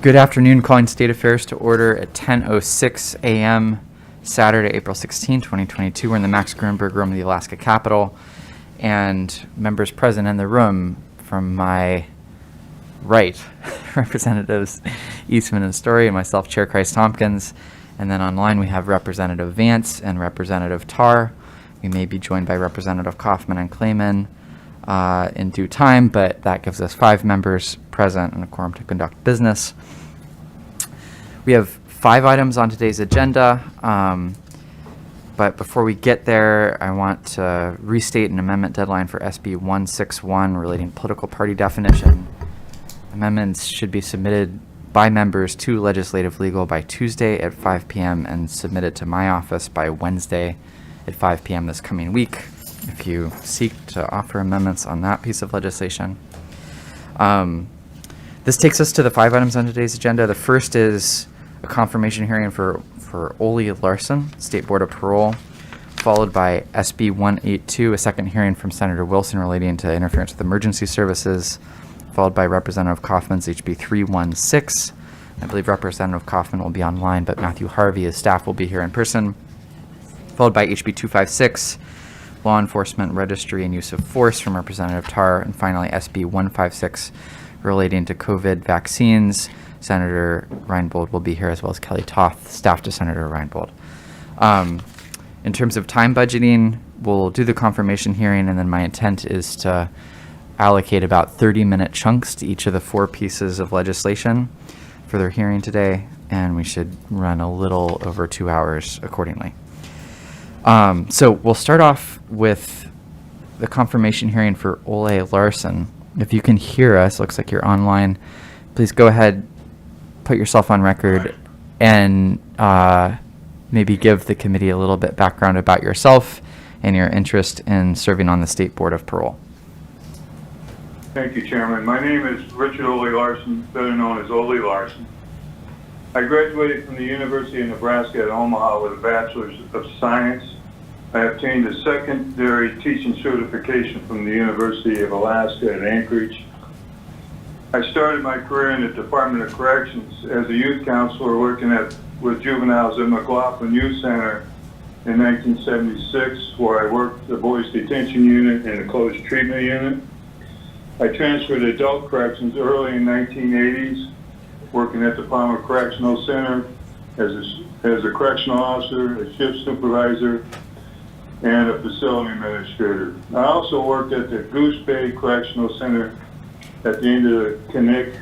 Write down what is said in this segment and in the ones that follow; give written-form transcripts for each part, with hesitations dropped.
Good afternoon. Calling State Affairs to order at 10:06 a.m. Saturday, April 16, 2022. We're in the Max Gruenberg room of the Alaska Capitol, and members present in the room from my right, Representatives Eastman and Story, and myself, Chair Christ Tompkins. And then online we have Representative Vance and Representative Tarr. We may be joined by Representative Kaufman and Clayman in due time, but that gives us 5 members present and a quorum to conduct business. We have 5 items on today's agenda, but before we get there, I want to restate an amendment deadline for SB 161 relating political party definition. Amendments should be submitted by members to Legislative Legal by Tuesday at 5 p.m. and submitted to my office by Wednesday at 5 p.m. this coming week if you seek to offer amendments on that piece of legislation. This takes us to the 5 items on today's agenda. The first is a confirmation hearing for Ole Larson, State Board of Parole, followed by SB 182, a second hearing from Senator Wilson relating to interference with emergency services, followed by Representative Kaufman's HB 316. I believe Representative Kaufman will be online, but Matthew Harvey, his staff, will be here in person, followed by HB 256, Law Enforcement Registry and Use of Force from Representative Tarr, and finally SB 156 relating to COVID vaccines. Senator Reinbold will be here, as well as Kelly Toth, staff to Senator Reinbold. In terms of time budgeting, we'll do the confirmation hearing, and then my intent is to allocate about 30-minute chunks to each of the 4 pieces of legislation for their hearing today, and we should run a little over 2 hours accordingly. So we'll start off with the confirmation hearing for Ole Larson. If you can hear us, looks like you're online, please go ahead, put yourself on record, and maybe give the committee a little bit background about yourself and your interest in serving on the State Board of Parole. Thank you, Chairman. My name is Richard Ole Larson, better known as Ole Larson. I graduated from the University of Nebraska at Omaha with a Bachelor's of Science. I obtained a secondary teaching certification from the University of Alaska at Anchorage. I started my career in the Department of Corrections as a youth counselor working with juveniles at McLaughlin Youth Center in 1976, where I worked the Boys Detention Unit and the Closed Treatment Unit. I transferred to adult corrections early in 1980s, working at the Palmer Correctional Center as a correctional officer, a shift supervisor, and a facility administrator. I also worked at the Goose Bay Correctional Center at the end of the Kinnick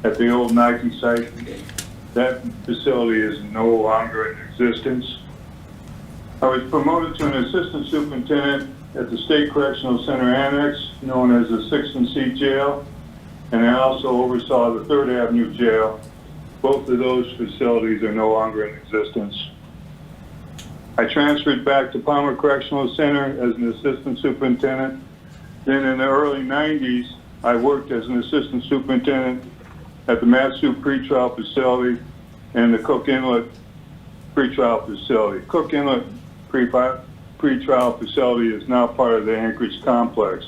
at the old Nike site. That facility is no longer in existence. I was promoted to an assistant superintendent at the State Correctional Center Annex, known as the 6th and Seat Jail, and I also oversaw the 3rd Avenue Jail. Both of those facilities are no longer in existence. I transferred back to Palmer Correctional Center as an assistant superintendent. Then in the early 90s, I worked as an assistant superintendent at the Matsu Pretrial Facility and the Cook Inlet Pretrial Facility. Cook Inlet Pretrial Facility is now part of the Anchorage complex.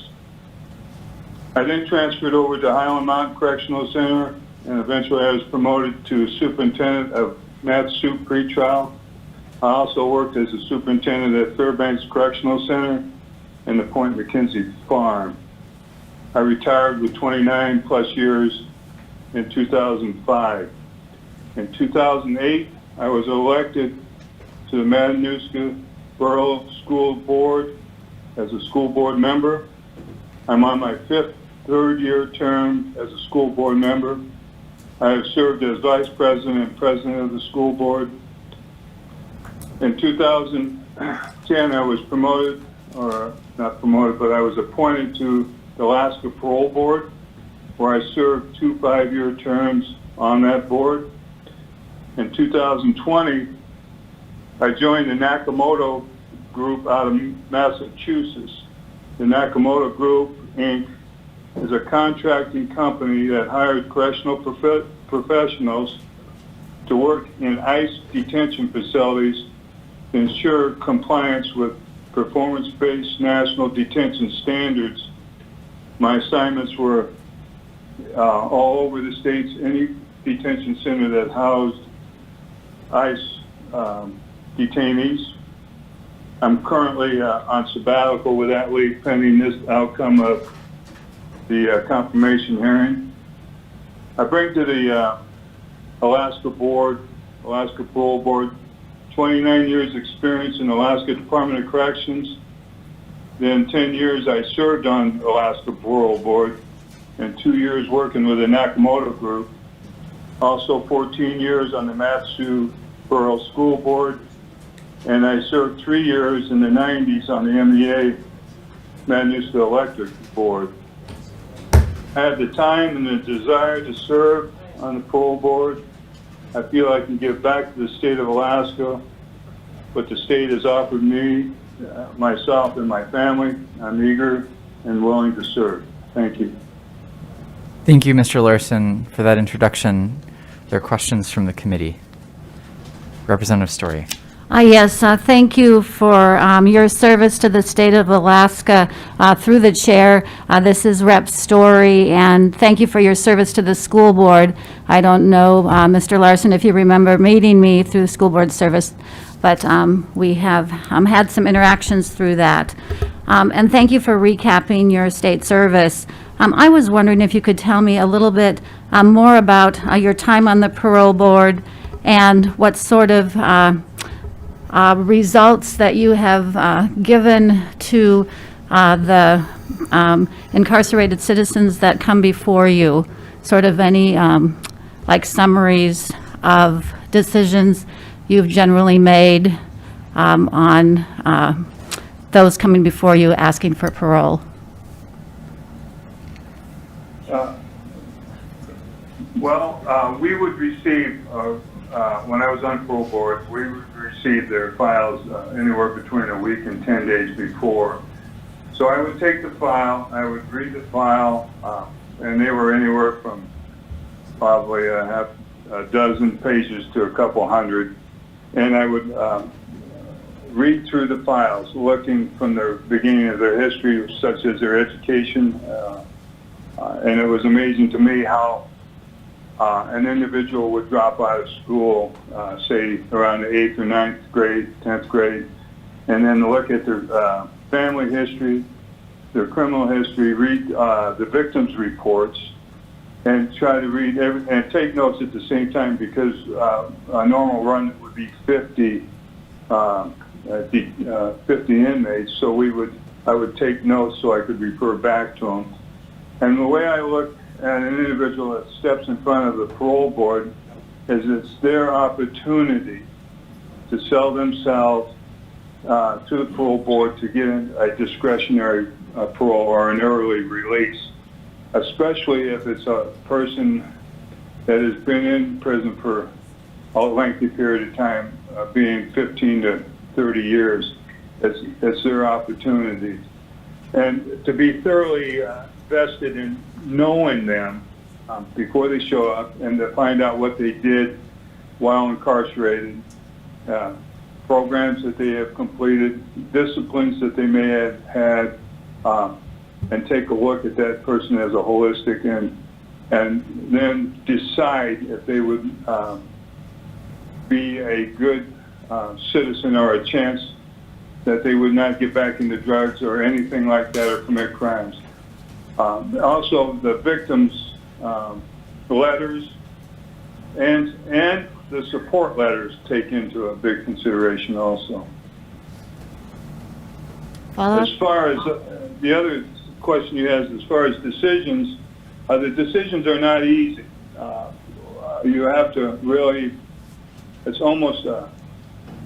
I then transferred over to Highland Mountain Correctional Center, and eventually I was promoted to superintendent of Matsu Pretrial. I also worked as a superintendent at Fairbanks Correctional Center and the Point McKenzie Farm. I retired with 29 plus years in 2005. In 2008, I was elected to the Matanuska Borough School Board as a school board member. I'm on my 3rd-year term as a school board member. I have served as vice president and president of the school board. In 2010, I was promoted, or not promoted, but I was appointed to the Alaska Parole Board, where I served 2 5-year terms on that board. In 2020, I joined the Nakamoto Group out of Massachusetts. The Nakamoto Group, Inc. is a contracting company that hired correctional professionals to work in ICE detention facilities to ensure compliance with performance-based national detention standards. My assignments were all over the states, detention center that housed ICE detainees. I'm currently on sabbatical with that leave pending this outcome of the confirmation hearing. I bring to the Alaska Parole Board, 29 years experience in Alaska Department of Corrections. Then 10 years I served on Alaska Parole Board and 2 years working with the Nakamoto Group. Also 14 years on the Matsu Borough School Board. And I served 3 years in the 90s on the MEA Manusca Electric Board. I have the time and the desire to serve on the parole board. I feel I can give back to the state of Alaska what the state has offered me, myself and my family. I'm eager and willing to serve. Thank you. Thank you, Mr. Larson, for that introduction. There are questions from the committee. Representative Story. Yes, thank you for your service to the state of Alaska through the chair. This is Rep. Story, and thank you for your service to the school board. I don't know, Mr. Larson, if you remember meeting me through the school board service, but we have had some interactions through that. And thank you for recapping your state service. I was wondering if you could tell me a little bit more about your time on the parole board and what sort of results that you have given to the incarcerated citizens that come before you, sort of any like summaries of decisions you've generally made on those coming before you asking for parole. We would receive, when I was on parole board, we would receive their files anywhere between a week and 10 days before. So I would take the file, I would read the file, and they were anywhere from probably half a dozen pages to a couple hundred. And I would read through the files, looking from the beginning of their history, such as their education. And it was amazing to me how an individual would drop out of school, say around the 8th or 9th grade, 10th grade, and then look at their family history, their criminal history, read the victims' reports, and try to read and take notes at the same time, because a normal run would be 50 inmates. So I would take notes so I could refer back to them. And the way I look at an individual that steps in front of the parole board is it's their opportunity to sell themselves to the parole board to get a discretionary parole or an early release, especially if it's a person that has been in prison for a lengthy period of time, being 15 to 30 years. It's their opportunity. And to be thoroughly vested in knowing them before they show up, and to find out what they did while incarcerated, programs that they have completed, disciplines that they may have had, and take a look at that person as a holistic, and then decide if they would be a good citizen or a chance that they would not get back into drugs or anything like that or commit crimes. Also, the victims' letters and the support letters take into a big consideration also. As far as the other question you asked, as far as decisions, the decisions are not easy. You have to really, it's almost a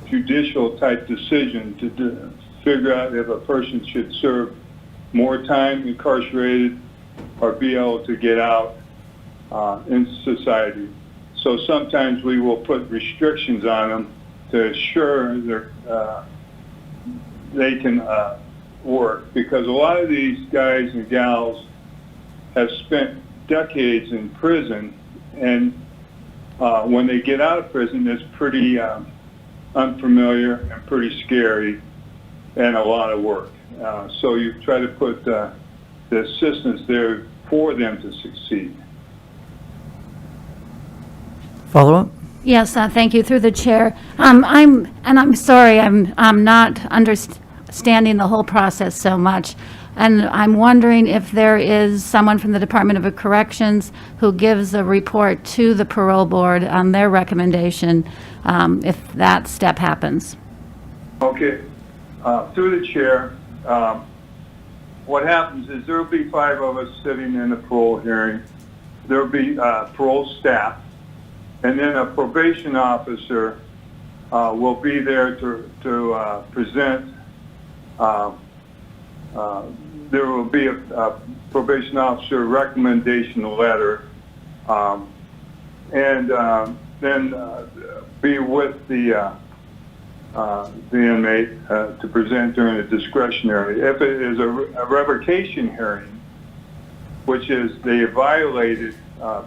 judicial type decision to figure out if a person should serve more time incarcerated or be able to get out in society. So sometimes we will put restrictions on them to assure they can work, because a lot of these guys and gals have spent decades in prison, and when they get out of prison, it's pretty unfamiliar and pretty scary and a lot of work. So you try to put the assistance there for them to succeed. Follow-up? Yes, thank you, through the chair. I'm sorry, I'm not understanding the whole process so much. And I'm wondering if there is someone from the Department of Corrections who gives a report to the parole board on their recommendation, if that step happens. Okay, through the chair, what happens is there will be 5 of us sitting in the parole hearing. There will be parole staff, and then a probation officer will be there to present. There will be a probation officer recommendation letter, and then be with the inmate to present during a discretionary. If it is a revocation hearing, which is they violated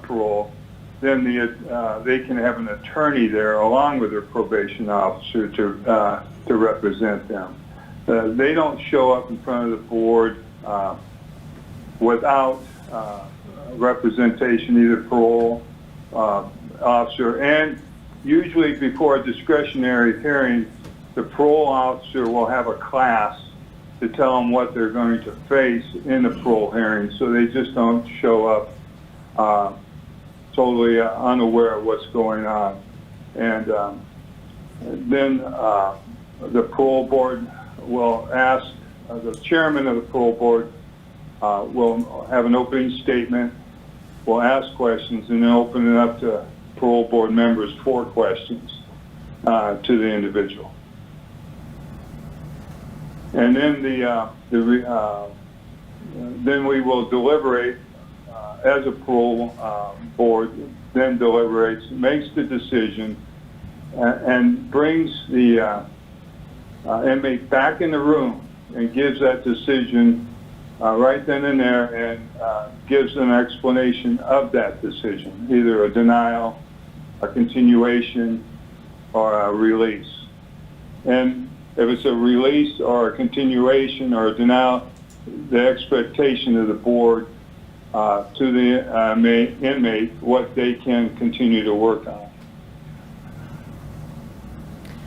parole, then they can have an attorney there along with their probation officer to represent them. They don't show up in front of the board without representation, either parole officer, and usually before a discretionary hearing, the parole officer will have a class to tell them what they're going to face in the parole hearing, so they just don't show up totally unaware of what's going on. And then the parole board will ask, the chairman of the parole board will have an opening statement, will ask questions, and then open it up to parole board members for questions to the individual. And then then we will deliberate as a parole board, then deliberates, makes the decision, and brings the inmate back in the room and gives that decision right then and there, and gives an explanation of that decision, either a denial, a continuation, or a release. And if it's a release or a continuation or a denial, the expectation of the board to the inmate what they can continue to work on.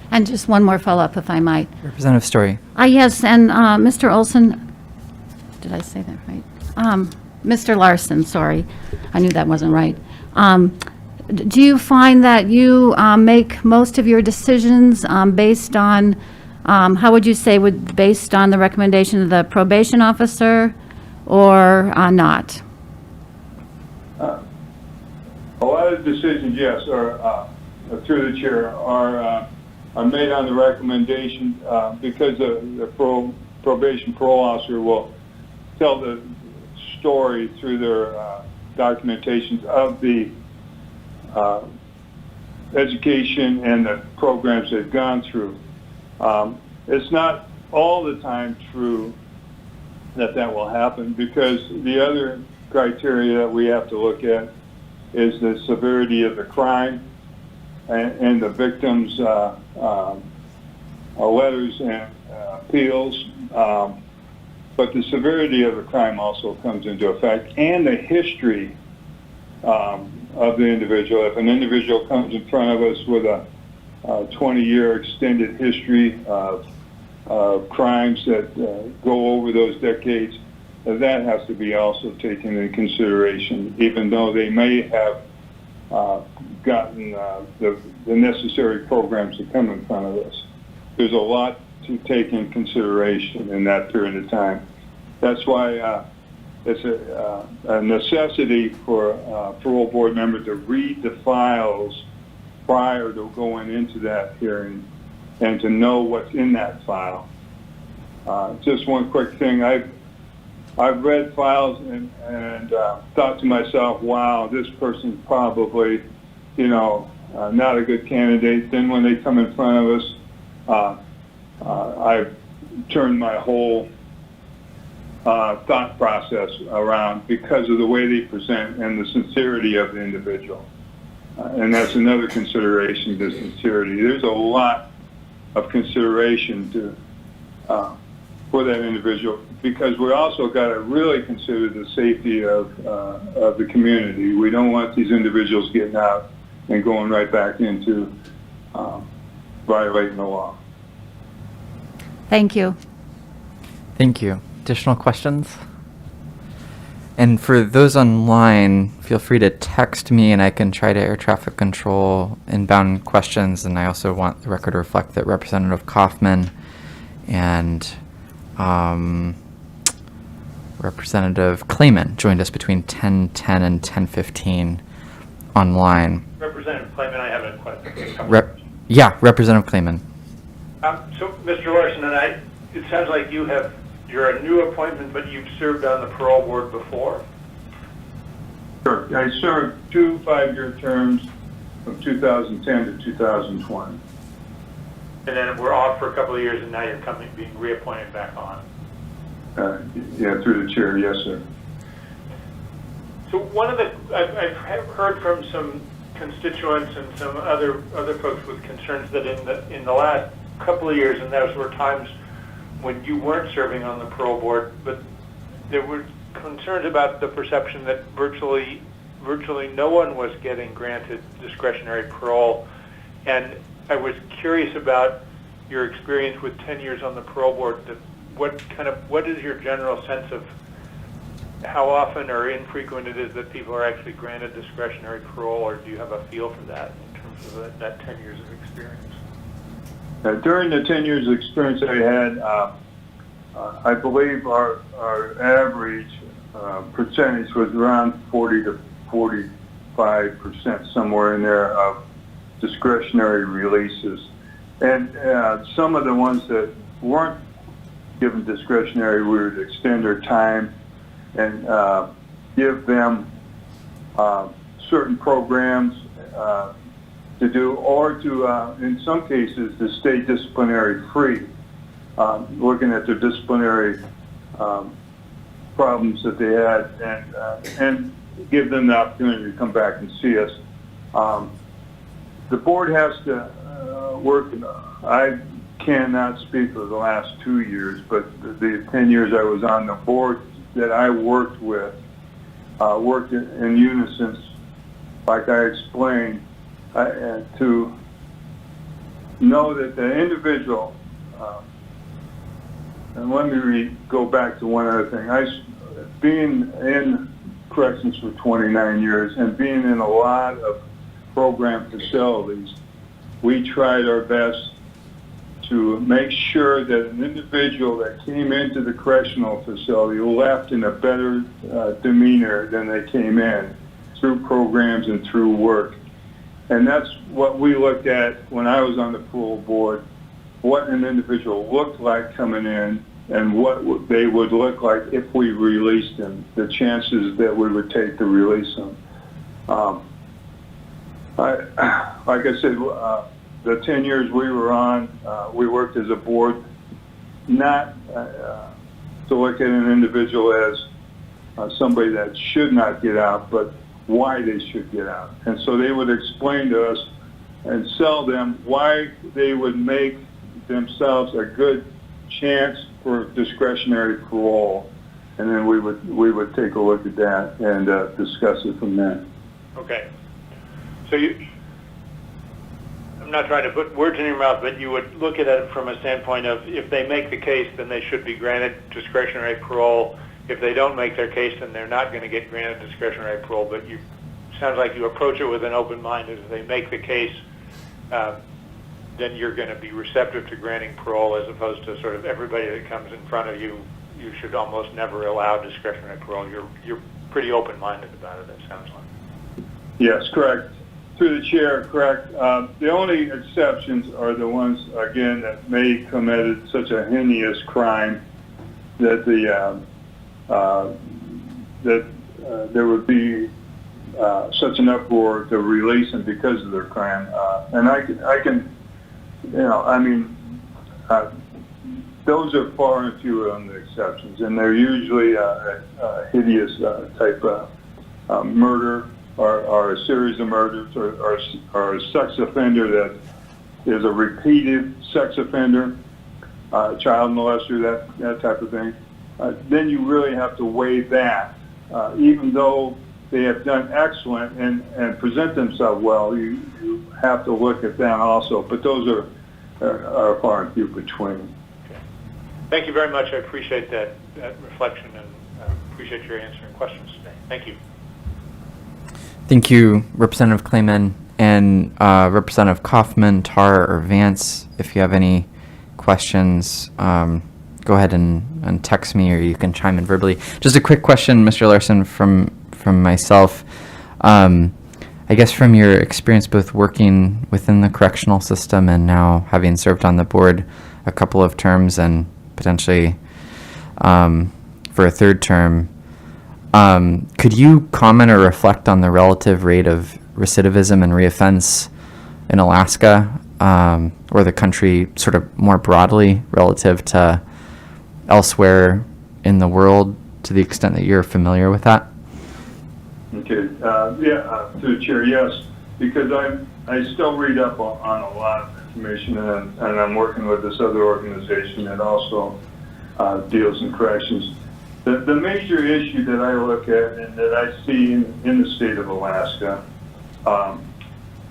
And just one more follow-up, if I might. Representative Story. Yes, and Mr. Olson, did I say that right? Mr. Larson, sorry. I knew that wasn't right. Do you find that you make most of your decisions based on, how would you say, based on the recommendation of the probation officer or not? A lot of decisions, yes, are through the chair, are made on the recommendation because the probation parole officer will tell the story through their documentations of the education and the programs they've gone through. It's not all the time true that will happen, because the other criteria that we have to look at is the severity of the crime and the victim's letters and appeals. But the severity of the crime also comes into effect, and the history of the individual. If an individual comes in front of us with a 20-year extended history of crimes that go over those decades, that has to be also taken into consideration, even though they may have gotten the necessary programs to come in front of us. There's a lot to take in consideration in that period of time. That's why it's a necessity for a parole board member to read the files prior to going into that hearing and to know what's in that file. Just one quick thing. I've read files and thought to myself, wow, this person's probably, not a good candidate. Then when they come in front of us, I've turned my whole thought process around because of the way they present and the sincerity of the individual. And that's another consideration, the sincerity. There's a lot of consideration for that individual, because we also got to really consider the safety of the community. We don't want these individuals getting out and going right back into violating the law. Thank you. Thank you. Additional questions? And for those online, feel free to text me and I can try to air traffic control inbound questions. And I also want the record to reflect that Representative Kaufman and Representative Clayman joined us between 10:10 and 10:15 online. Representative Clayman, I have a question. Representative Clayman. So, Mr. Larson, it sounds like you're a new appointment, but you've served on the parole board before? Sure. I served 2 5-year terms from 2010 to 2020. And then we're off for a couple of years, and now you're being reappointed back on. Yeah, through the chair, yes, sir. So I've heard from some constituents and some other folks with concerns that in the last couple of years, and those were times when you weren't serving on the parole board, but there were concerns about the perception that virtually no one was getting granted discretionary parole. And I was curious about your experience with 10 years on the parole board. What is your general sense of how often or infrequent it is that people are actually granted discretionary parole, or do you have a feel for that in terms of that 10 years of experience? During the 10 years of experience I had, I believe our average percentage was around 40 to 45%, somewhere in there, of discretionary releases. And some of the ones that weren't given discretionary, we would extend their time and give them certain programs to do, or to, in some cases, to stay disciplinary free, looking at their disciplinary problems that they had, and give them the opportunity to come back and see us. The board has to work. I cannot speak for the last 2 years, but the 10 years I was on the board that I worked with, worked in unison, like I explained, to know that the individual, and let me go back to one other thing. Being in corrections for 29 years and being in a lot of program facilities, we tried our best to make sure that an individual that came into the correctional facility left in a better demeanor than they came in, through programs and through work. And that's what we looked at when I was on the parole board, what an individual looked like coming in and what they would look like if we released them, the chances that we would take to release them. Like I said, the 10 years we were on, we worked as a board, not to look at an individual as somebody that should not get out, but why they should get out. And so they would explain to us and sell them why they would make themselves a good chance for discretionary parole. And then we would take a look at that and discuss it from there. Okay. So I'm not trying to put words in your mouth, but you would look at it from a standpoint of if they make the case, then they should be granted discretionary parole. If they don't make their case, then they're not going to get granted discretionary parole. But you sounds like you approach it with an open mind. If they make the case, then you're going to be receptive to granting parole, as opposed to sort of everybody that comes in front of you. You should almost never allow discretionary parole. You're pretty open-minded about it, it sounds like. Yes, correct. Through the chair, correct. The only exceptions are the ones, again, that may committed such a heinous crime that there would be such an uproar to release them because of their crime. And I can, those are far and few on the exceptions, and they're usually a hideous type of murder, or a series of murders, or a sex offender that is a repeated sex offender, child molester, that type of thing. Then you really have to weigh that. Even though they have done excellent and present themselves well, you have to look at that also. But those are far and few between. Okay. Thank you very much. I appreciate that reflection, and appreciate your answering questions today. Thank you. Thank you, Representative Clayman, and Representative Kaufman, Tar, or Vance. If you have any questions, go ahead and text me, or you can chime in verbally. Just a quick question, Mr. Larson, from myself. I guess from your experience both working within the correctional system and now having served on the board a couple of terms and potentially for a third term, could you comment or reflect on the relative rate of recidivism and reoffense in Alaska or the country sort of more broadly relative to elsewhere in the world, to the extent that you're familiar with that? Okay, to the chair, yes, because I still read up on a lot of information, and I'm working with this other organization that also deals in corrections. The major issue that I look at and that I see in the state of Alaska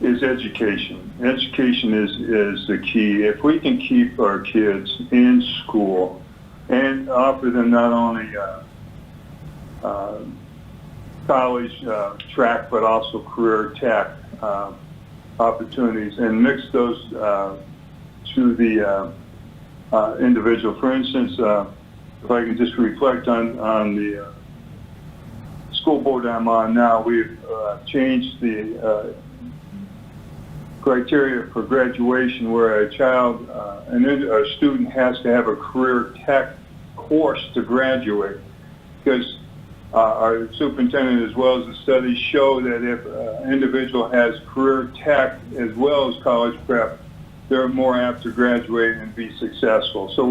is education. Education is the key. If we can keep our kids in school and offer them not only college track, but also career tech opportunities, and mix those to the individual. For instance, if I can just reflect on the school board I'm on now, we've changed the criteria for graduation, where a child, a student has to have a career tech course to graduate, because our superintendent, as well as the studies, show that if an individual has career tech as well as college prep, they're more apt to graduate and be successful. So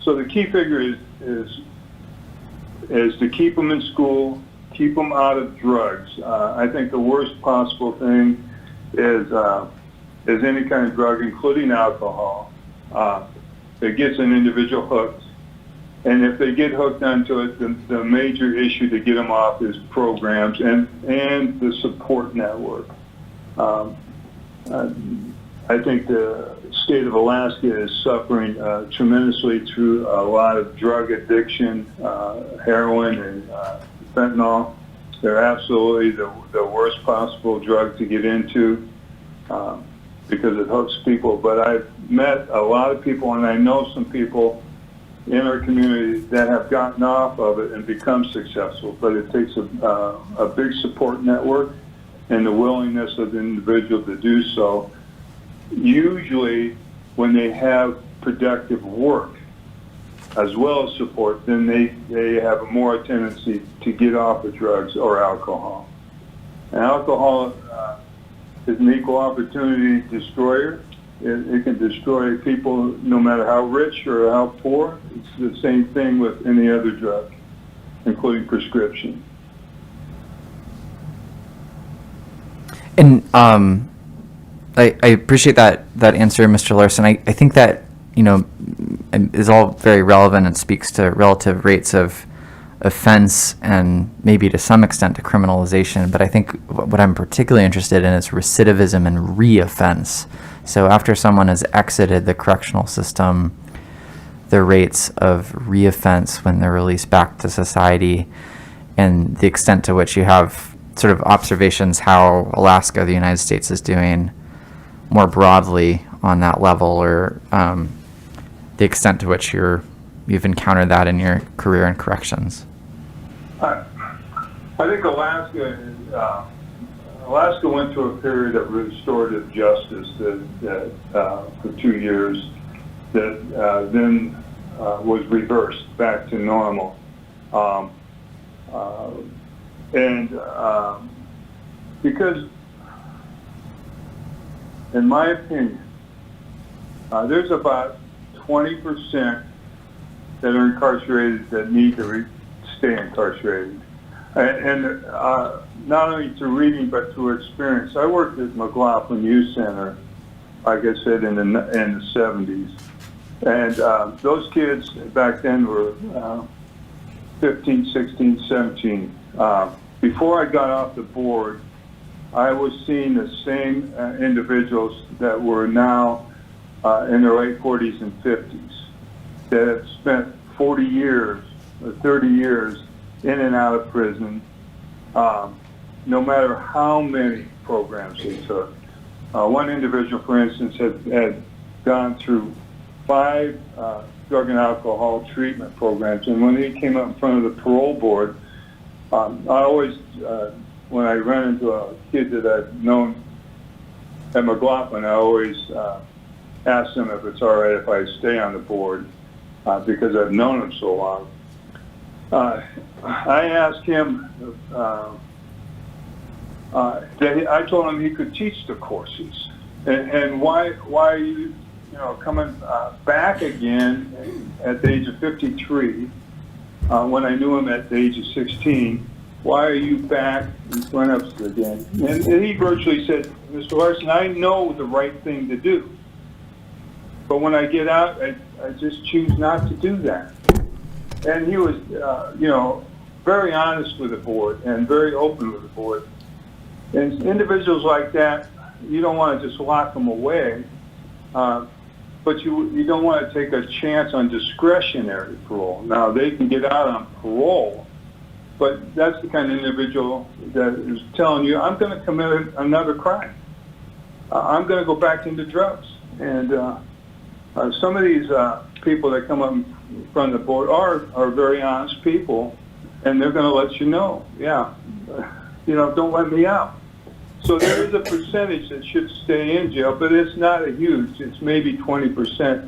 so the key figure is to keep them in school, keep them out of drugs. I think the worst possible thing is any kind of drug, including alcohol, that gets an individual hooked. And if they get hooked onto it, the major issue to get them off is programs and the support network. I think the state of Alaska is suffering tremendously through a lot of drug addiction, heroin and fentanyl. They're absolutely the worst possible drug to get into because it hooks people. But I've met a lot of people, and I know some people in our community that have gotten off of it and become successful. But it takes a big support network and the willingness of the individual to do so. Usually when they have productive work as well as support, then they have more tendency to get off of drugs or alcohol. And alcohol is an equal opportunity destroyer. It can destroy people no matter how rich or how poor. It's the same thing with any other drug, including prescription. And I appreciate that answer, Mr. Larson. I think that, is all very relevant and speaks to relative rates of offense and maybe to some extent to criminalization. But I think what I'm particularly interested in is recidivism and reoffense. So after someone has exited the correctional system, the rates of reoffense when they're released back to society, and the extent to which you have sort of observations how Alaska, the United States, is doing more broadly on that level, or the extent to which you've encountered that in your career in corrections. I think Alaska went through a period of restorative justice that for 2 years that then was reversed back to normal. Because, in my opinion, there's about 20% that are incarcerated that need to stay incarcerated. And not only through reading, but through experience. I worked at McLaughlin Youth Center, like I said, in the 70s. And those kids back then were 15, 16, 17. before I got off the board, I was seeing the same individuals that were now in their late 40s and 50s that had spent 40 years or 30 years in and out of prison, no matter how many programs they took. One individual, for instance, had gone through 5 drug and alcohol treatment programs, and when he came up in front of the parole board, I always, when I run into a kid that I've known at McLaughlin, I always ask him if it's all right if I stay on the board because I've known him so long. I asked him I told him he could teach the courses, and why are you coming back again at the age of 53 when I knew him at the age of 16? Why are you back in front of us again? And he virtually said, Mr. Larson, I know the right thing to do, but when I get out, I just choose not to do that. And he was, very honest with the board and very open with the board. And individuals like that, you don't want to just lock them away, but you don't want to take a chance on discretionary parole. Now, they can get out on parole, but that's the kind of individual that is telling you, I'm going to commit another crime. I'm going to go back into drugs. And some of these people that come up in front of the board are very honest people, and they're going to let you know, don't let me out. So there is a percentage that should stay in jail, but it's not a huge, it's maybe 20%.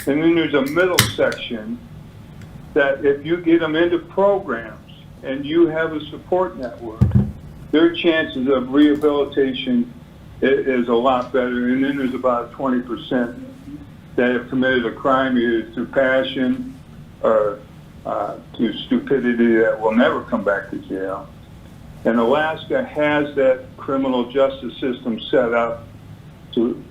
And then there's a middle section that if you get them into programs and you have a support network, their chances of rehabilitation is a lot better. And then there's about 20% that have committed a crime either through passion or through stupidity that will never come back to jail. And Alaska has that criminal justice system set up to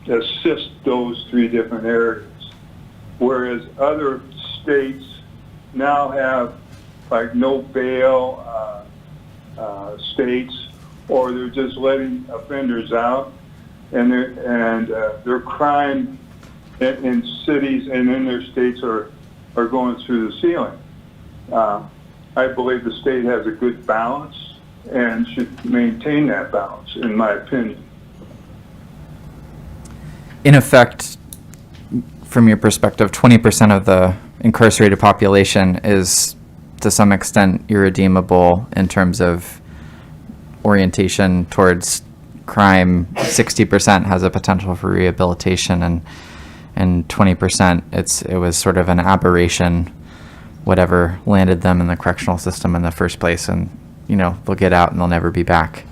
assist those 3 different areas, whereas other states now have like no bail states, or they're just letting offenders out, and their crime in cities and in their states are going through the ceiling. I believe the state has a good balance and should maintain that balance, in my opinion. In effect, from your perspective, 20% of the incarcerated population is to some extent irredeemable in terms of orientation towards crime. 60% has a potential for rehabilitation, and 20% it was sort of an aberration, whatever landed them in the correctional system in the first place, and they'll get out and they'll never be back.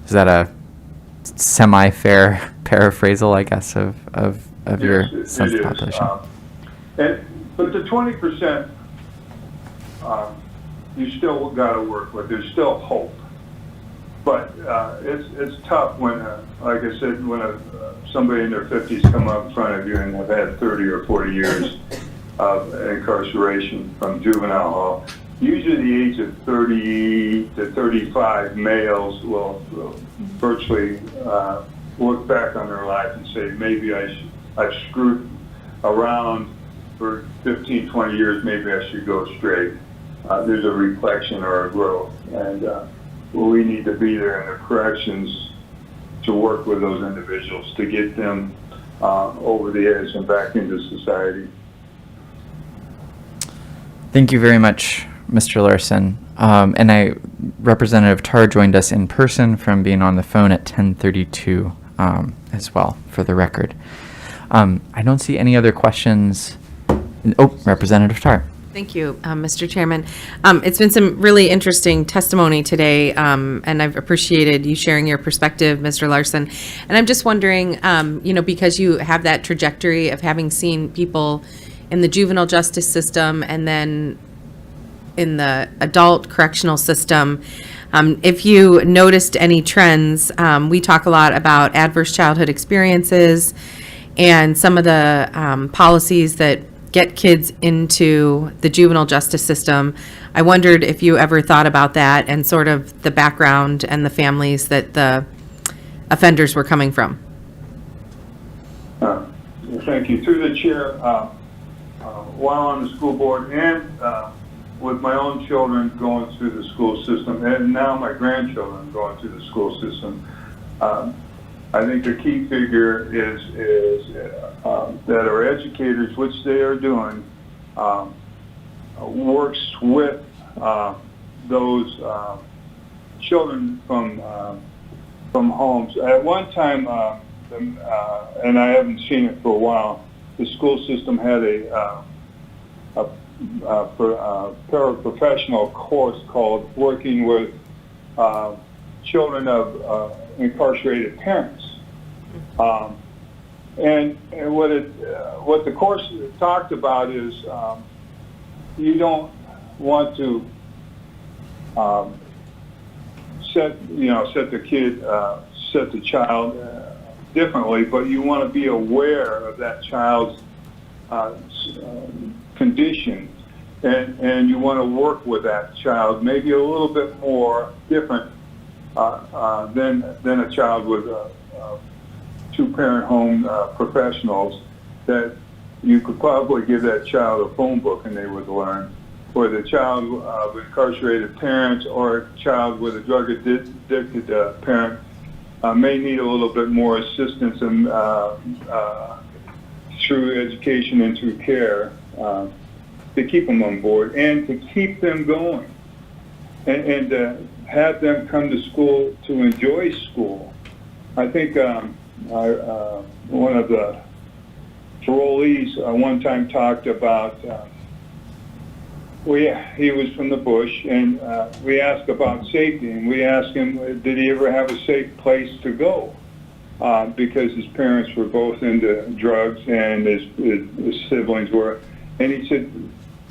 Is that a semi-fair paraphrasal, I guess, of Yes, your sense of the population? But the 20%, you still got to work with. There's still hope, but it's tough when, like I said, when somebody in their 50s come up in front of you and have had 30 or 40 years of incarceration from juvenile hall. Usually the age of 30 to 35 males will virtually look back on their life and say, maybe I've screwed around for 15, 20 years, maybe I should go straight. There's a reflection or a growth, and we need to be there in the corrections to work with those individuals to get them over the edge and back into society. Thank you very much, Mr. Larson. And Representative Tarr joined us in person from being on the phone at 10:32 as well, for the record. I don't see any other questions. Representative Tarr. Thank you, Mr. Chairman. It's been some really interesting testimony today, and I've appreciated you sharing your perspective, Mr. Larson. And I'm just wondering, because you have that trajectory of having seen people in the juvenile justice system and then in the adult correctional system, if you noticed any trends. We talk a lot about adverse childhood experiences and some of the policies that get kids into the juvenile justice system I wondered if you ever thought about that and sort of the background and the families that the offenders were coming from. Thank you. Through the chair, while on the school board and with my own children going through the school system, and now my grandchildren going through the school system, I think the key figure is that our educators, which they are doing, works with those children from homes. At one time, and I haven't seen it for a while, the school system had a paraprofessional course called Working with Children of Incarcerated Parents. And what the course talked about is you don't want to set the child differently, but you want to be aware of that child's condition, and you want to work with that child maybe a little bit more different than a child with two-parent home professionals, that you could probably give that child a phone book and they would learn. Or the child with incarcerated parents or a child with a drug-addicted parent may need a little bit more assistance and through education and through care to keep them on board and to keep them going and to have them come to school to enjoy school. I think one of the parolees one time talked about he was from the bush, and we asked about safety, and we asked him, did he ever have a safe place to go? Because his parents were both into drugs and his siblings were. And he said,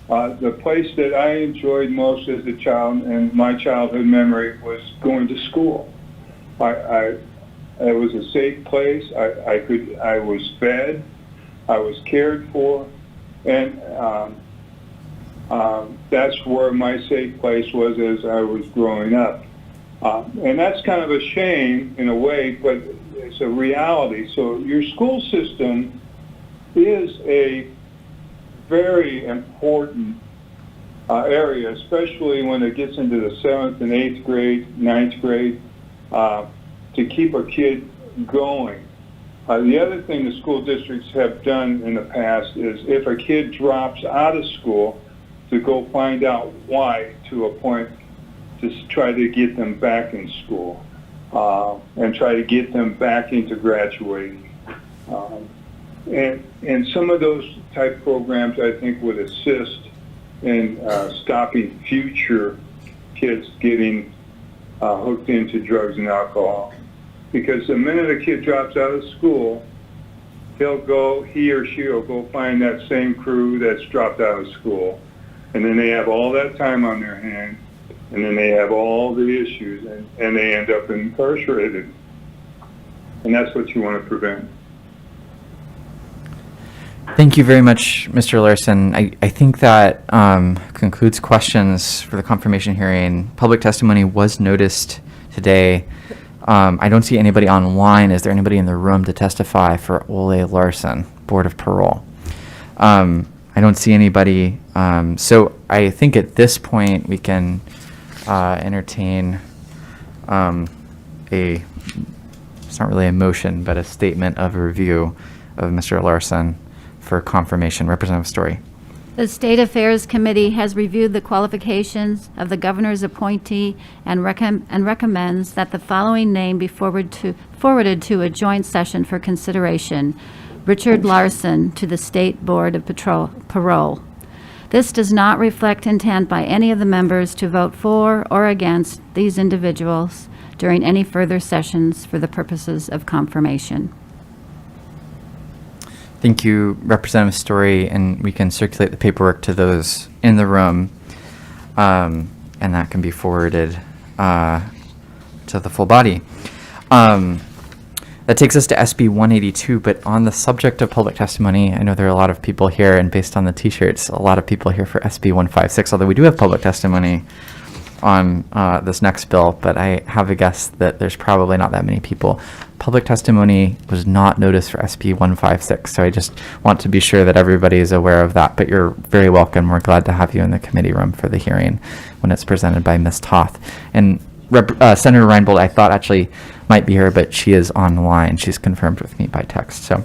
the place that I enjoyed most as a child and my childhood memory was going to school. It was a safe place. I was fed, I was cared for, and that's where my safe place was as I was growing up. And that's kind of a shame in a way, but it's a reality. So your school system is a very important area, especially when it gets into the 7th and 8th grade, 9th grade, to keep a kid going. The other thing the school districts have done in the past is if a kid drops out of school, to go find out why to a point, to try to get them back in school and try to get them back into graduating. And some of those type programs, I think, would assist in stopping future kids getting hooked into drugs and alcohol. Because the minute a kid drops out of school, he or she will go find that same crew that's dropped out of school. And then they have all that time on their hands, and then they have all the issues, and they end up incarcerated. And that's what you want to prevent. Thank you very much, Mr. Larson. I think that concludes questions for the confirmation hearing. Public testimony was noticed today. I don't see anybody online. Is there anybody in the room to testify for Ole Larson, Board of Parole? I don't see anybody. So I think at this point we can entertain it's not really a motion, but a statement of review of Mr. Larson for confirmation. Representative Story. The State Affairs Committee has reviewed the qualifications of the governor's appointee and recommends that the following name be forwarded to a joint session for consideration. Richard Larson to the State Board of Parole. This does not reflect intent by any of the members to vote for or against these individuals during any further sessions for the purposes of confirmation. Thank you, Representative Story, and we can circulate the paperwork to those in the room, and that can be forwarded to the full body. That takes us to SB 182, but on the subject of public testimony, I know there are a lot of people here, and based on the t-shirts, a lot of people here for SB 156, although we do have public testimony on this next bill, but I have a guess that there's probably not that many people. Public testimony was not noticed for SB 156, so I just want to be sure that everybody is aware of that, but you're very welcome. We're glad to have you in the committee room for the hearing when it's presented by Ms. Toth. And Senator Reinbold, I thought actually might be here, but she is online. She's confirmed with me by text, so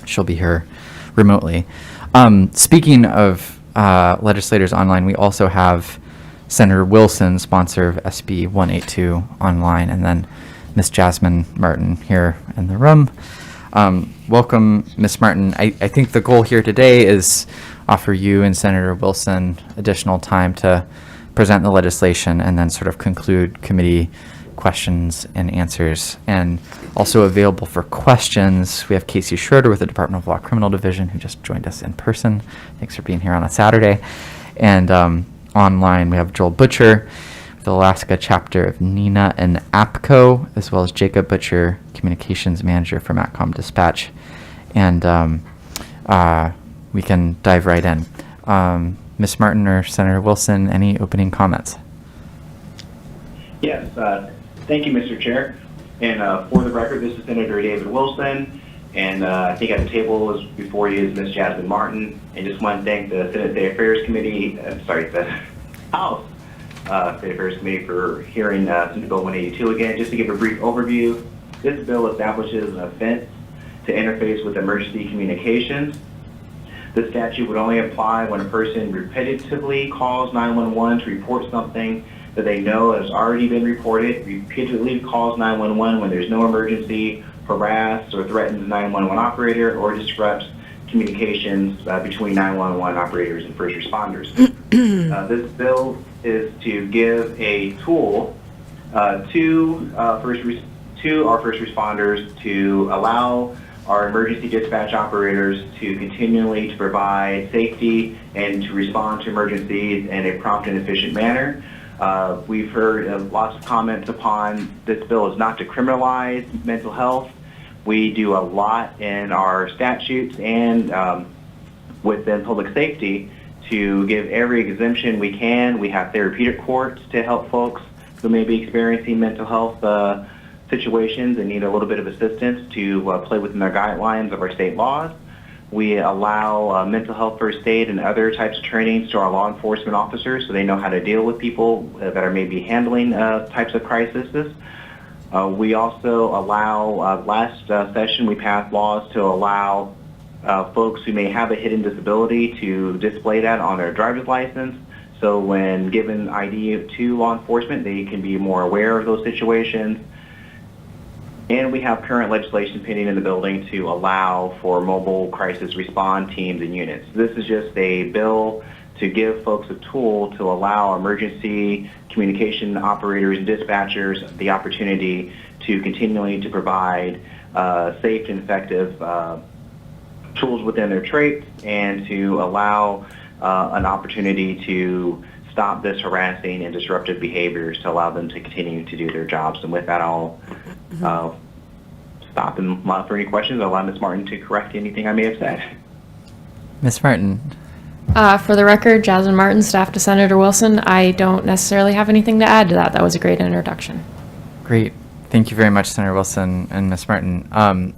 she'll be here remotely. Speaking of legislators online, we also have Senator Wilson, sponsor of SB 182, online, and then Ms. Jasmine Martin here in the room. Welcome, Ms. Martin. I think the goal here today is offer you and Senator Wilson additional time to present the legislation and then sort of conclude committee questions and answers. And also available for questions, we have Casey Schroeder with the Department of Law Criminal Division, who just joined us in person. Thanks for being here on a Saturday. And online, we have Joel Butcher, the Alaska chapter of NENA and APCO, as well as Jacob Butcher, Communications Manager for MATCOM Dispatch. And we can dive right in. Ms. Martin or Senator Wilson, any opening comments? Yes, thank you, Mr. Chair. And for the record, this is Senator David Wilson, and I think at the table is before you is Ms. Jasmine Martin. And just want to thank the Senate State Affairs Committee, the House State Affairs Committee for hearing Senate Bill 182 again. Just to give a brief overview, this bill establishes an offense to interface with emergency communications. The statute would only apply when a person repetitively calls 911 to report something that they know has already been reported, repeatedly calls 911 when there's no emergency, harass or threatens 911 operator, or disrupts communications between 911 operators and first responders. This bill is to give a tool to our first responders to allow our emergency dispatch operators to continually provide safety and to respond to emergencies in a prompt and efficient manner. We've heard lots of comments upon this bill is not to criminalize mental health. We do a lot in our statutes and within public safety to give every exemption we can. We have therapeutic courts to help folks who may be experiencing mental health situations and need a little bit of assistance to play within their guidelines of our state laws. We allow mental health first aid and other types of trainings to our law enforcement officers so they know how to deal with people that are maybe handling types of crises. We also allow, last session we passed laws to allow folks who may have a hidden disability to display that on their driver's license. So when given ID to law enforcement, they can be more aware of those situations. And we have current legislation pending in the building to allow for mobile crisis response teams and units. This is just a bill to give folks a tool to allow emergency communication operators and dispatchers the opportunity to continually to provide safe and effective tools within their traits and to allow an opportunity to stop this harassing and disruptive behaviors to allow them to continue to do their jobs. And with that, I'll stop and allow for any questions. I'll allow Ms. Martin to correct anything I may have said. Ms. Martin. For the record, Jasmine Martin, staff to Senator Wilson. I don't necessarily have anything to add to that. That was a great introduction. Great. Thank you very much, Senator Wilson and Ms. Martin.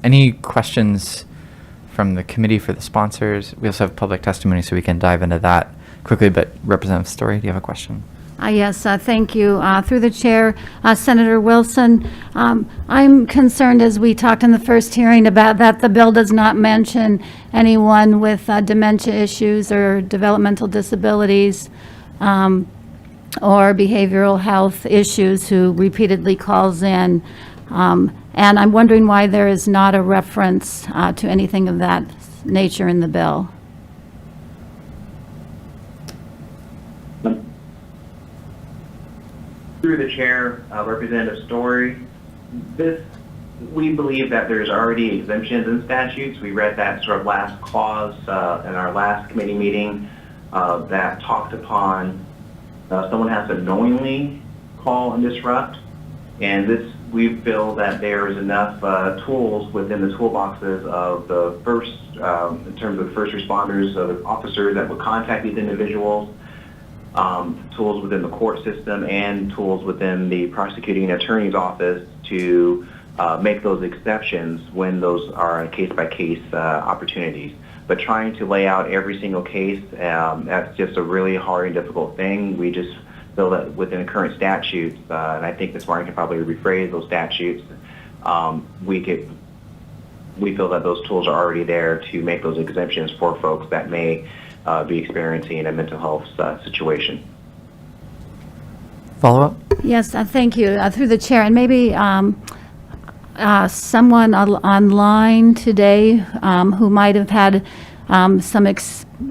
Any questions from the committee for the sponsors? We also have public testimony, so we can dive into that quickly, but Representative Story, do you have a question? Yes, thank you. Through the chair, Senator Wilson, I'm concerned, as we talked in the first hearing, about that the bill does not mention anyone with dementia issues or developmental disabilities or behavioral health issues who repeatedly calls in. And I'm wondering why there is not a reference to anything of that nature in the bill. Through the chair, Representative Story, we believe that there's already exemptions in statutes. We read that sort of last clause in our last committee meeting that talked upon someone has to knowingly call and disrupt. And we feel that there is enough tools within the toolboxes of the first, in terms of first responders, so the officers that would contact these individuals, tools within the court system, and tools within the prosecuting attorney's office to make those exceptions when those are case-by-case opportunities. But trying to lay out every single case, that's just a really hard and difficult thing. We just feel that within the current statutes, and I think Ms. Martin can probably rephrase those statutes, we feel that those tools are already there to make those exemptions for folks that may be experiencing a mental health situation. Follow-up? Yes, thank you. Through the chair, and maybe someone online today who might have had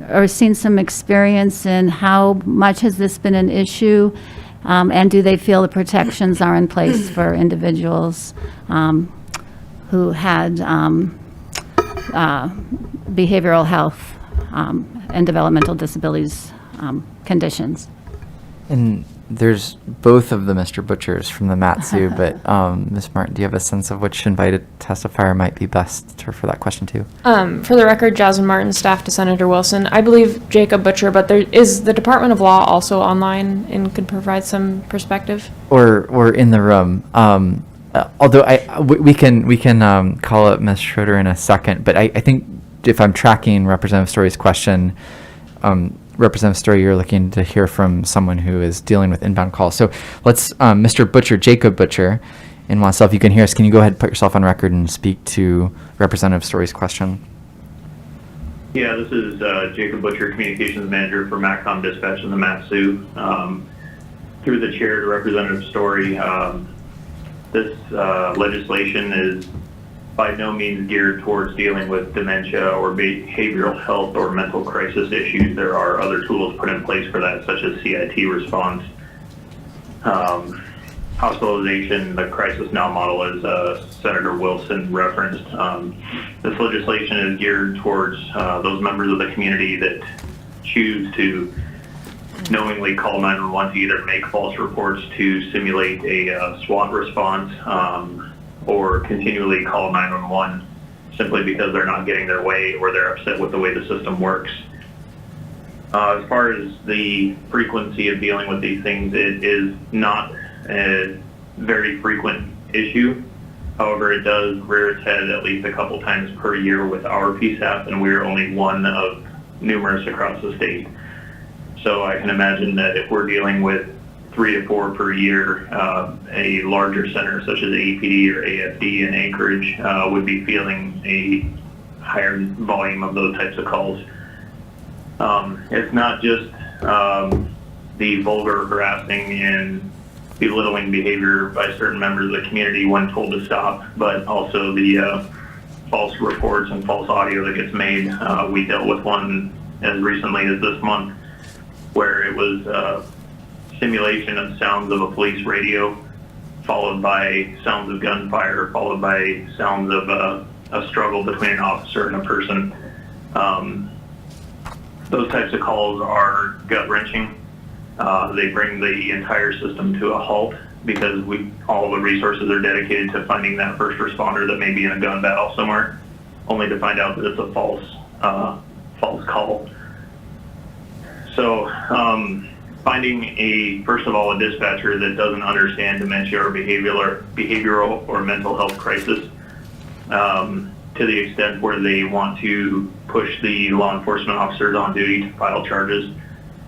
or seen some experience in how much has this been an issue, and do they feel the protections are in place for individuals who had behavioral health and developmental disabilities conditions? And there's both of the Mr. Butchers from the Matsu, but Ms. Martin, do you have a sense of which invited testifier might be best for that question too? For the record, Jasmine Martin, staff to Senator Wilson. I believe Jacob Butcher, but there is the Department of Law also online and could provide some perspective. Or in the room. Although we can call up Ms. Schroeder in a second, but I think if I'm tracking Representative Story's question, Representative Story, you're looking to hear from someone who is dealing with inbound calls. So let's, Mr. Butcher, Jacob Butcher, and myself, you can hear us. Can you go ahead and put yourself on record and speak to Representative Story's question? Yeah, this is Jacob Butcher, Communications Manager for MACCOM Dispatch in the Matsu. Through the chair to Representative Story, this legislation is by no means geared towards dealing with dementia or behavioral health or mental crisis issues. There are other tools put in place for that, such as CIT response, hospitalization, the Crisis Now model, as Senator Wilson referenced. This legislation is geared towards those members of the community that choose to knowingly call 911 to either make false reports to simulate a SWAT response, or continually call 911 simply because they're not getting their way or they're upset with the way the system works. As far as the frequency of dealing with these things, it is not a very frequent issue. However, it does rear its head at least a couple times per year with our PSAP, and we're only one of numerous across the state. So I can imagine that if we're dealing with 3 to 4 per year, a larger center such as APD or AFD in Anchorage would be feeling a higher volume of those types of calls. It's not just the vulgar, harassing, and belittling behavior by certain members of the community when told to stop, but also the false reports and false audio that gets made. We dealt with one as recently as this month where it was simulation of sounds of a police radio, followed by sounds of gunfire, followed by sounds of a struggle between an officer and a person. Those types of calls are gut-wrenching. They bring the entire system to a halt because all the resources are dedicated to finding that first responder that may be in a gun battle somewhere, only to find out that it's a false call. So finding first of all, a dispatcher that doesn't understand dementia or behavioral or mental health crisis to the extent where they want to push the law enforcement officers on duty to file charges.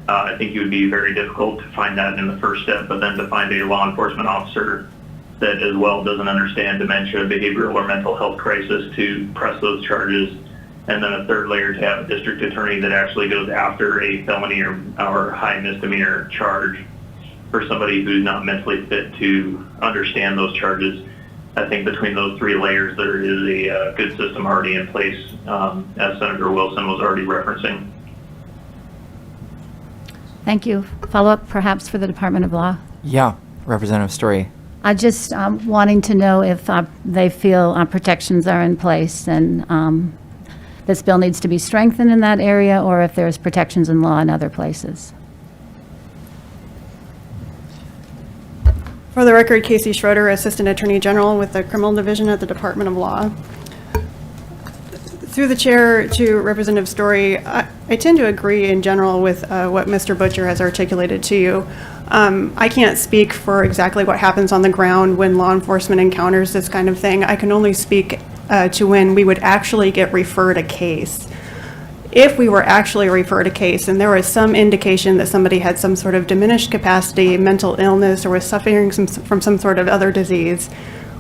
I think it would be very difficult to find that in the first step, but then to find a law enforcement officer that as well doesn't understand dementia, behavioral or mental health crisis to press those charges. And then a third layer to have a district attorney that actually goes after a felony or high misdemeanor charge for somebody who's not mentally fit to understand those charges. I think between those 3 layers, there is a good system already in place, as Senator Wilson was already referencing. Thank you. Follow-up perhaps for the Department of Law? Yeah, Representative Story. I just wanting to know if they feel protections are in place and this bill needs to be strengthened in that area, or if there's protections in law in other places. For the record, Casey Schroeder, Assistant Attorney General with the Criminal Division at the Department of Law. Through the chair to Representative Story, I tend to agree in general with what Mr. Butcher has articulated to you. I can't speak for exactly what happens on the ground when law enforcement encounters this kind of thing. I can only speak to when we would actually get referred a case. If we were actually referred a case and there was some indication that somebody had some sort of diminished capacity, mental illness, or was suffering from some sort of other disease,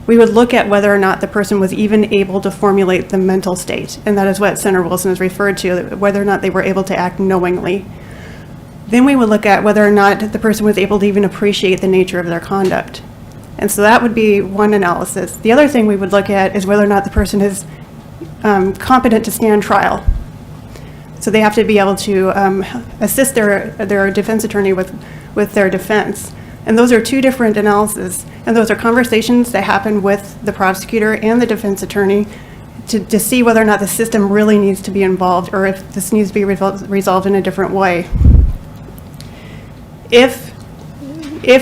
we would look at whether or not the person was even able to formulate the mental state. And that is what Senator Wilson has referred to, whether or not they were able to act knowingly. Then we would look at whether or not the person was able to even appreciate the nature of their conduct. And so that would be one analysis. The other thing we would look at is whether or not the person is competent to stand trial. So they have to be able to assist their defense attorney with their defense. And those are two different analyses. And those are conversations that happen with the prosecutor and the defense attorney to see whether or not the system really needs to be involved or if this needs to be resolved in a different way. If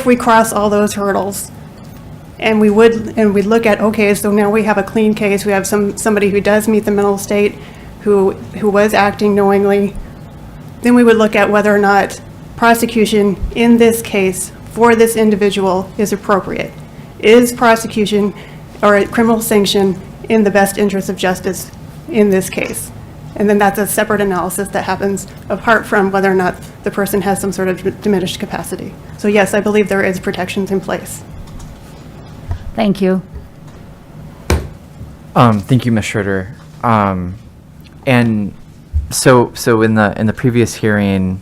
we cross all those hurdles and we look at, okay, so now we have a clean case, we have somebody who does meet the mental state, who was acting knowingly, then we would look at whether or not prosecution in this case for this individual is appropriate. Is prosecution or a criminal sanction in the best interest of justice in this case? And then that's a separate analysis that happens apart from whether or not the person has some sort of diminished capacity. So yes, I believe there is protections in place. Thank you. Thank you, Ms. Schroeder. And so in the previous hearing,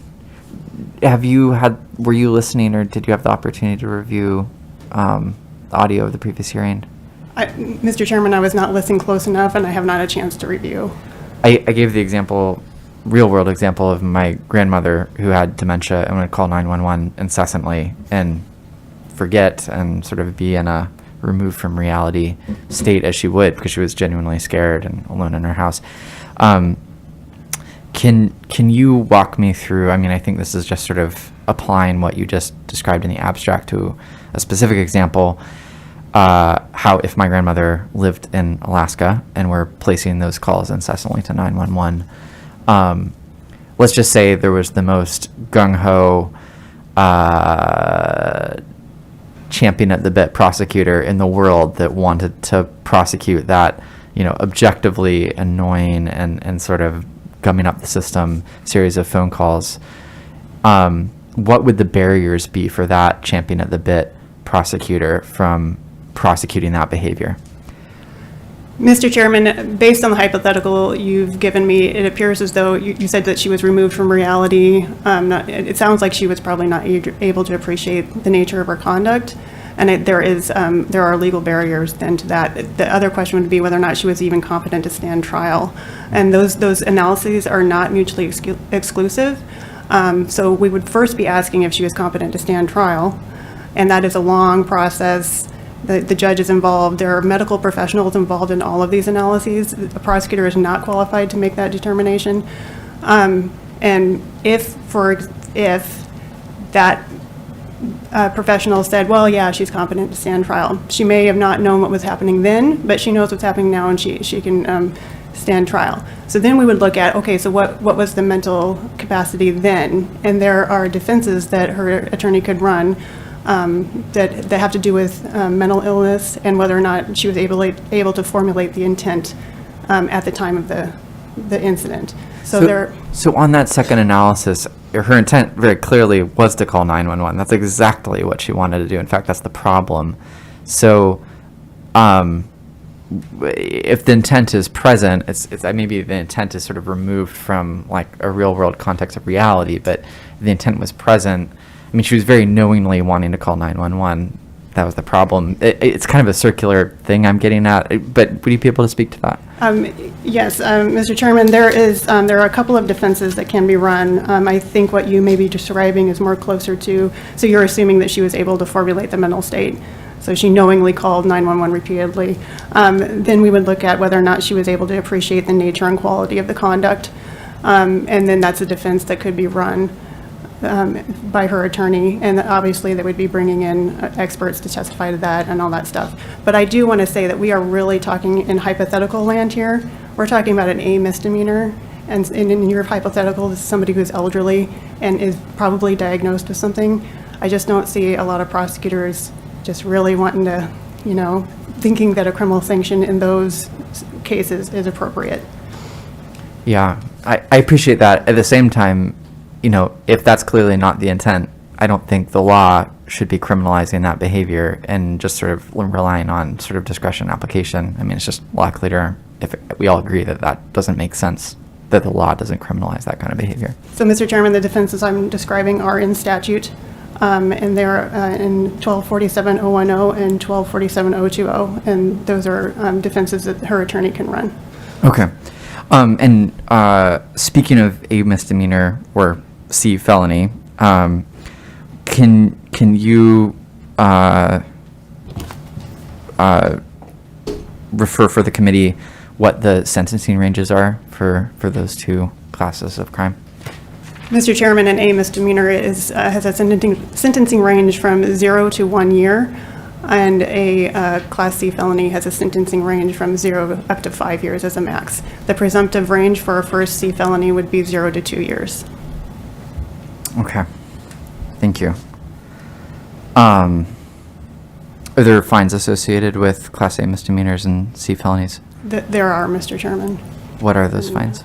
were you listening, or did you have the opportunity to review the audio of the previous hearing? Mr. Chairman, I was not listening close enough, and I have not had a chance to review. I gave the real world example of my grandmother who had dementia and would call 911 incessantly and forget and sort of be in a removed from reality state as she would because she was genuinely scared and alone in her house. Can you walk me through, I think this is just sort of applying what you just described in the abstract to a specific example, how if my grandmother lived in Alaska and we're placing those calls incessantly to 911, let's just say there was the most gung-ho champion at the bit prosecutor in the world that wanted to prosecute that, objectively annoying and sort of gumming up the system series of phone calls. What would the barriers be for that champion at the bit prosecutor from prosecuting that behavior? Mr. Chairman, based on the hypothetical you've given me, it appears as though you said that she was removed from reality. It sounds like she was probably not able to appreciate the nature of her conduct, and there are legal barriers then to that. The other question would be whether or not she was even competent to stand trial, and those analyses are not mutually exclusive. So we would first be asking if she was competent to stand trial, and that is a long process. The judge is involved. There are medical professionals involved in all of these analyses. The prosecutor is not qualified to make that determination. And if that professional said, well, yeah, she's competent to stand trial, she may have not known what was happening then, but she knows what's happening now, and she can stand trial. So then we would look at, okay, so what was the mental capacity then? And there are defenses that her attorney could run that have to do with mental illness and whether or not she was able to formulate the intent at the time of the incident. So on that second analysis, her intent very clearly was to call 911. That's exactly what she wanted to do. In fact, that's the problem. So if the intent is present, it's maybe the intent is sort of removed from like a real world context of reality, but the intent was present. She was very knowingly wanting to call 911. That was the problem. It's kind of a circular thing I'm getting at, but would you be able to speak to that? Yes, Mr. Chairman, there are a couple of defenses that can be run. I think what you may be describing is more closer to, so you're assuming that she was able to formulate the mental state. So she knowingly called 911 repeatedly. Then we would look at whether or not she was able to appreciate the nature and quality of the conduct. And then that's a defense that could be run. by her attorney, and obviously they would be bringing in experts to testify to that and all that stuff. But I do want to say that we are really talking in hypothetical land here. We're talking about an A misdemeanor, and in your hypothetical, this is somebody who's elderly and is probably diagnosed with something. I just don't see a lot of prosecutors just really wanting to, thinking that a criminal sanction in those cases is appropriate. Yeah, I appreciate that. At the same time, if that's clearly not the intent, I don't think the law should be criminalizing that behavior and just sort of relying on sort of discretion application. I mean, it's just a lot clearer if we all agree that that doesn't make sense, that the law doesn't criminalize that kind of behavior. So, Mr. Chairman, the defenses I'm describing are in statute, and they're in 1247.010 and 1247.020, and those are defenses that her attorney can run. Okay. And speaking of a misdemeanor or C felony, can you refer for the committee what the sentencing ranges are for those two classes of crime? Mr. Chairman, an A misdemeanor has a sentencing range from 0 to 1 year, and a Class C felony has a sentencing range from 0 up to 5 years as a max. The presumptive range for a first C felony would be 0 to 2 years. Okay. Thank you. Are there fines associated with Class A misdemeanors and C felonies? There are, Mr. Chairman. What are those fines?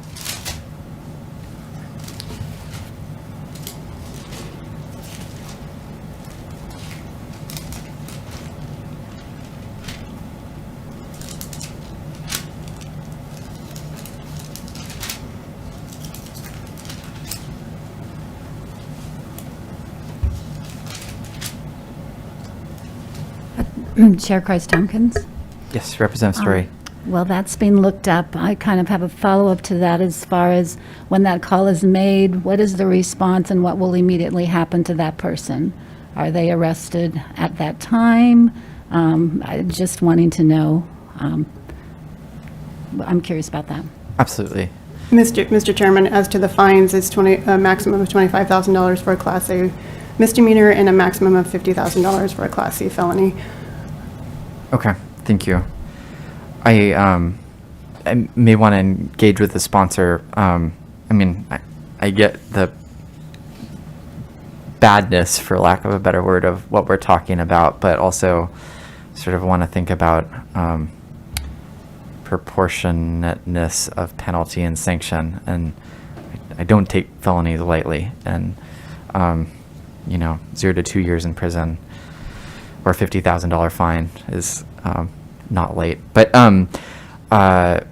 Chair Christ-Tompkins? Yes, Representative Story. Well, that's been looked up. I kind of have a follow-up to that as far as when that call is made, what is the response and what will immediately happen to that person? Are they arrested at that time? I'm just wanting to know. I'm curious about that. Absolutely. Mr. Chairman, as to the fines, it's a maximum of $25,000 for a Class A misdemeanor and a maximum of $50,000 for a Class C felony. Okay, thank you. I may want to engage with the sponsor. I get the badness, for lack of a better word, of what we're talking about, but also sort of want to think about proportionateness of penalty and sanction. And I don't take felonies lightly. And 0 to 2 years in prison or a $50,000 fine is not light. But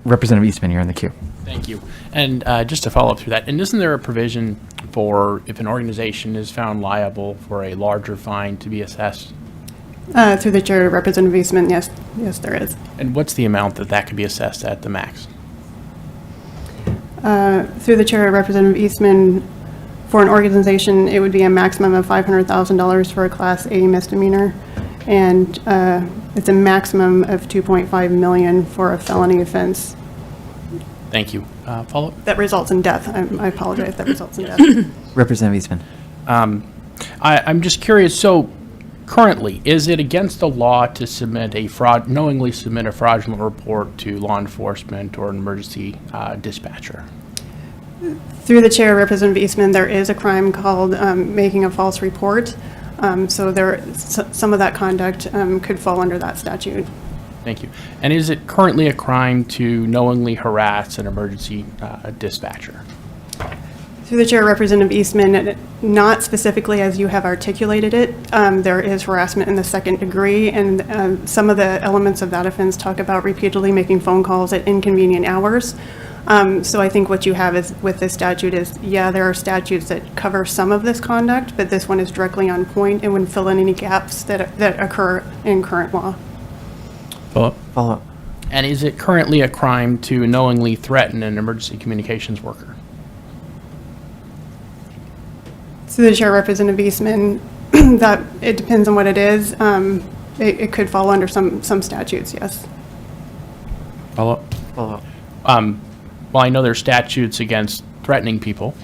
Representative Eastman, you're in the queue. Thank you. And just to follow up through that, and isn't there a provision for if an organization is found liable for a larger fine to be assessed? Through the chair, Representative Eastman, yes, there is. And what's the amount that could be assessed at the max? Through the chair, Representative Eastman, for an organization, it would be a maximum of $500,000 for a Class A misdemeanor, and it's a maximum of $2.5 million for a felony offense. Thank you. Follow-up? That results in death. I apologize. That results in death. Representative Eastman. I'm just curious. So, currently, is it against the law to knowingly submit a fraudulent report to law enforcement or an emergency dispatcher? Through the chair, Representative Eastman, there is a crime called making a false report. So some of that conduct could fall under that statute. Thank you. And is it currently a crime to knowingly harass an emergency dispatcher? Through the chair, Representative Eastman, not specifically as you have articulated it. There is harassment in the second degree, and some of the elements of that offense talk about repeatedly making phone calls at inconvenient hours. So I think what you have is with this statute is, there are statutes that cover some of this conduct, but this one is directly on point and would fill in any gaps that occur in current law. Follow-up. And is it currently a crime to knowingly threaten an emergency communications worker? Through the chair, Representative Eastman, that it depends on what it is. It could fall under some statutes, yes. Follow-up? Follow-up. Well, I know there's statutes against threatening people.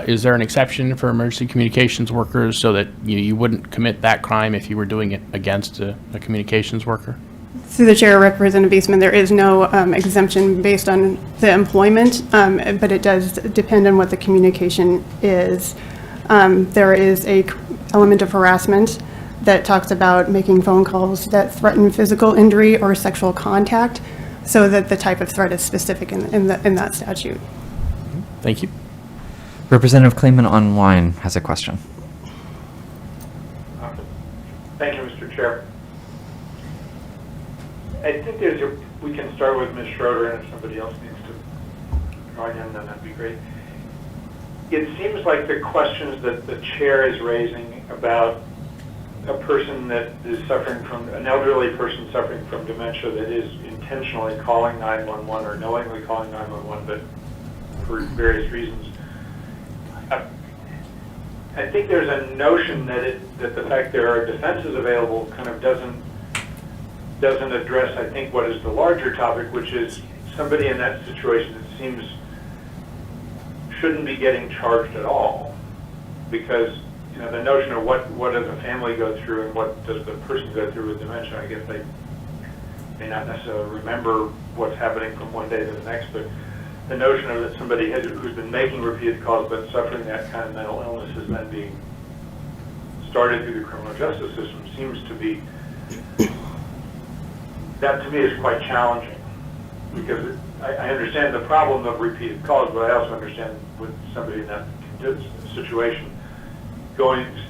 is there an exception for emergency communications workers so that you wouldn't commit that crime if you were doing it against a communications worker? Through the chair, Representative Eastman, there is no exemption based on the employment, but it does depend on what the communication is. There is a element of harassment that talks about making phone calls that threaten physical injury or sexual contact, so that the type of threat is specific in that statute. Thank you. Representative Clayman online has a question. Thank you, Mr. Chair. I think we can start with Ms. Schroeder, and if somebody else needs to join in, then that'd be great. It seems like the questions that the chair is raising about a person that is suffering from, an elderly person suffering from dementia that is intentionally calling 911 or knowingly calling 911, but for various reasons. I think there's a notion that the fact there are defenses available kind of doesn't address, I think, what is the larger topic, which is somebody in that situation, it seems, shouldn't be getting charged at all, because the notion of what does a family go through and what does the person go through with dementia, I guess they may not necessarily remember what's happening from one day to the next, but the notion of that somebody who's been making repeated calls but suffering that kind of mental illness is then being started through the criminal justice system seems to be, that to me is quite challenging, because I understand the problem of repeated calls, but I also understand with somebody in that situation,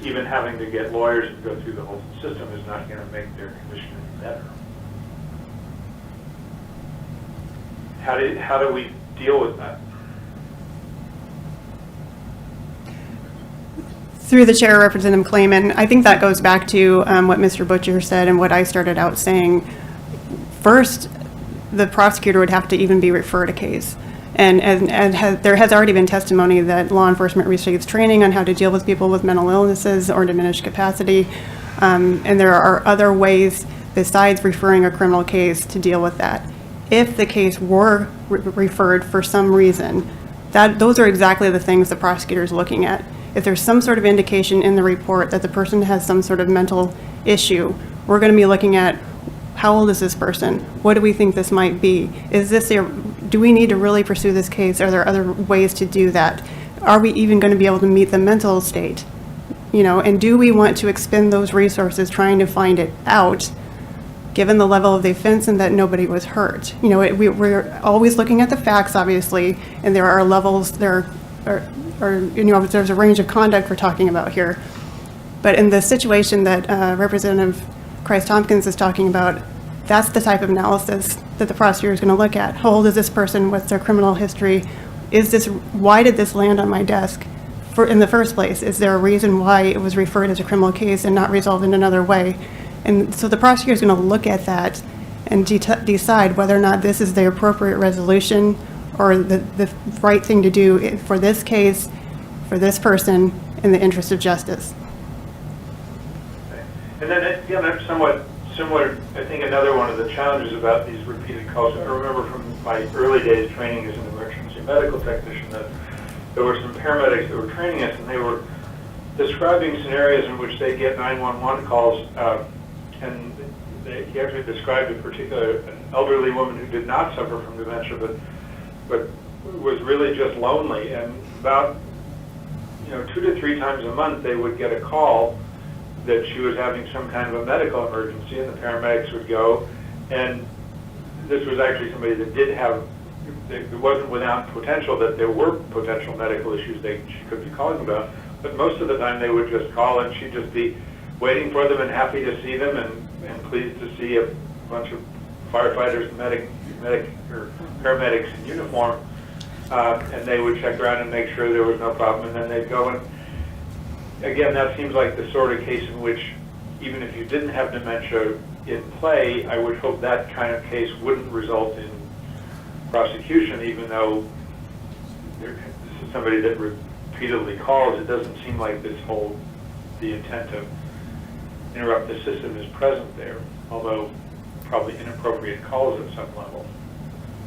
even having to get lawyers and go through the whole system is not going to make their condition any better. How do we deal with that? Through the chair, Representative Clayman, I think that goes back to what Mr. Butcher said and what I started out saying. First, the prosecutor would have to even be referred a case. And there has already been testimony that law enforcement receives training on how to deal with people with mental illnesses or diminished capacity. And there are other ways besides referring a criminal case to deal with that. If the case were referred for some reason, those are exactly the things the prosecutor is looking at. If there's some sort of indication in the report that the person has some sort of mental issue, we're going to be looking at, how old is this person? What do we think this might be? Do we need to really pursue this case? Are there other ways to do that? Are we even going to be able to meet the mental state? And do we want to expend those resources trying to find it out, given the level of the offense and that nobody was hurt? We're always looking at the facts, obviously, and there are levels, there's a range of conduct we're talking about here. But in the situation that Representative Christ-Tompkins is talking about, that's the type of analysis that the prosecutor is going to look at. How old is this person? What's their criminal history? Why did this land on my desk in the first place? Is there a reason why it was referred as a criminal case and not resolved in another way? And so the prosecutor is going to look at that and decide whether or not this is the appropriate resolution or the right thing to do for this case, for this person, in the interest of justice. And then somewhat similar, I think another one of the challenges about these repeated calls, I remember from my early days training as an emergency medical technician that there were some paramedics that were training us, and they were describing scenarios in which they get 911 calls, and he actually described an elderly woman who did not suffer from dementia, but was really just lonely, and about 2 to 3 times a month they would get a call that she was having some kind of a medical emergency, and the paramedics would go, and this was actually somebody that did have, it wasn't without potential that there were potential medical issues she could be calling about, but most of the time they would just call and she'd just be waiting for them and happy to see them and pleased to see a bunch of firefighters or paramedics in uniform, and they would check around and make sure there was no problem, and then they'd go. And again, that seems like the sort of case in which, even if you didn't have dementia in play, I would hope that kind of case wouldn't result in prosecution, even though this is somebody that repeatedly calls. It doesn't seem like the intent to interrupt the system is present there, although probably inappropriate calls at some level.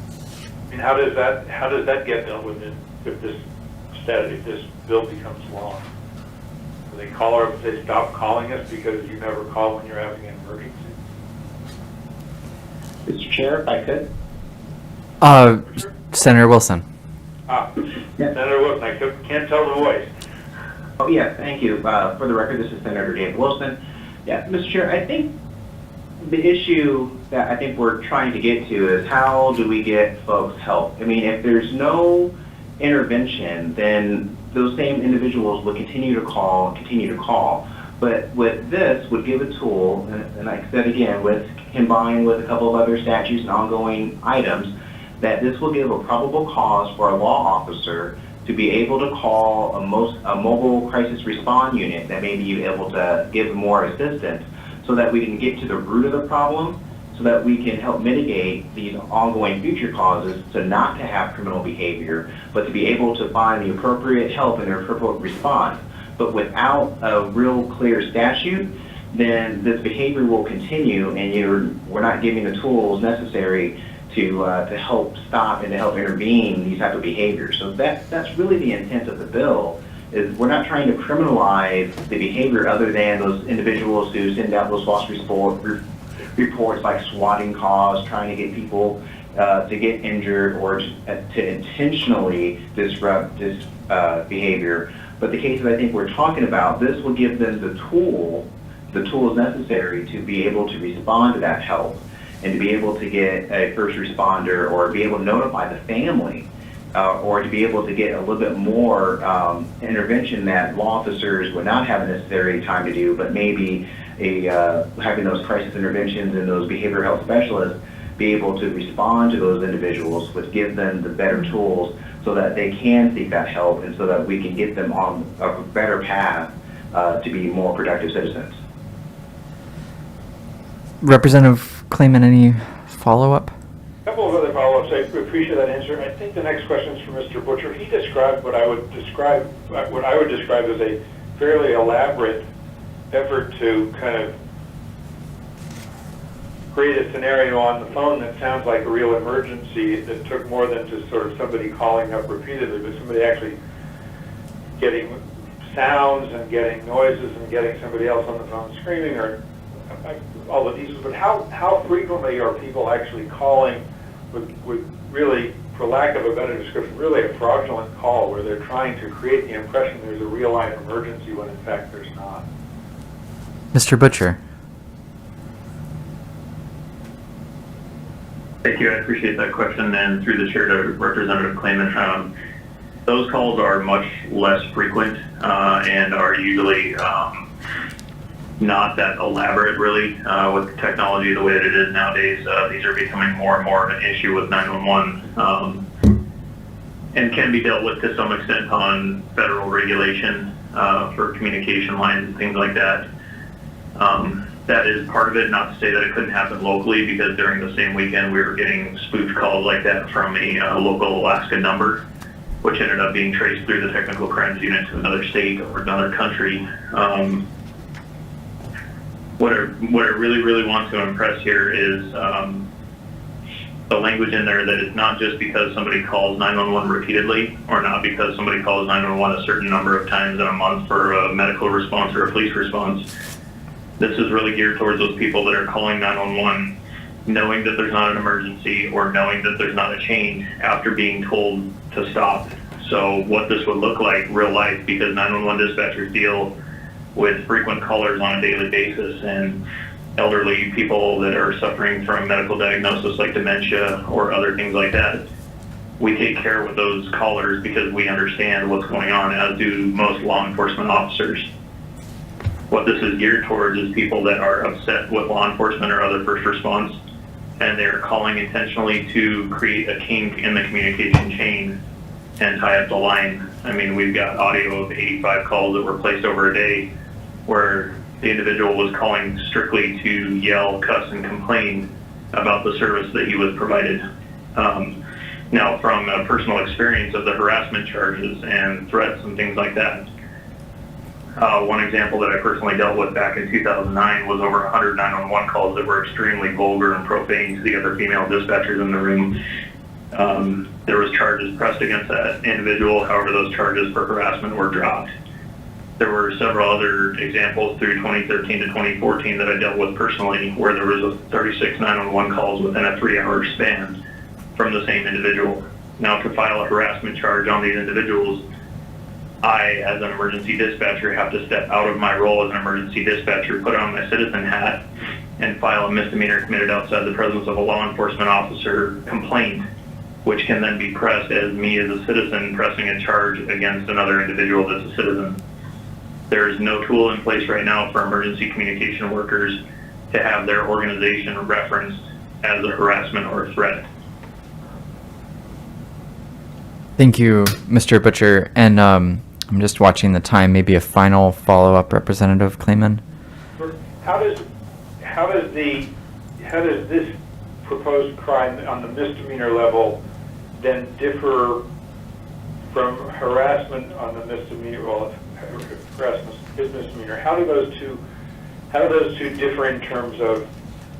I mean, how does that get dealt with if this if this bill becomes law? Do they call her up and say, stop calling us because you never call when you're having an emergency? Mr. Chair, if I could. Senator Wilson. Senator Wilson, I can't tell the voice. Oh, yeah, thank you. For the record, this is Senator David Wilson. Yeah, Mr. Chair, I think the issue that I think we're trying to get to is how do we get folks help? I mean, if there's no intervention, then those same individuals will continue to call. But with this, would give a tool, and like I said again, combined with a couple of other statutes and ongoing items, that this will give a probable cause for a law officer to be able to call a mobile crisis response unit that may be able to give more assistance so that we can get to the root of the problem, so that we can help mitigate these ongoing future causes to not to have criminal behavior, but to be able to find the appropriate help and the appropriate response. But without a real clear statute, then this behavior will continue, and we're not giving the tools necessary to help stop and to help intervene these type of behaviors. So that's really the intent of the bill. Is we're not trying to criminalize the behavior other than those individuals who send out those false reports like swatting calls, trying to get people to get injured or to intentionally disrupt this behavior. But the cases I think we're talking about, this will give them the tools necessary to be able to respond to that help and to be able to get a first responder or be able to notify the family or to be able to get a little bit more intervention that law officers would not have the necessary time to do, but maybe having those crisis interventions and those behavioral health specialists be able to respond to those individuals, which give them the better tools so that they can seek that help and so that we can get them on a better path to be more productive citizens. Representative Clayman, any follow-up? A couple of other follow-ups. I appreciate that answer. I think the next question is for Mr. Butcher. He described what I would describe as a fairly elaborate effort to kind of create a scenario on the phone that sounds like a real emergency that took more than just sort of somebody calling up repeatedly, but somebody actually getting sounds and getting noises and getting somebody else on the phone screaming or all the pieces. But how frequently are people actually calling with really, for lack of a better description, really a fraudulent call where they're trying to create the impression there's a real life emergency when in fact there's not? Mr. Butcher. Thank you. I appreciate that question. And through the chair to Representative Clayman, those calls are much less frequent and are usually not that elaborate, really. With technology the way that it is nowadays, these are becoming more and more of an issue with 911 and can be dealt with to some extent on federal regulation for communication lines and things like that. That is part of it, not to say that it couldn't happen locally, because during the same weekend we were getting spoofed calls like that from a local Alaska number, which ended up being traced through the technical crimes unit to another state or another country. What I really want to impress here is the language in there that it's not just because somebody calls 911 repeatedly, or not because somebody calls 911 a certain number of times in a month for a medical response or a police response. This is really geared towards those people that are calling 911 knowing that there's not an emergency or knowing that there's not a change after being told to stop. So what this would look like real life, because 911 dispatchers deal with frequent callers on a daily basis and elderly people that are suffering from medical diagnosis like dementia or other things like that. We take care with those callers because we understand what's going on, as do most law enforcement officers. What this is geared towards is people that are upset with law enforcement or other first response, and they're calling intentionally to create a kink in the communication chain and tie up the line. I mean, we've got audio of 85 calls that were placed over a day where the individual was calling strictly to yell, cuss, and complain about the service that he was provided. Now, from a personal experience of the harassment charges and threats and things like that, one example that I personally dealt with back in 2009 was over 100 911 calls that were extremely vulgar and profane to the other female dispatchers in the room. There was charges pressed against that individual. However, those charges for harassment were dropped. There were several other examples through 2013 to 2014 that I dealt with personally, where there was 36 911 calls within a 3-hour span from the same individual. Now, to file a harassment charge on these individuals, I, as an emergency dispatcher, have to step out of my role as an emergency dispatcher, put on my citizen hat, and file a misdemeanor committed outside the presence of a law enforcement officer complaint, which can then be pressed as me as a citizen pressing a charge against another individual that's a citizen. There is no tool in place right now for emergency communication workers to have their organization referenced as a harassment or a threat. Thank you, Mr. Butcher. And I'm just watching the time. Maybe a final follow-up, Representative Clayman. How does this proposed crime on the misdemeanor level then differ from harassment on the misdemeanor? Well, harassment is misdemeanor. How do those two differ in terms of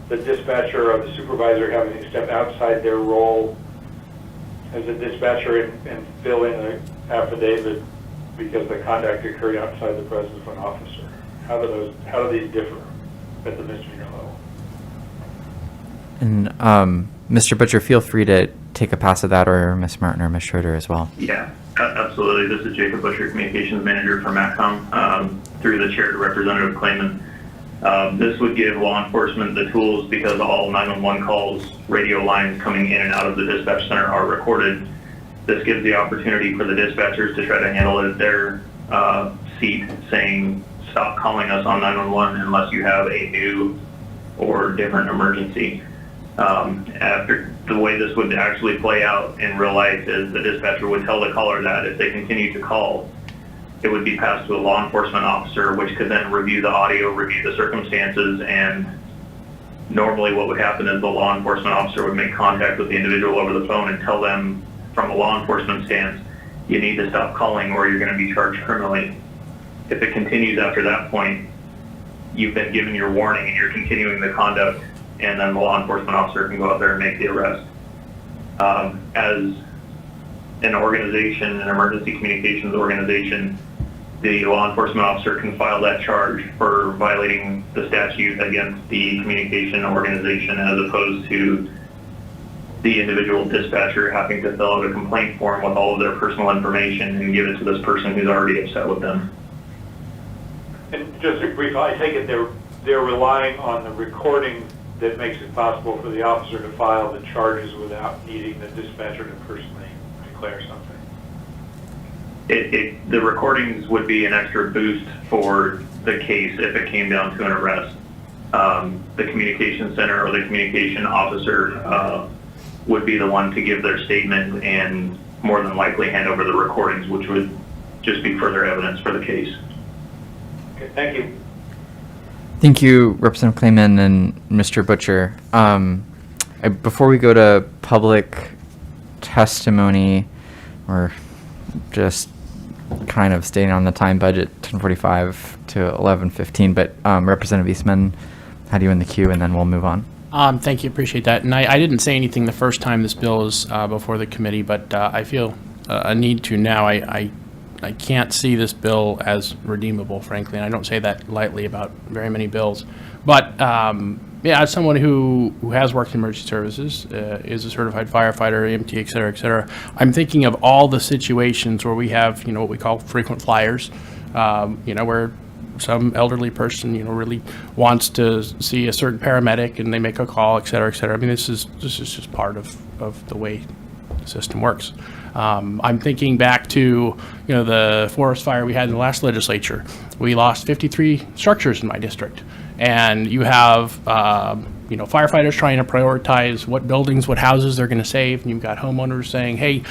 the dispatcher or the supervisor having to step outside their role as a dispatcher and fill in an affidavit because the conduct occurred outside the presence of an officer? How do these differ at the misdemeanor level? And Mr. Butcher, feel free to take a pass at that, or Ms. Martin or Ms. Schroeder as well. Yeah, absolutely. This is Jacob Butcher, Communications Manager for MACCOM, through the Chair to Representative Clayman. This would give law enforcement the tools, because all 911 calls, radio lines coming in and out of the dispatch center are recorded. This gives the opportunity for the dispatchers to try to handle it at their seat, saying, stop calling us on 911 unless you have a new or different emergency. After the way this would actually play out in real life is the dispatcher would tell the caller that if they continue to call, it would be passed to a law enforcement officer, which could then review the audio, review the circumstances, and normally what would happen is the law enforcement officer would make contact with the individual over the phone and tell them from a law enforcement stance, you need to stop calling or you're going to be charged criminally. If it continues after that point, you've been given your warning and you're continuing the conduct, and then the law enforcement officer can go out there and make the arrest. As an organization, an emergency communications organization, the law enforcement officer can file that charge for violating the statute against the communication organization, as opposed to the individual dispatcher having to fill out a complaint form with all of their personal information and give it to this person who's already upset with them. And just a brief, I take it they're relying on the recording that makes it possible for the officer to file the charges without needing the dispatcher to personally declare something. The recordings would be an extra boost for the case if it came down to an arrest. The communication center or the communication officer would be the one to give their statement and more than likely hand over the recordings, which would just be further evidence for the case. Okay, thank you. Thank you, Representative Clayman and Mr. Butcher. Before we go to public testimony, or just kind of staying on the time budget, 10:45 to 11:15, but Representative Eastman had you in the queue, and then we'll move on. Thank you, appreciate that. And I didn't say anything the first time this bill was before the committee, but I feel a need to now. I can't see this bill as redeemable, frankly, and I don't say that lightly about very many bills. But yeah, as someone who has worked in emergency services, is a certified firefighter, EMT, et cetera, I'm thinking of all the situations where we have, what we call frequent flyers, where some elderly person, really wants to see a certain paramedic and they make a call, et cetera, et cetera. I mean, this is just part of the way the system works. I'm thinking back to, the forest fire we had in the last legislature. We lost 53 structures in my district. And you have, firefighters trying to prioritize what buildings, what houses they're going to save. And you've got homeowners saying, hey,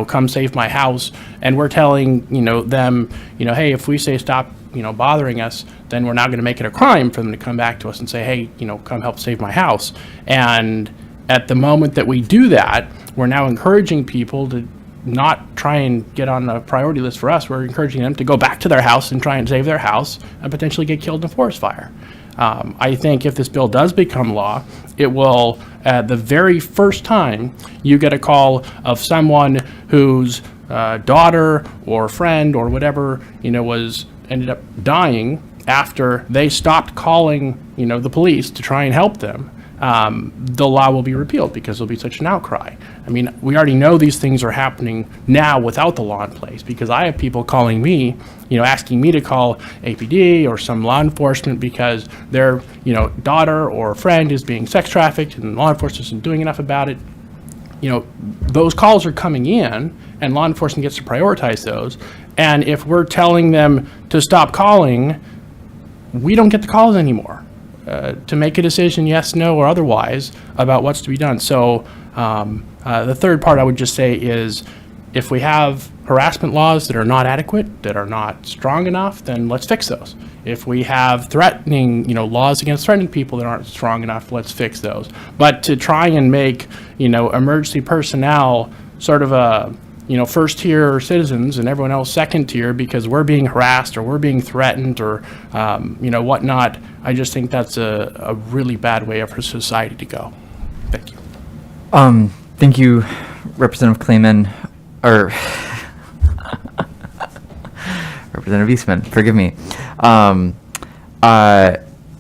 come save my house. And we're telling, them, hey, if we say stop, bothering us, then we're not going to make it a crime for them to come back to us and say, hey, come help save my house. And at the moment that we do that, we're now encouraging people to not try and get on a priority list for us. We're encouraging them to go back to their house and try and save their house and potentially get killed in a forest fire. I think if this bill does become law, it will, at the very first time you get a call of someone whose daughter or friend or whatever, was ended up dying after they stopped calling, the police to try and help them, the law will be repealed because there'll be such an outcry. I mean, we already know these things are happening now without the law in place, because I have people calling me, asking me to call APD or some law enforcement because their, daughter or friend is being sex trafficked and law enforcement isn't doing enough about it. Those calls are coming in and law enforcement gets to prioritize those. And if we're telling them to stop calling, we don't get the calls anymore to make a decision, yes, no, or otherwise, about what's to be done. So the third part I would just say is, if we have harassment laws that are not adequate, that are not strong enough, then let's fix those. If we have threatening, laws against threatening people that aren't strong enough, let's fix those. But to try and make, emergency personnel sort of a, first tier citizens and everyone else second tier because we're being harassed or we're being threatened or, whatnot, I just think that's a really bad way for society to go. Thank you. Thank you, Representative Clayman, or Representative Eastman, forgive me.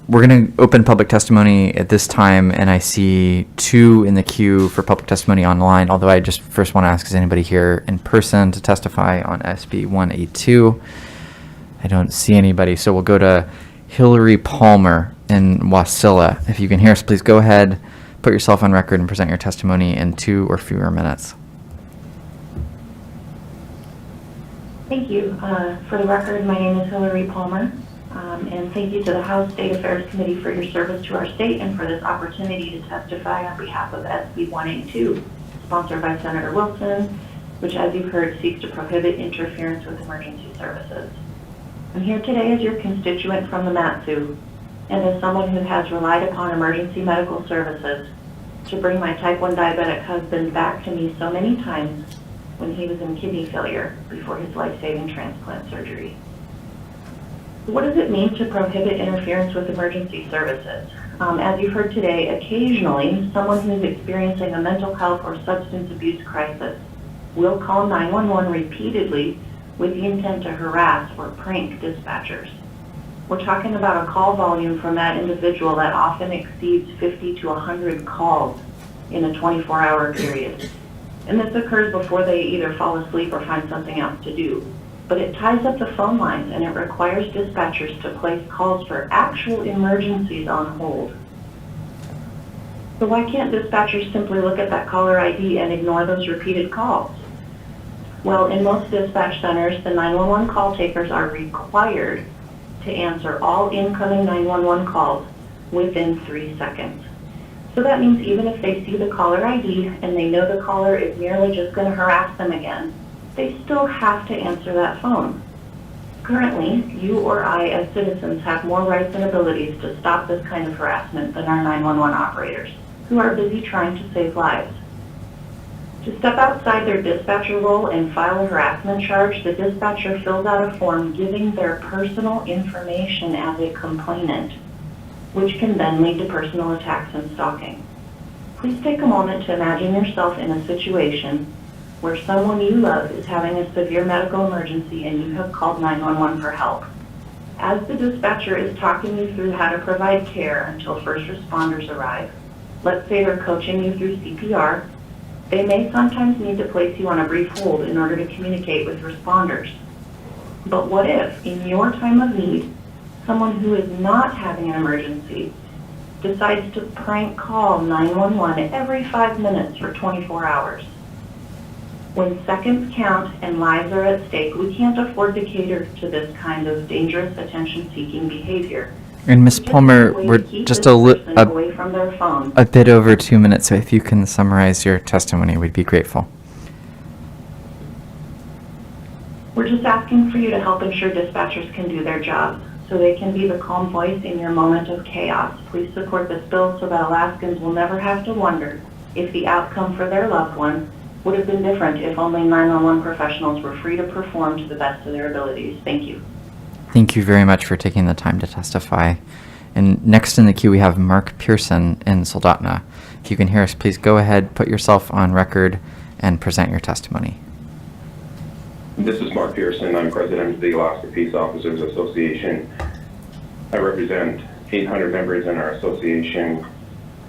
We're going to open public testimony at this time, and I see 2 in the queue for public testimony online, although I just first want to ask, is anybody here in person to testify on SB 182? I don't see anybody, so we'll go to Hillary Palmer in Wasilla. If you can hear us, please go ahead, put yourself on record, and present your testimony in 2 or fewer minutes. Thank you. For the record, my name is Hillary Palmer, and thank you to the House State Affairs Committee for your service to our state and for this opportunity to testify on behalf of SB 182, sponsored by Senator Wilson, which, as you've heard, seeks to prohibit interference with emergency services. I'm here today as your constituent from the Mat-Su, and as someone who has relied upon emergency medical services to bring my type 1 diabetic husband back to me so many times when he was in kidney failure before his life-saving transplant surgery. What does it mean to prohibit interference with emergency services? As you've heard today, occasionally someone who's experiencing a mental health or substance abuse crisis will call 911 repeatedly with the intent to harass or prank dispatchers. We're talking about a call volume from that individual that often exceeds 50 to 100 calls in a 24-hour period. And this occurs before they either fall asleep or find something else to do. But it ties up the phone lines and it requires dispatchers to place calls for actual emergencies on hold. So why can't dispatchers simply look at that caller ID and ignore those repeated calls? Well, in most dispatch centers, the 911 call takers are required to answer all incoming 911 calls within 3 seconds. So that means even if they see the caller ID and they know the caller is merely just going to harass them again, they still have to answer that phone. Currently, you or I as citizens have more rights and abilities to stop this kind of harassment than our 911 operators, who are busy trying to save lives. To step outside their dispatcher role and file a harassment charge, the dispatcher fills out a form giving their personal information as a complainant, which can then lead to personal attacks and stalking. Please take a moment to imagine yourself in a situation where someone you love is having a severe medical emergency and you have called 911 for help. As the dispatcher is talking you through how to provide care until first responders arrive, let's say they're coaching you through CPR, they may sometimes need to place you on a brief hold in order to communicate with responders. But what if, in your time of need, someone who is not having an emergency decides to prank call 911 every 5 minutes for 24 hours? When seconds count and lives are at stake, we can't afford to cater to this kind of dangerous attention-seeking behavior. And Ms. Palmer, we're just away from their phone. a bit over 2 minutes, so if you can summarize your testimony, we'd be grateful. We're just asking for you to help ensure dispatchers can do their jobs, so they can be the calm voice in your moment of chaos. Please support this bill so that Alaskans will never have to wonder if the outcome for their loved one would have been different if only 911 professionals were free to perform to the best of their abilities. Thank you. Thank you very much for taking the time to testify. And next in the queue, we have Mark Pearson in Soldotna. If you can hear us, please go ahead, put yourself on record, and present your testimony. This is Mark Pearson. I'm president of the Alaska Peace Officers Association. I represent 800 members in our association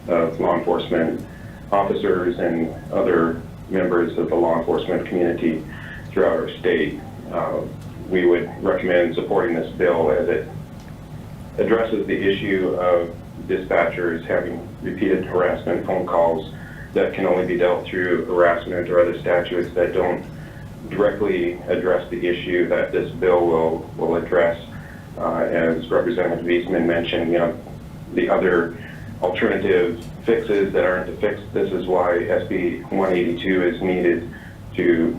of law enforcement officers and other members of the law enforcement community throughout our state. We would recommend supporting this bill as it addresses the issue of dispatchers having repeated harassment phone calls that can only be dealt through harassment or other statutes that don't directly address the issue that this bill will address. As Representative Eastman mentioned, the other alternative fixes that aren't to fix this is why SB 182 is needed to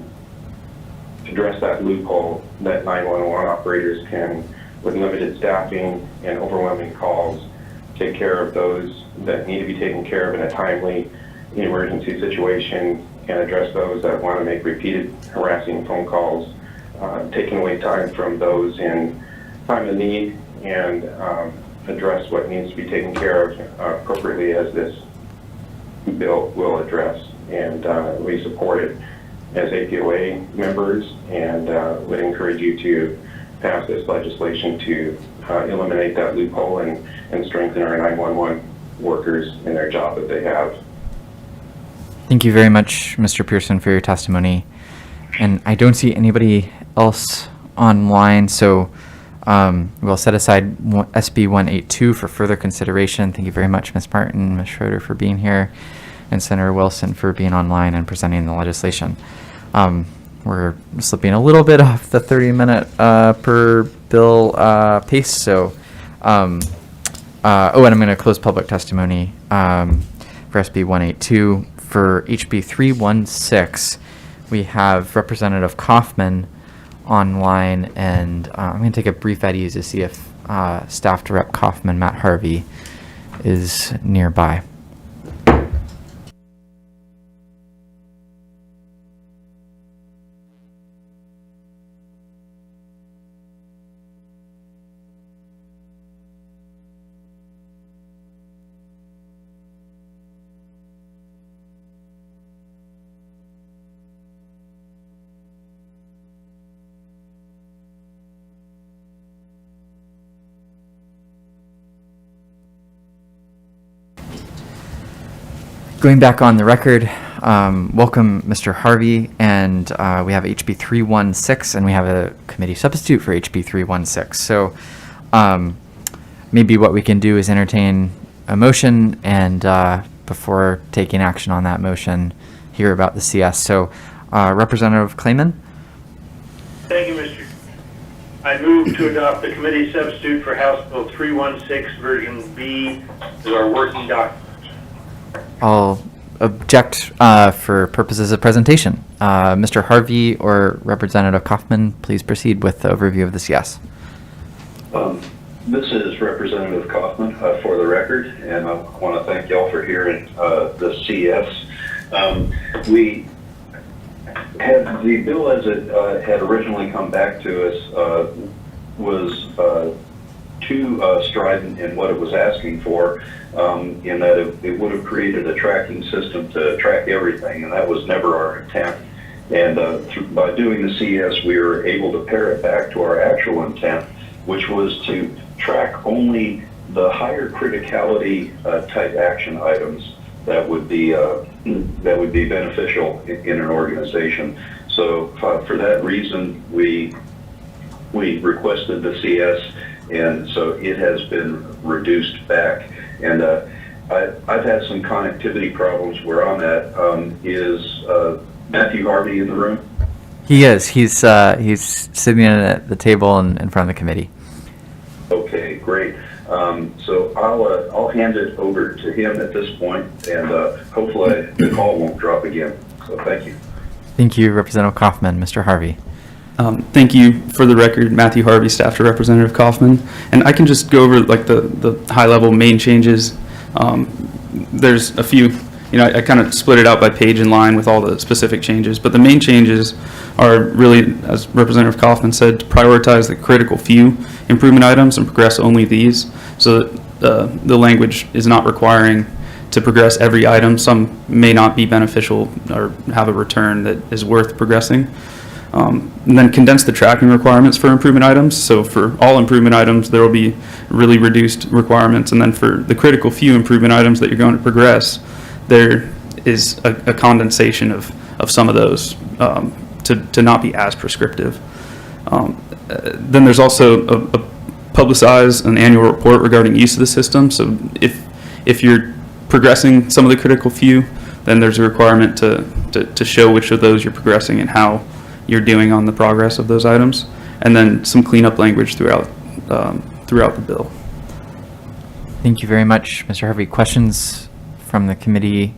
address that loophole that 911 operators can, with limited staffing and overwhelming calls, take care of those that need to be taken care of in a timely emergency situation and address those that want to make repeated harassing phone calls, taking away time from those in time of need, and address what needs to be taken care of appropriately as this bill will address. And we support it as APOA members, and would encourage you to pass this legislation to eliminate that loophole and strengthen our 911 workers in their job that they have. Thank you very much, Mr. Pearson, for your testimony. And I don't see anybody else online, so we'll set aside SB 182 for further consideration. Thank you very much, Ms. Martin, Ms. Schroeder, for being here, and Senator Wilson for being online and presenting the legislation. We're slipping a little bit off the 30-minute per bill pace, so and I'm going to close public testimony for SB 182. For HB 316, we have Representative Kaufman online, and I'm going to take a brief eddy to see if Staff to Rep Kaufman, Matt Harvey, is nearby. Going back on the record, welcome Mr. Harvey, and we have HB 316, and we have a committee substitute for HB 316. So maybe what we can do is entertain a motion, and before taking action on that motion, hear about the CS. So Representative Clayman? Thank you, Mr. I move to adopt the committee substitute for House Bill 316 version B as our working document. I'll object for purposes of presentation. Mr. Harvey or Representative Kaufman, please proceed with the overview of the CS. This is Representative Kaufman for the record, and I want to thank y'all for hearing the CS. We had the bill as it had originally come back to us was too strident in what it was asking for, in that it would have created a tracking system to track everything, and that was never our intent. And by doing the CS, we were able to pare it back to our actual intent, which was to track only the higher criticality type action items that would be beneficial in an organization. So for that reason, we requested the CS, and so it has been reduced back. And I've had some connectivity problems where I'm at. Is Matthew Harvey in the room? He is. He's sitting at the table in front of the committee. Okay, great. So I'll hand it over to him at this point, and hopefully the call won't drop again. So thank you. Thank you, Representative Kaufman. Mr. Harvey. Thank you. For the record, Matthew Harvey, staff to Representative Kaufman. And I can just go over like the high-level main changes. There's a few, I kind of split it out by page and line with all the specific changes, but the main changes are really, as Representative Kaufman said, to prioritize the critical few improvement items and progress only these. So the language is not requiring to progress every item. Some may not be beneficial or have a return that is worth progressing. And then condense the tracking requirements for improvement items. So for all improvement items, there will be really reduced requirements. And then for the critical few improvement items that you're going to progress, there is a condensation of some of those to not be as prescriptive. Then there's also a publicize an annual report regarding use of the system. So if you're progressing some of the critical few, then there's a requirement to show which of those you're progressing and how you're doing on the progress of those items, and then some cleanup language throughout the bill. Thank you very much, Mr. Harvey. Questions from the committee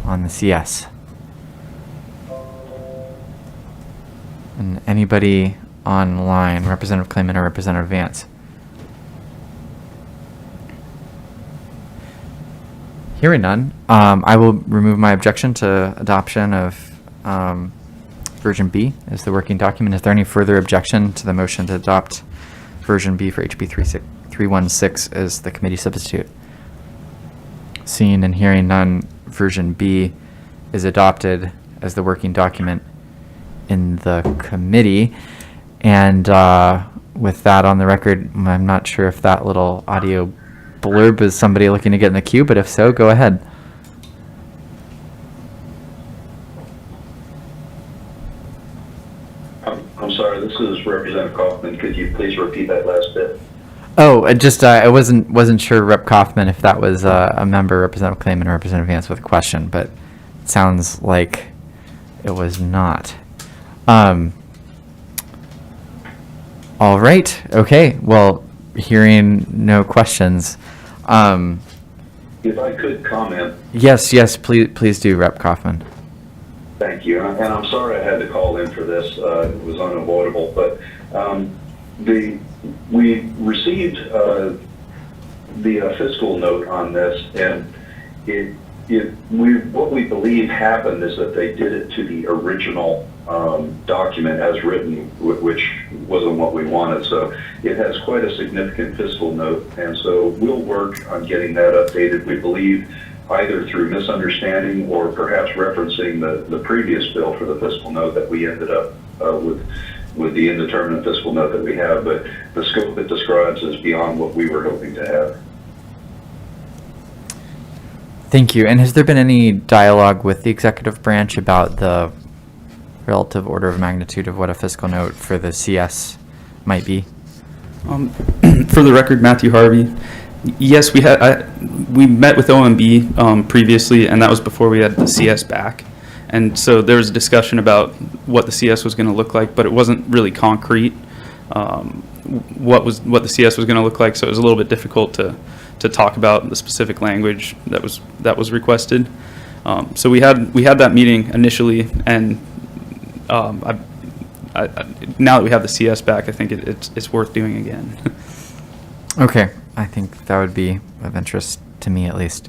on the CS? And anybody online, Representative Clayman or Representative Vance? Hearing none, I will remove my objection to adoption of version B as the working document. Is there any further objection to the motion to adopt version B for HB 316 as the committee substitute? Seeing and hearing none, version B is adopted as the working document in the committee. And with that on the record, I'm not sure if that little audio blurb is somebody looking to get in the queue, but if so, go ahead. I'm sorry, this is Representative Kaufman. Could you please repeat that last bit? Oh, I wasn't sure, Rep. Kaufman, if that was a member, Representative Clayman or Representative Vance with a question, but it sounds like it was not. All right. Okay. Well, hearing no questions. If I could comment. Yes, please do, Rep. Kaufman. Thank you, and I'm sorry I had to call in for this. It was unavoidable, but we received the fiscal note on this, and what we believe happened is that they did it to the original document as written, which wasn't what we wanted. So it has quite a significant fiscal note, and so we'll work on getting that updated. We believe either through misunderstanding or perhaps referencing the previous bill for the fiscal note that we ended up with the indeterminate fiscal note that we have, but the scope it describes is beyond what we were hoping to have. Thank you. And has there been any dialogue with the executive branch about the relative order of magnitude of what a fiscal note for the CS might be? For the record, Matthew Harvey. Yes, we met with OMB previously, and that was before we had the CS back. And so there was a discussion about what the CS was going to look like, but it wasn't really concrete what the CS was going to look like. So it was a little bit difficult to talk about the specific language that was requested. So we had that meeting initially, and now that we have the CS back, I think it's worth doing again. Okay, I think that would be of interest to me at least.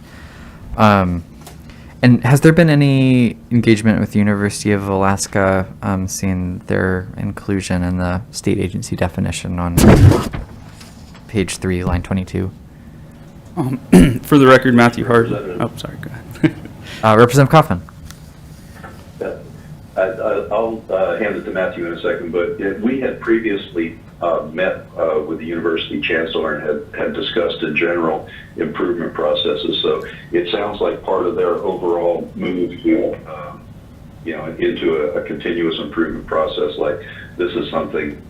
And has there been any engagement with the University of Alaska, seeing their inclusion in the state agency definition on page 3, line 22? For the record, Matthew Harvey. Oh, sorry, go ahead. Representative Kaufman. I'll hand it to Matthew in a second, but we had previously met with the university chancellor and had discussed in general improvement processes. So it sounds like part of their overall move to, into a continuous improvement process. Like this is something,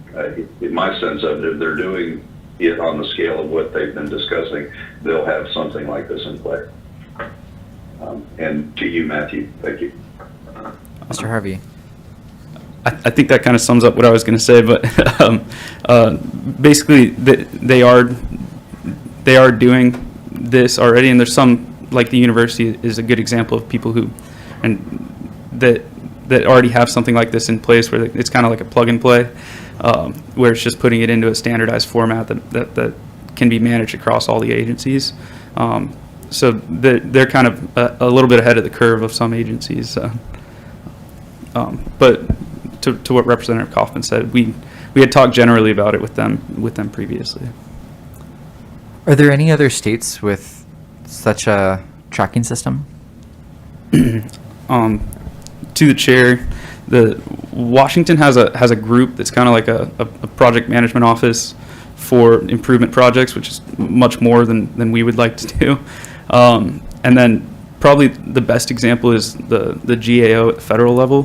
in my sense of it, if they're doing it on the scale of what they've been discussing, they'll have something like this in play. And to you, Matthew, thank you. Mr. Harvey. I think that kind of sums up what I was going to say, but basically they are doing this already, and there's some, like the university is a good example of people who, and that already have something like this in place where it's kind of like a plug and play, where it's just putting it into a standardized format that can be managed across all the agencies. So they're kind of a little bit ahead of the curve of some agencies. But to what Representative Kaufman said, we had talked generally about it with them previously. Are there any other states with such a tracking system? To the chair, the Washington has a group that's kind of like a project management office for improvement projects, which is much more than we would like to do. And then probably the best example is the GAO at the federal level,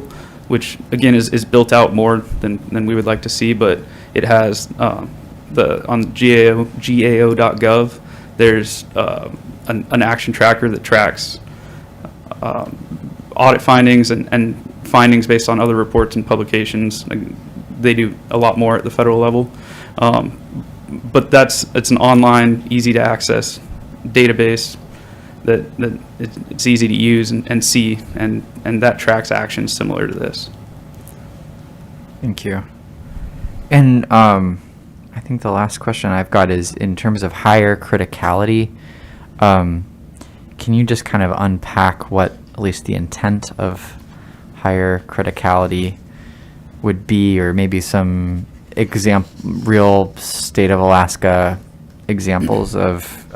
which again is built out more than we would like to see, but it has on GAO.gov, there's an action tracker that tracks audit findings and findings based on other reports and publications. They do a lot more at the federal level. But it's an online, easy to access database that it's easy to use and see, and that tracks actions similar to this. Thank you. And I think the last question I've got is in terms of higher criticality. Can you just kind of unpack what at least the intent of higher criticality would be, or maybe some real state of Alaska examples of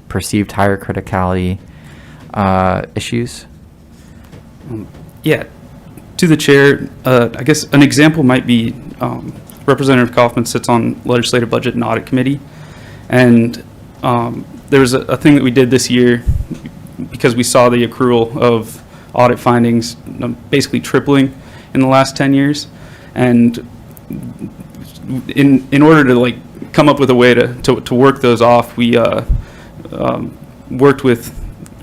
perceived higher criticality issues? Yeah, to the chair, I guess an example might be Representative Kaufman sits on Legislative Budget and Audit Committee, and there was a thing that we did this year because we saw the accrual of audit findings basically tripling in the last 10 years, and in order to come up with a way to work those off, we worked with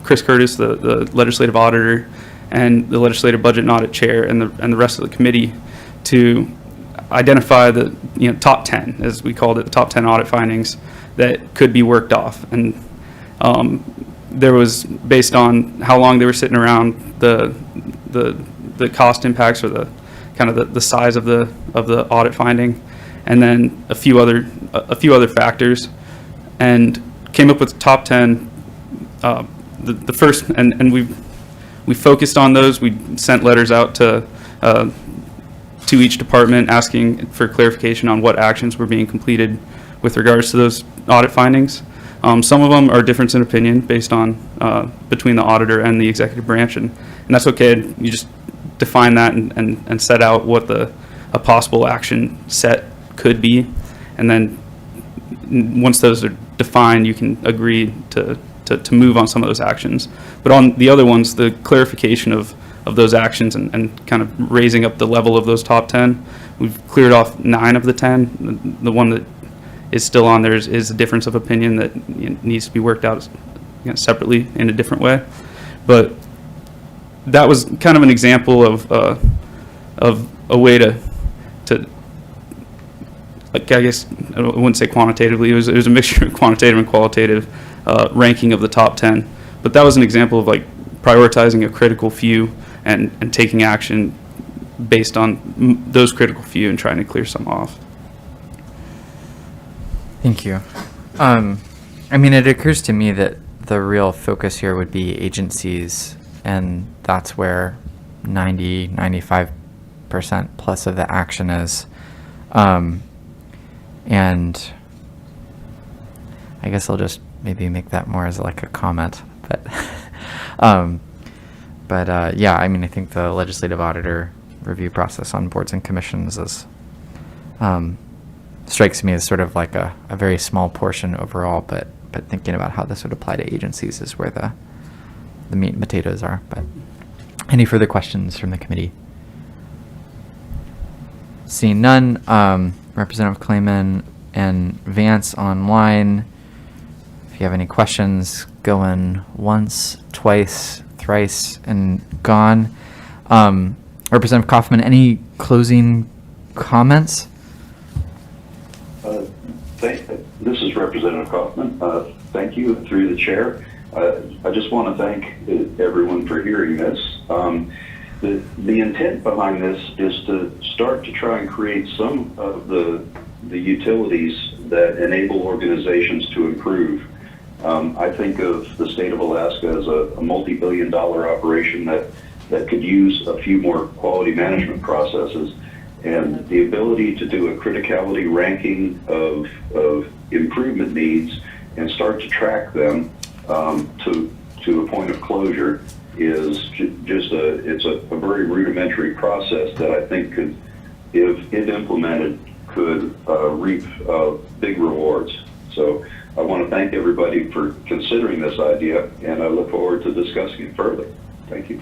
Chris Curtis, the legislative auditor, and the legislative budget and audit chair, and the rest of the committee to identify the top 10, as we called it, the top 10 audit findings that could be worked off. And there was, based on how long they were sitting around, the cost impacts, or the kind of the size of the audit finding, and then a few other factors, and came up with the top 10. The first, and we focused on those. We sent letters out to each department asking for clarification on what actions were being completed with regards to those audit findings. Some of them are difference in opinion based on between the auditor and the executive branch, and that's okay. You just define that and set out what a possible action set could be, and then once those are defined, you can agree to move on some of those actions. But on the other ones, the clarification of those actions and kind of raising up the level of those top 10, we've cleared off 9 of the 10. The one that is still on there is a difference of opinion that needs to be worked out separately in a different way. But that was kind of an example of a way to I guess I wouldn't say quantitatively. It was a mixture of quantitative and qualitative ranking of the top 10. But that was an example of prioritizing a critical few and taking action based on those critical few and trying to clear some off. Thank you. I mean, it occurs to me that the real focus here would be agencies, and that's where 95% plus of the action is. And I guess I'll just maybe make that more as a comment, but yeah, I mean, I think the legislative auditor review process on boards and commissions is strikes me as sort of like a very small portion overall, but thinking about how this would apply to agencies is where the meat and potatoes are. But any further questions from the committee? Seeing none, Representative Clayman and Vance online. If you have any questions, going once, twice, thrice, and gone. Representative Kaufman, any closing comments? This is Representative Kaufman. Thank you, through the chair. I just want to thank everyone for hearing this. The intent behind this is to start to try and create some of the utilities that enable organizations to improve. I think of the state of Alaska as a multi-billion-dollar operation that could use a few more quality management processes, and the ability to do a criticality ranking of improvement needs and start to track them to a point of closure is it's a very rudimentary process that I think could, if it implemented, could reap big rewards. So I want to thank everybody for considering this idea, and I look forward to discussing it further. Thank you.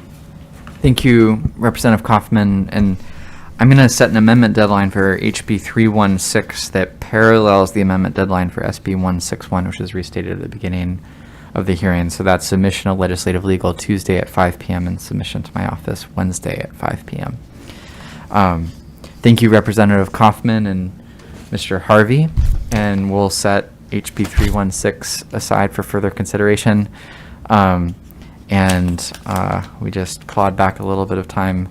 Thank you, Representative Kaufman. And I'm going to set an amendment deadline for HB 316 that parallels the amendment deadline for SB 161, which was restated at the beginning of the hearing. So that's submission of legislative legal Tuesday at 5 p.m. and submission to my office Wednesday at 5 p.m. Thank you, Representative Kaufman and Mr. Harvey. And we'll set HB 316 aside for further consideration. We just clawed back a little bit of time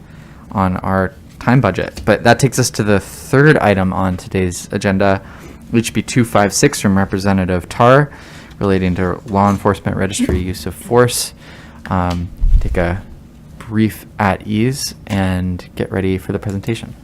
on our time budget. But that takes us to the third item on today's agenda, HB 256 from Representative Tarr, relating to law enforcement registry use of force. Take a brief at ease and get ready for the presentation.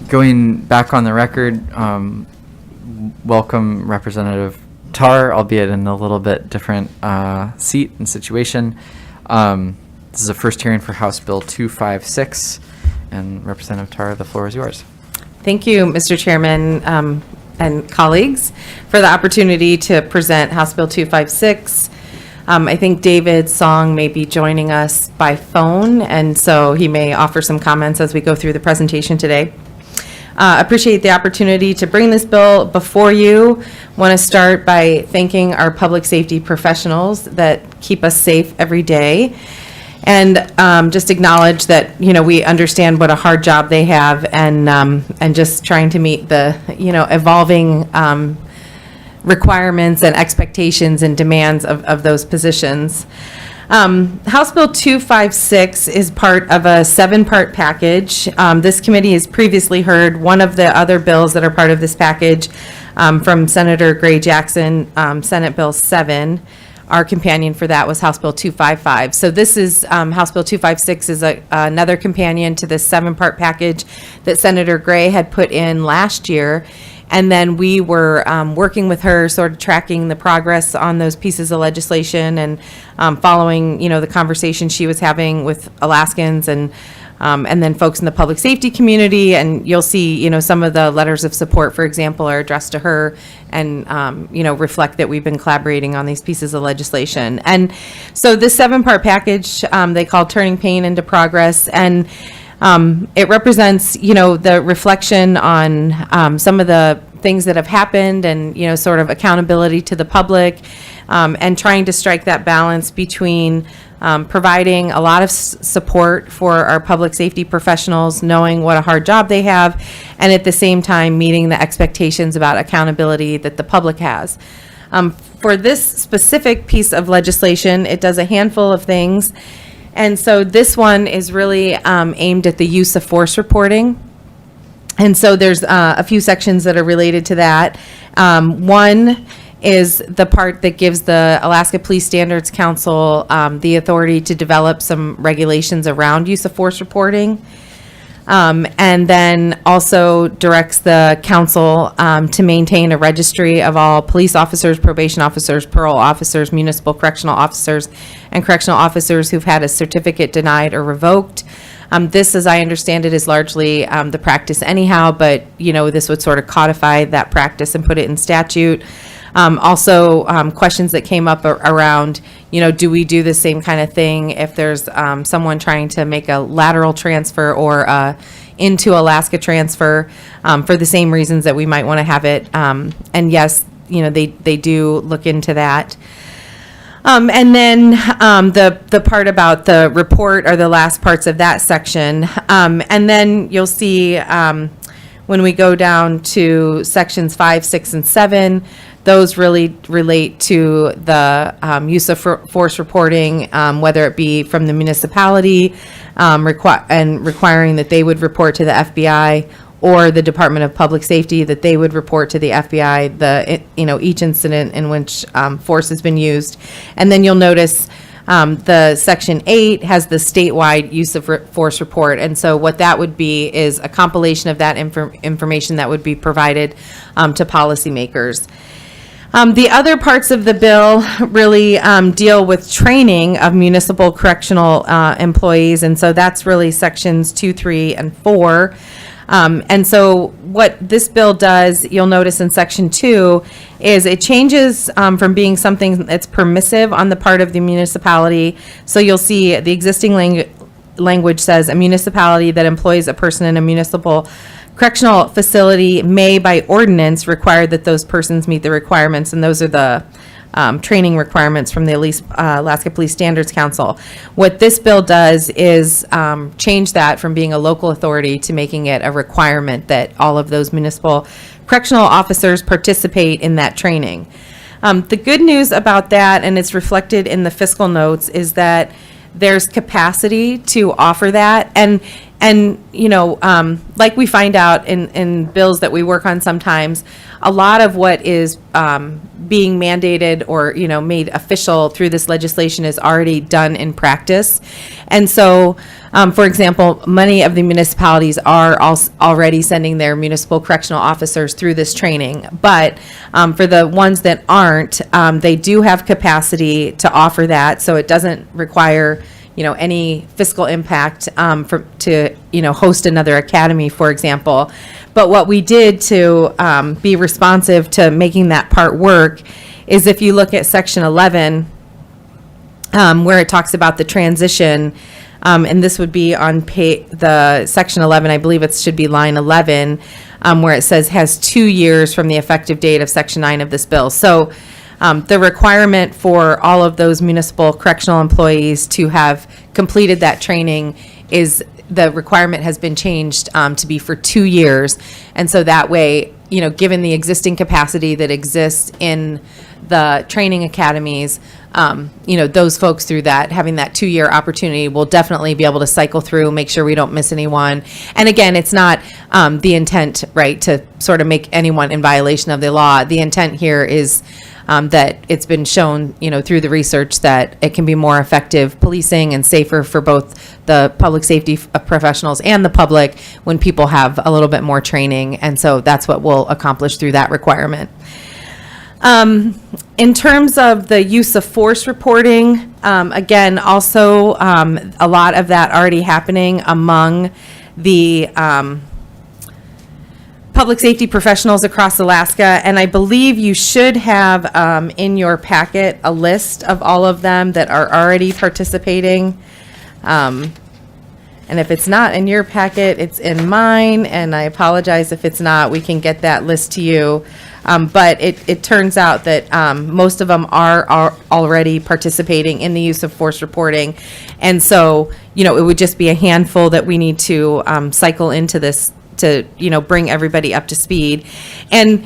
Going back on the record, welcome Representative Tarr, albeit in a little bit different seat and situation. This is a first hearing for House Bill 256, and Representative Tarr, the floor is yours. Thank you, Mr. Chairman, and colleagues, for the opportunity to present House Bill 256. I think David Song may be joining us by phone, and so he may offer some comments as we go through the presentation today. Appreciate the opportunity to bring this bill before you. Want to start by thanking our public safety professionals that keep us safe every day, and just acknowledge that we understand what a hard job they have, and just trying to meet the evolving requirements and expectations and demands of those positions. House Bill 256 is part of a 7-part package. This committee has previously heard one of the other bills that are part of this package from Senator Gray Jackson, Senate Bill 7. Our companion for that was House Bill 255. So this is House Bill 256 is another companion to this 7-part package that Senator Gray had put in last year. And then we were working with her, sort of tracking the progress on those pieces of legislation, and following, the conversation she was having with Alaskans and then folks in the public safety community. And you'll see, some of the letters of support, for example, are addressed to her, and reflect that we've been collaborating on these pieces of legislation. And so this 7-part package they call Turning Pain into Progress, and it represents, the reflection on some of the things that have happened, and, sort of accountability to the public, and trying to strike that balance between providing a lot of support for our public safety professionals, knowing what a hard job they have, and at the same time meeting the expectations about accountability that the public has. For this specific piece of legislation, it does a handful of things. And so this one is really aimed at the use of force reporting. And so there's a few sections that are related to that. One is the part that gives the Alaska Police Standards Council the authority to develop some regulations around use of force reporting. And then also directs the council to maintain a registry of all police officers, probation officers, parole officers, municipal correctional officers, and correctional officers who've had a certificate denied or revoked. This, as I understand it, is largely the practice anyhow, but this would sort of codify that practice and put it in statute. Also, questions that came up around, do we do the same kind of thing if there's someone trying to make a lateral transfer or into Alaska transfer for the same reasons that we might want to have it. And yes, they do look into that. And then the part about the report are the last parts of that section. And then you'll see when we go down to sections 5, 6, and 7, those really relate to the use of force reporting, whether it be from the municipality requiring that they would report to the FBI, or the Department of Public Safety that they would report to the FBI each incident in which force has been used. And then you'll notice the Section 8 has the statewide use of force report. And so what that would be is a compilation of that information that would be provided to policymakers. The other parts of the bill really deal with training of municipal correctional employees. And so that's really sections 2, 3, and 4. And so what this bill does, you'll notice in section 2, is it changes from being something that's permissive on the part of the municipality. So you'll see the existing language says a municipality that employs a person in a municipal correctional facility may by ordinance require that those persons meet the requirements, and those are the training requirements from the Alaska Police Standards Council. What this bill does is change that from being a local authority to making it a requirement that all of those municipal correctional officers participate in that training. The good news about that, and it's reflected in the fiscal notes, is that there's capacity to offer that. And like we find out in bills that we work on sometimes, a lot of what is being mandated or, made official through this legislation is already done in practice. And so, for example, many of the municipalities are already sending their municipal correctional officers through this training. But for the ones that aren't, they do have capacity to offer that. So it doesn't require any fiscal impact to host another academy, for example. But what we did to be responsive to making that part work is if you look at section 11, where it talks about the transition, and this would be on the section 11, I believe it should be line 11, where it says has 2 years from the effective date of section 9 of this bill. So the requirement for all of those municipal correctional employees to have completed that training is the requirement has been changed to be for 2 years. And so that way, given the existing capacity that exists in the training academies, those folks through that, having that 2-year opportunity will definitely be able to cycle through, make sure we don't miss anyone. And again, it's not the intent, right, to sort of make anyone in violation of the law. The intent here is that it's been shown, through the research that it can be more effective policing and safer for both the public safety professionals and the public when people have a little bit more training. And so that's what we'll accomplish through that requirement. In terms of the use of force reporting, again, also a lot of that already happening among the public safety professionals across Alaska, and I believe you should have in your packet a list of all of them that are already participating. And if it's not in your packet, it's in mine, and I apologize if it's not. We can get that list to you. But it turns out that most of them are already participating in the use of force reporting. And so, it would just be a handful that we need to cycle into this to bring everybody up to speed, and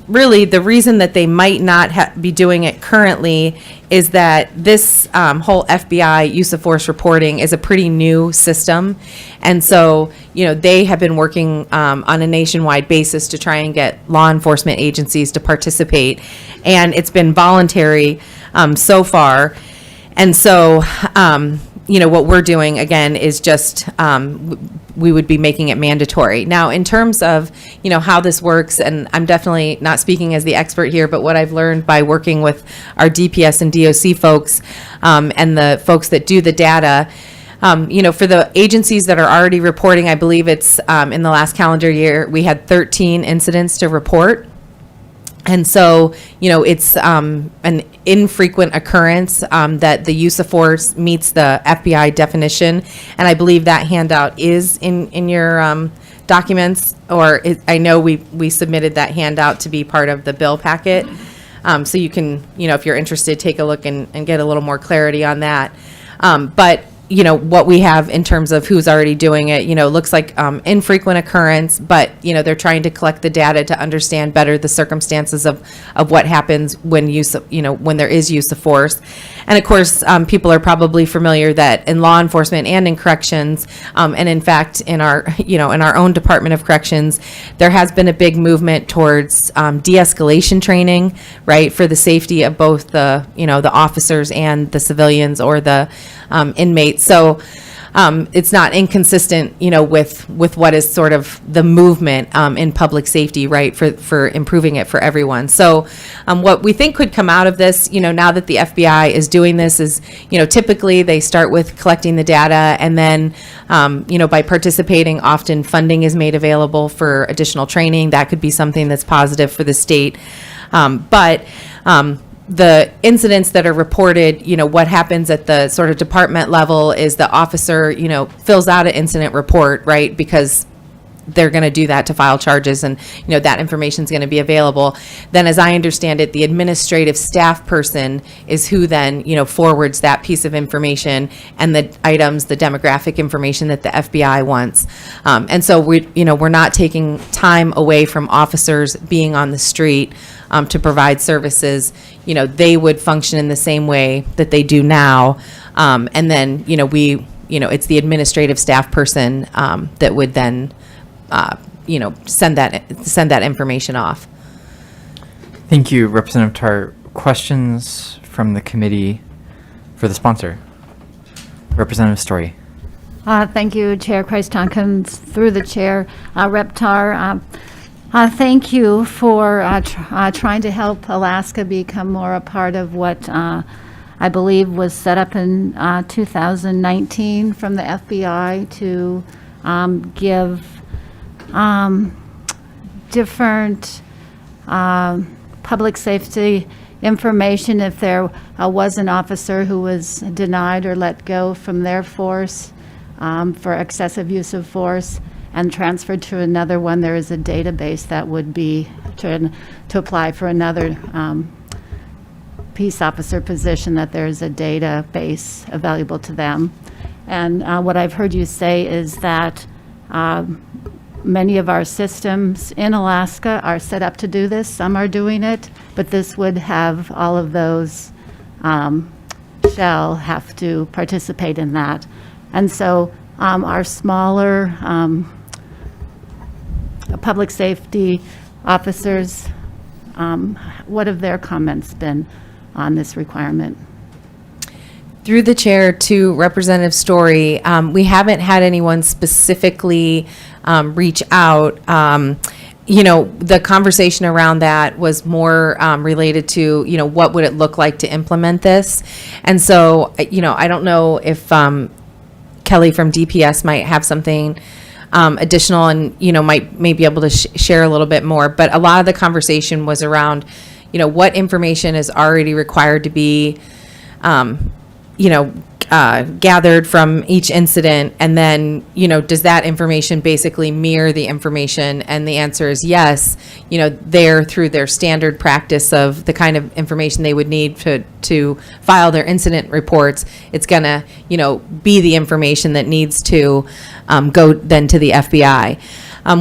really the reason that they might not be doing it currently is that this whole FBI use of force reporting is a pretty new system, and so they have been working on a nationwide basis to try and get law enforcement agencies to participate, and it's been voluntary so far, and so. What we're doing, again, is just we would be making it mandatory. Now, in terms of, how this works, and I'm definitely not speaking as the expert here, but what I've learned by working with our DPS and DOC folks and the folks that do the data, for the agencies that are already reporting, I believe it's in the last calendar year, we had 13 incidents to report. And so, it's an infrequent occurrence that the use of force meets the FBI definition. And I believe that handout is in your documents, or I know we submitted that handout to be part of the bill packet. So you can, if you're interested, take a look and get a little more clarity on that. But what we have in terms of who's already doing it, looks like infrequent occurrence, but, they're trying to collect the data to understand better the circumstances of what happens when when there is use of force. And of course, people are probably familiar that in law enforcement and in corrections, and in fact, in our, in our own Department of Corrections, there has been a big movement towards de-escalation training, right, for the safety of both the, the officers and the civilians or the inmates. So it's not inconsistent, with what is sort of the movement in public safety, right, for improving it for everyone. So what we think could come out of this, now that the FBI is doing this is, typically they start with collecting the data, and then, by participating, often funding is made available for additional training. That could be something that's positive for the state. The incidents that are reported, what happens at the sort of department level is the officer, fills out an incident report, right? Because they're going to do that to file charges, and, that information is going to be available. Then, as I understand it, the administrative staff person is who then, forwards that piece of information and the items, the demographic information that the FBI wants. And so we're not taking time away from officers being on the street to provide services. They would function in the same way that they do now. And then, it's the administrative staff person that would then, send that information off. Thank you, Representative Tar. Questions from the committee for the sponsor? Representative Story. Thank you, Chair Christ-Tompkins, through the chair. Rep. Tar, thank you for trying to help Alaska become more a part of what I believe was set up in 2019 from the FBI to give different public safety information if there was an officer who was denied or let go from their force for excessive use of force and transferred to another one. There is a database that would be to apply for another peace officer position, that there is a database available to them. And what I've heard you say is that many of our systems in Alaska are set up to do this. Some are doing it, but this would have all of those shall have to participate in that. And so our smaller public safety officers, what have their comments been on this requirement? Through the chair to Representative Story, we haven't had anyone specifically reach out. The conversation around that was more related to, what would it look like to implement this? And so, I don't know if Kelly from DPS might have something additional and, may be able to share a little bit more. But a lot of the conversation was around, what information is already required to be gathered from each incident, and then, does that information basically mirror the information? And the answer is yes. They're through their standard practice of the kind of information they would need to file their incident reports. It's gonna, be the information that needs to go then to the FBI.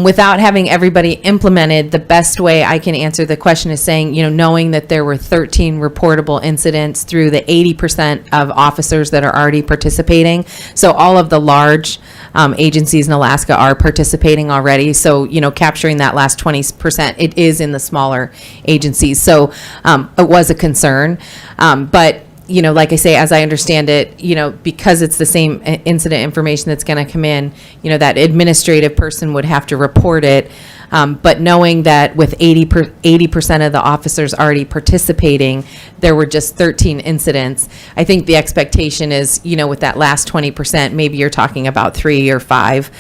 Without having everybody implemented, the best way I can answer the question is saying, knowing that there were 13 reportable incidents through the 80% of officers that are already participating. So all of the large agencies in Alaska are participating already. So, capturing that last 20%, it is in the smaller agencies. So it was a concern. But like I say, as I understand it, because it's the same incident information that's going to come in, that administrative person would have to report it. But knowing that with 80% of the officers already participating, there were just 13 incidents, I think the expectation is, with that last 20%, maybe you're talking about 3 or 5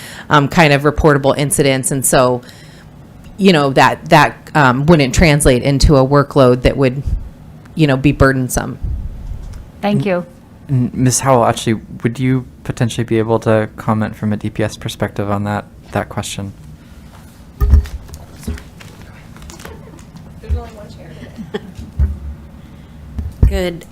kind of reportable incidents. And so that wouldn't translate into a workload that would, be burdensome. Thank you. And Ms. Howell, actually, would you potentially be able to comment from a DPS perspective on that question? There's only one chair. Good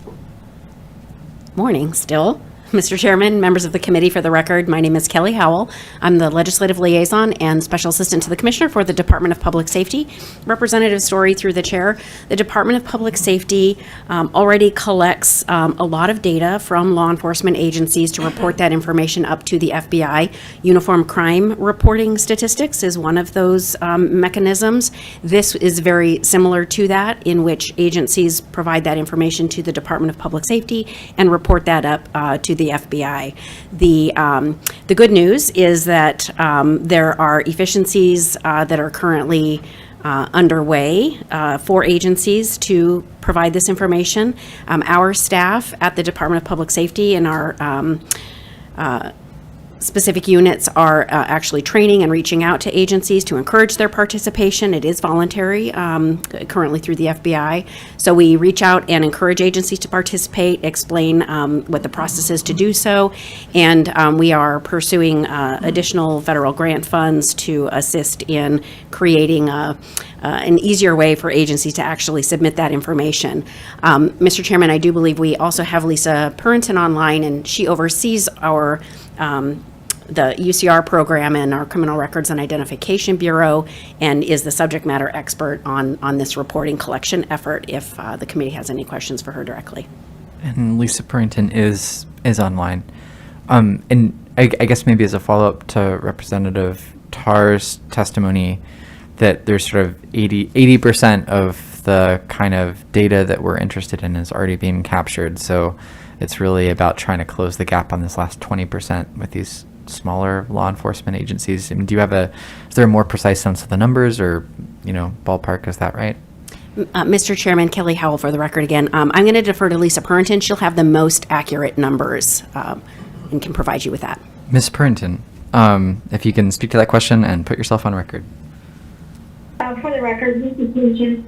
morning still. Mr. Chairman, members of the committee, for the record, my name is Kelly Howell. I'm the Legislative Liaison and Special Assistant to the Commissioner for the Department of Public Safety. Representative Story, through the Chair, the Department of Public Safety already collects a lot of data from law enforcement agencies to report that information up to the FBI. Uniform crime reporting statistics is one of those mechanisms. This is very similar to that, in which agencies provide that information to the Department of Public Safety and report that up to the FBI. The good news is that there are efficiencies that are currently underway for agencies to provide this information. Our staff at the Department of Public Safety and our specific units are actually training and reaching out to agencies to encourage their participation. It is voluntary currently through the FBI. So we reach out and encourage agencies to participate, explain what the process is to do so, and we are pursuing additional federal grant funds to assist in creating an easier way for agencies to actually submit that information. Mr. Chairman, I do believe we also have Lisa Purinton online, and she oversees our the UCR program and our Criminal Records and Identification Bureau, and is the subject matter expert on this reporting collection effort, if the committee has any questions for her directly. And Lisa Purinton is online. And I guess maybe as a follow-up to Representative Tarr's testimony, that there's sort of 80% of the kind of data that we're interested in is already being captured. So it's really about trying to close the gap on this last 20% with these smaller law enforcement agencies. I mean, is there a more precise sense of the numbers, or, ballpark, is that right? Mr. Chairman, Kelly Howell for the record again. I'm going to defer to Lisa Purinton. She'll have the most accurate numbers and can provide you with that. Ms. Purinton, if you can speak to that question and put yourself on record. For the record, this is Purinton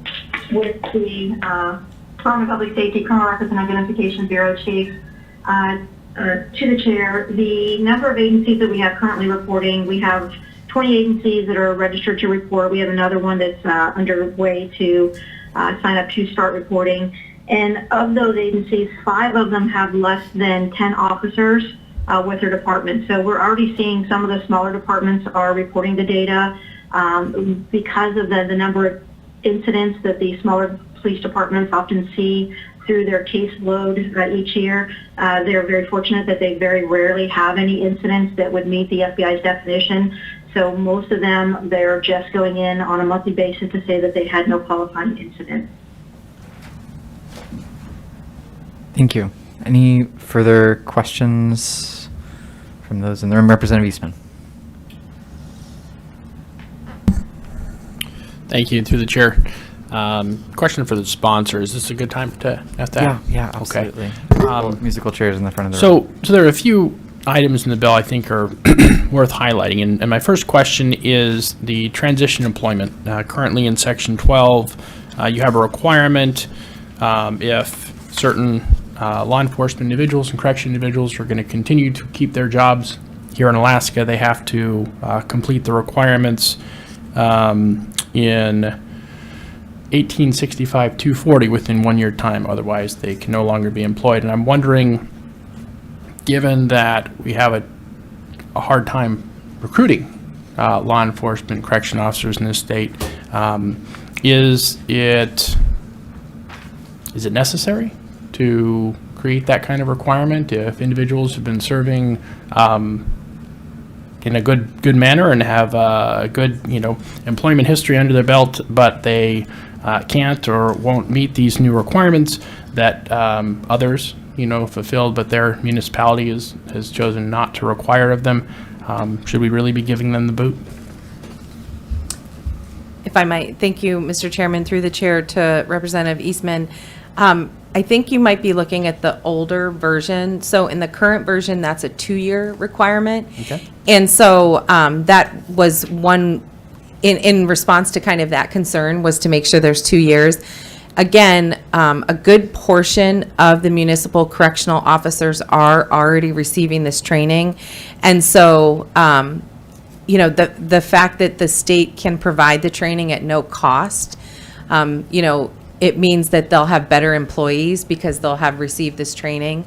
with the Department of Public Safety, Criminal Records and Identification Bureau Chief. To the Chair, the number of agencies that we have currently reporting, we have 20 agencies that are registered to report. We have another one that's underway to sign up to start reporting. And of those agencies, 5 of them have less than 10 officers with their department. So we're already seeing some of the smaller departments are reporting the data because of the number of incidents that the smaller police departments often see through their caseload each year. They're very fortunate that they very rarely have any incidents that would meet the FBI's definition. So most of them, they're just going in on a monthly basis to say that they had no qualifying incident. Thank you. Any further questions from those in the room? Representative Eastman. Thank you, through the chair. Question for the sponsor. Is this a good time to ask that? Yeah, absolutely. Okay. Musical chairs in the front of the room. So there are a few items in the bill I think are worth highlighting. And my first question is the transition employment. Currently in Section 12, you have a requirement if certain law enforcement individuals and correction individuals are going to continue to keep their jobs here in Alaska, they have to complete the requirements in 1865-240 within 1 year time. Otherwise, they can no longer be employed. And I'm wondering, given that we have a hard time recruiting law enforcement correction officers in this state, is it necessary to create that kind of requirement if individuals have been serving in a good manner and have a good employment history under their belt, but they can't or won't meet these new requirements that others fulfilled, but their municipality has chosen not to require of them? Should we really be giving them the boot? If I might, thank you, Mr. Chairman, through the chair to Representative Eastman. I think you might be looking at the older version. So in the current version, that's a 2-year requirement. Okay. And so that was one in response to kind of that concern was to make sure there's 2 years. Again, a good portion of the municipal correctional officers are already receiving this training. And so, the fact that the state can provide the training at no cost, it means that they'll have better employees because they'll have received this training.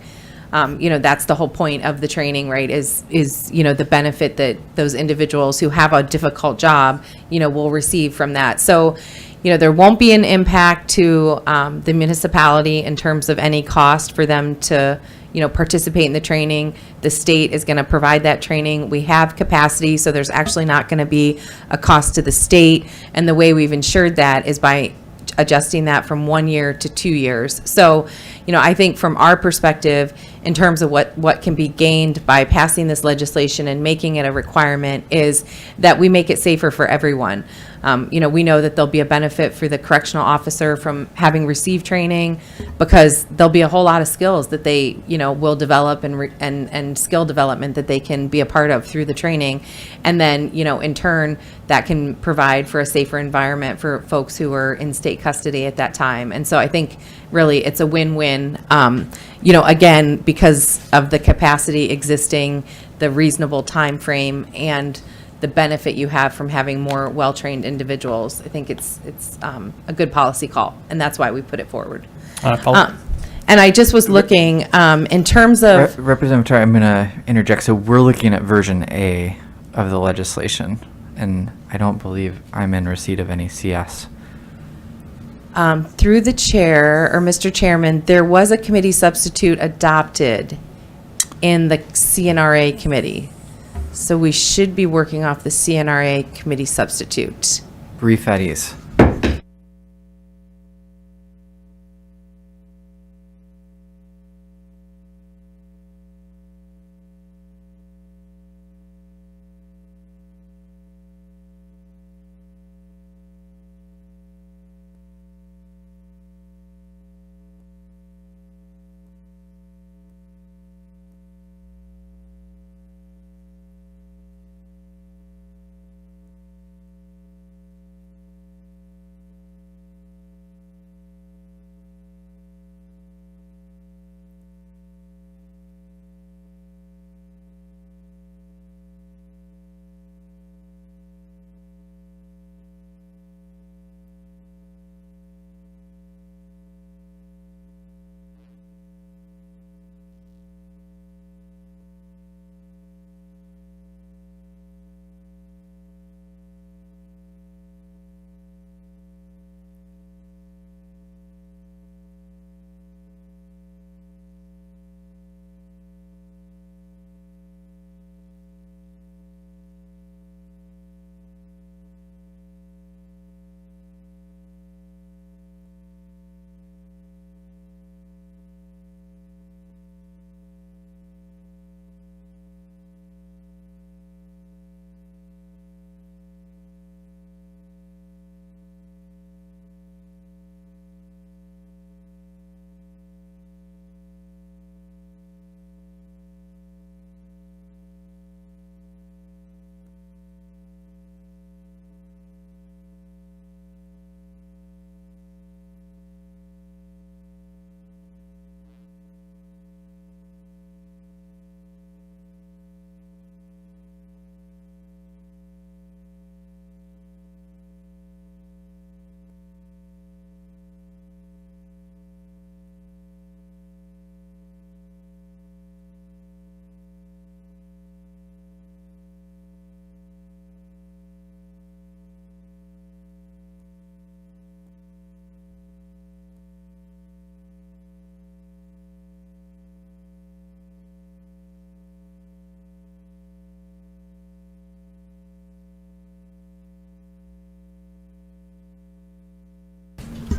That's the whole point of the training, right, is the benefit that those individuals who have a difficult job, will receive from that. So, there won't be an impact to the municipality in terms of any cost for them to, participate in the training. The state is going to provide that training. We have capacity, so there's actually not going to be a cost to the state. And the way we've ensured that is by adjusting that from 1 year to 2 years. So, I think from our perspective, in terms of what can be gained by passing this legislation and making it a requirement, is that we make it safer for everyone. We know that there'll be a benefit for the correctional officer from having received training, because there'll be a whole lot of skills that they, will develop and skill development that they can be a part of through the training. And then, in turn, that can provide for a safer environment for folks who are in state custody at that time. And so I think really it's a win-win, again, because of the capacity existing, the reasonable time frame, and the benefit you have from having more well-trained individuals. I think it's a good policy call, and that's why we put it forward. And I just was looking in terms of Representative Tar, I'm going to interject. So we're looking at version A of the legislation, and I don't believe I'm in receipt of any CS. through the chair, or Mr. Chairman, there was a committee substitute adopted in the CNRA committee. So we should be working off the CNRA committee substitute. Brief at ease.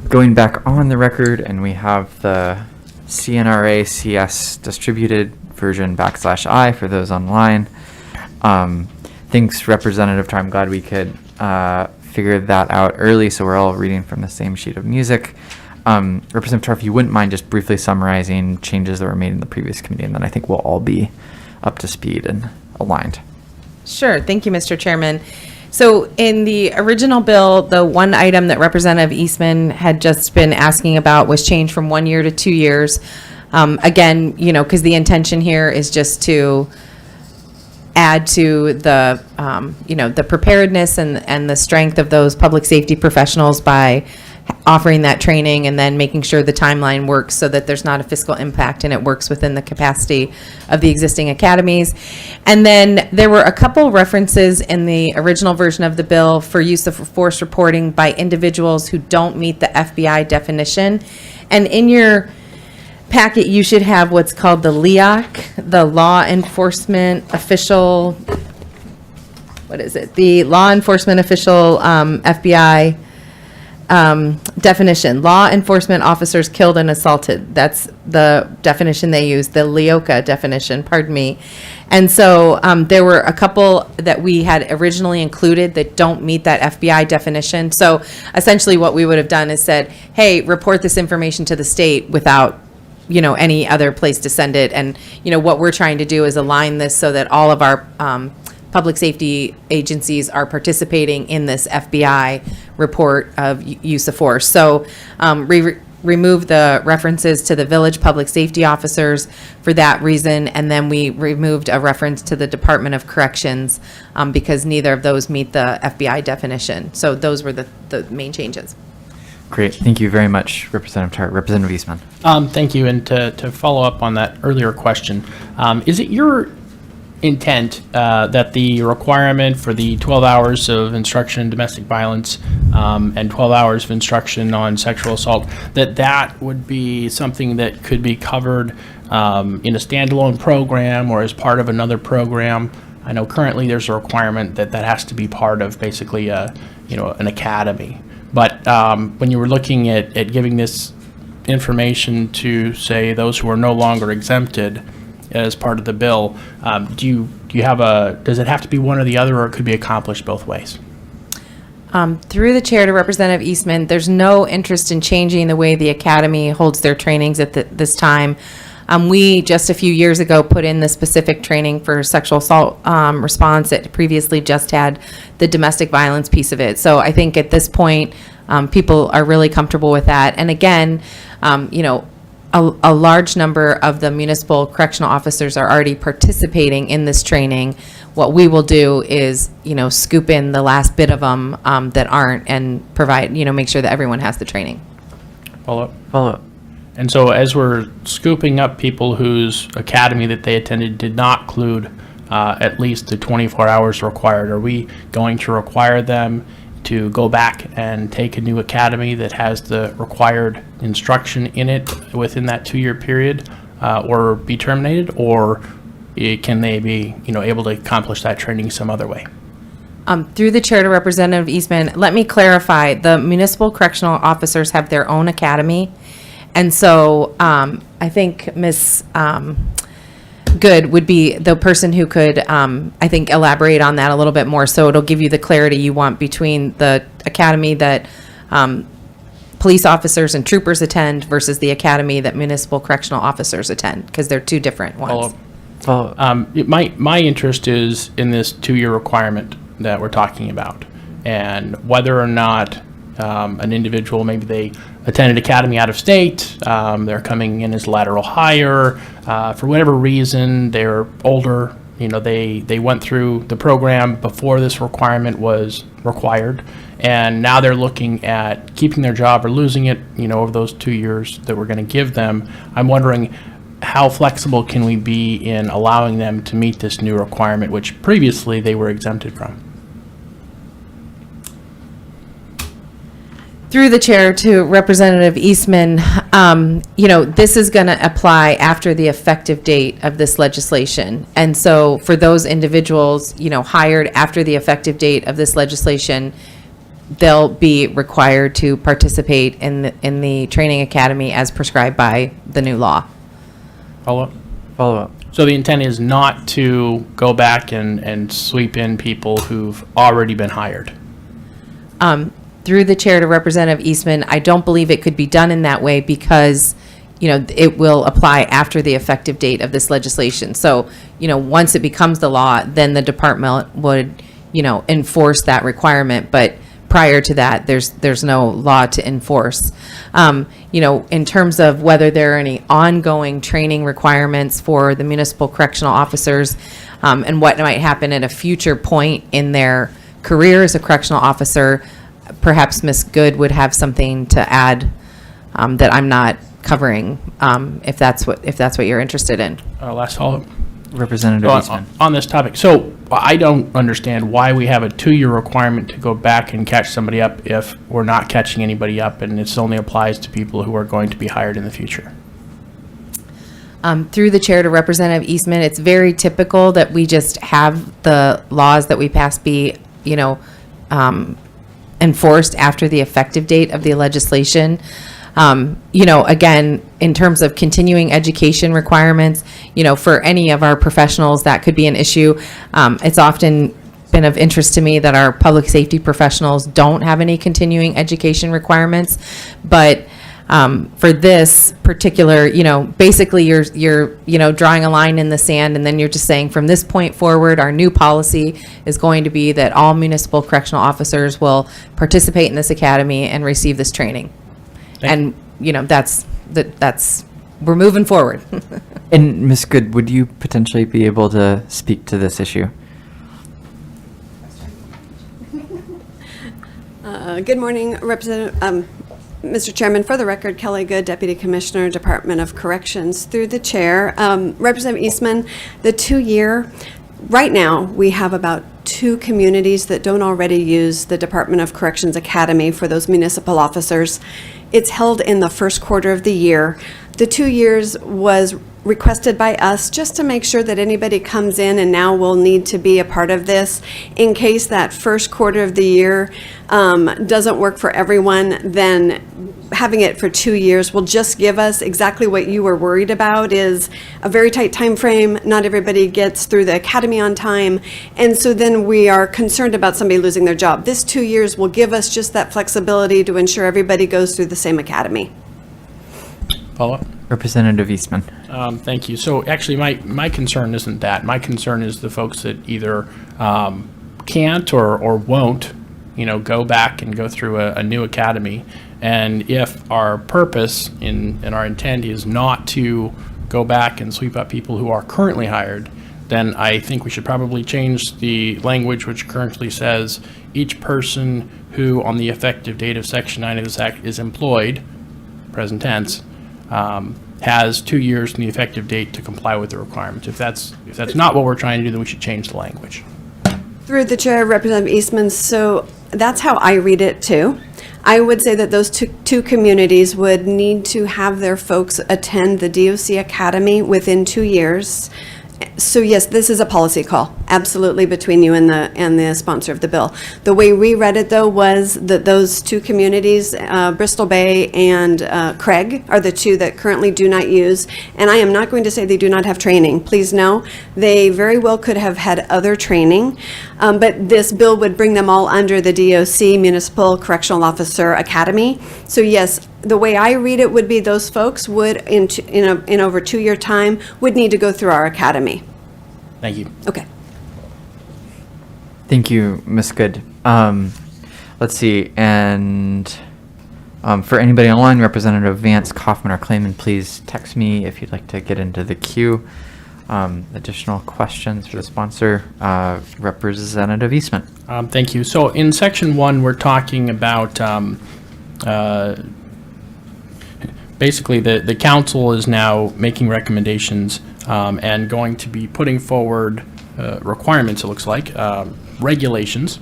Going back on the record, and we have the CNRA CS distributed version /I for those online. Thanks, Representative Tar. I'm glad we could figure that out early, so we're all reading from the same sheet of music. Representative Tar, if you wouldn't mind just briefly summarizing changes that were made in the previous committee, and then I think we'll all be up to speed and aligned. Sure. Thank you, Mr. Chairman. So in the original bill, the one item that Representative Eastman had just been asking about was changed from 1 year to 2 years. Again, because the intention here is just to add to the, the preparedness and the strength of those public safety professionals by offering that training and then making sure the timeline works so that there's not a fiscal impact and it works within the capacity of the existing academies. And then there were a couple references in the original version of the bill for use of force reporting by individuals who don't meet the FBI definition. And in your packet, you should have what's called the LEOC, the Law Enforcement Official, the Law Enforcement Official FBI definition. Law enforcement officers killed and assaulted. That's the definition they use, the LEOCA definition, pardon me. And so there were a couple that we had originally included that don't meet that FBI definition. So essentially what we would have done is said, hey, report this information to the state without any other place to send it. And, what we're trying to do is align this so that all of our public safety agencies are participating in this FBI report of use of force. So remove the references to the village public safety officers for that reason. And then we removed a reference to the Department of Corrections because neither of those meet the FBI definition. So those were the main changes. Great. Thank you very much, Representative Tart. Representative Eastman. Thank you. And to follow up on that earlier question, is it your intent that the requirement for the 12 hours of instruction in domestic violence and 12 hours of instruction on sexual assault, that would be something that could be covered in a standalone program or as part of another program? I know currently there's a requirement that has to be part of basically an academy. But when you were looking at giving this information to, say, those who are no longer exempted as part of the bill, does it have to be one or the other, or it could be accomplished both ways? Through the chair to Representative Eastman, there's no interest in changing the way the academy holds their trainings at this time. We just a few years ago put in the specific training for sexual assault response. It previously just had the domestic violence piece of it. So I think at this point, people are really comfortable with that. And again, a large number of the municipal correctional officers are already participating in this training. What we will do is, scoop in the last bit of them that aren't and provide, make sure that everyone has the training. Follow up. And so as we're scooping up people whose academy that they attended did not include at least the 24 hours required, are we going to require them to go back and take a new academy that has the required instruction in it within that 2-year period or be terminated? Or can they be able to accomplish that training some other way? Through the chair to Representative Eastman, let me clarify. The municipal correctional officers have their own academy. And so I think Ms. Good would be the person who could, I think, elaborate on that a little bit more. So it'll give you the clarity you want between the academy that police officers and troopers attend versus the academy that municipal correctional officers attend, because they're two different ones. My interest is in this 2-year requirement that we're talking about, and whether or not an individual, maybe they attended academy out of state, they're coming in as lateral hire, for whatever reason, they're older, they went through the program before this requirement was required, and now they're looking at keeping their job or losing it, over those 2 years that we're going to give them. I'm wondering, how flexible can we be in allowing them to meet this new requirement, which previously they were exempted from? Through the chair to Representative Eastman, this is going to apply after the effective date of this legislation. And so for those individuals, hired after the effective date of this legislation, they'll be required to participate in the training academy as prescribed by the new law. Follow up. So the intent is not to go back and sweep in people who've already been hired? Through the chair to Representative Eastman, I don't believe it could be done in that way because, it will apply after the effective date of this legislation. So, once it becomes the law, then the department would, enforce that requirement. But prior to that, there's no law to enforce. In terms of whether there are any ongoing training requirements for the municipal correctional officers, and what might happen at a future point in their career as a correctional officer, perhaps Ms. Good would have something to add that I'm not covering, if that's what you're interested in. Last follow-up. Representative Eastman. On this topic, so I don't understand why we have a 2-year requirement to go back and catch somebody up if we're not catching anybody up, and it only applies to people who are going to be hired in the future. Through the chair to Representative Eastman, it's very typical that we just have the laws that we pass be, enforced after the effective date of the legislation. Again, in terms of continuing education requirements, for any of our professionals, that could be an issue. It's often been of interest to me that our public safety professionals don't have any continuing education requirements. But for this particular, basically you're drawing a line in the sand, and then you're just saying from this point forward, our new policy is going to be that all municipal correctional officers will participate in this academy and receive this training. And, that's we're moving forward. And Ms. Good, would you potentially be able to speak to this issue? Good morning, Mr. Chairman. For the record, Kelly Good, Deputy Commissioner, Department of Corrections. Through the chair, Representative Eastman, the 2-year, right now, we have about 2 communities that don't already use the Department of Corrections Academy for those municipal officers. It's held in the first quarter of the year. The 2 years was requested by us just to make sure that anybody comes in and now will need to be a part of this. In case that first quarter of the year doesn't work for everyone, then having it for 2 years will just give us exactly what you were worried about, is a very tight time frame. Not everybody gets through the academy on time, and so then we are concerned about somebody losing their job. This 2 years will give us just that flexibility to ensure everybody goes through the same academy. Follow-up? Representative Eastman. Thank you. So actually, my concern isn't that. My concern is the folks that either can't or won't, go back and go through a new academy. And if our purpose and our intent is not to go back and sweep up people who are currently hired, then I think we should probably change the language which currently says each person who on the effective date of Section 9 of this Act is employed, present tense, has 2 years from the effective date to comply with the requirements. If that's not what we're trying to do, then we should change the language. Through the chair, Representative Eastman, so that's how I read it too. I would say that those two communities would need to have their folks attend the DOC Academy within 2 years. So yes, this is a policy call, absolutely, between you and the sponsor of the bill. The way we read it, though, was that those 2 communities, Bristol Bay and Craig, are the 2 that currently do not use. And I am not going to say they do not have training. Please know, they very well could have had other training, but this bill would bring them all under the DOC Municipal Correctional Officer Academy. So yes, the way I read it would be those folks would, in over 2 year time, would need to go through our academy. Thank you. Okay. Thank you, Ms. Good. Let's see, and for anybody online, Representative Vance, Kaufman, or Clayman, please text me if you'd like to get into the queue. Additional questions for the sponsor, Representative Eastman. Thank you. So in Section 1, we're talking about basically the council is now making recommendations and going to be putting forward requirements, it looks like, regulations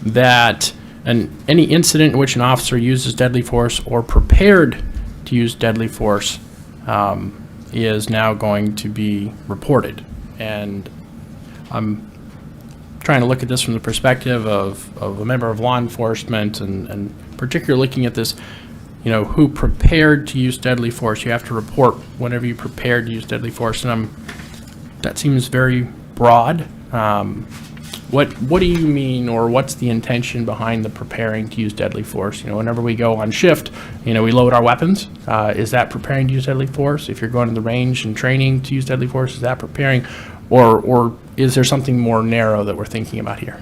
that any incident in which an officer uses deadly force or prepared to use deadly force is now going to be reported. And I'm trying to look at this from the perspective of a member of law enforcement and particularly looking at this, who prepared to use deadly force. You have to report whenever you prepared to use deadly force, and that seems very broad. What do you mean, or what's the intention behind the preparing to use deadly force? Whenever we go on shift, we load our weapons. Is that preparing to use deadly force? If you're going to the range and training to use deadly force, is that preparing? Or is there something more narrow that we're thinking about here?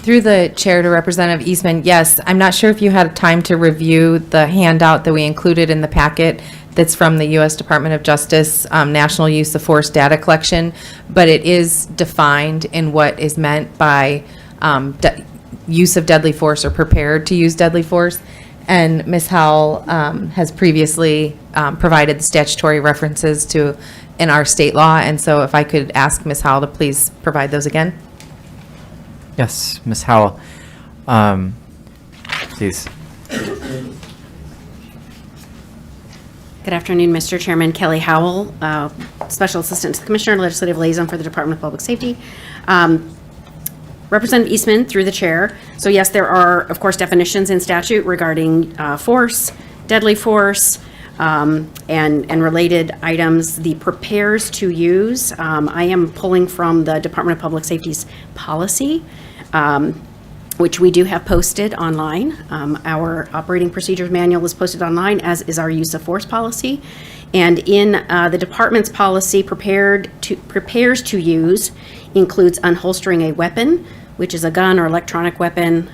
Through the chair to Representative Eastman, yes, I'm not sure if you had time to review the handout that we included in the packet that's from the U.S. Department of Justice National Use of Force Data Collection, but it is defined in what is meant by use of deadly force or prepared to use deadly force. And Ms. Howell has previously provided the statutory references to in our state law, and so if I could ask Ms. Howell to please provide those again. Yes, Ms. Howell. Please. Good afternoon, Mr. Chairman. Kelly Howell, Special Assistant to the Commissioner, Legislative Liaison for the Department of Public Safety. Representative Eastman, through the chair. So yes, there are, of course, definitions in statute regarding force, deadly force, and related items. The prepares to use, I am pulling from the Department of Public Safety's policy, which we do have posted online. Our operating procedures manual is posted online, as is our use of force policy. And in the department's policy, prepares to use includes unholstering a weapon, which is a gun or electronic weapon,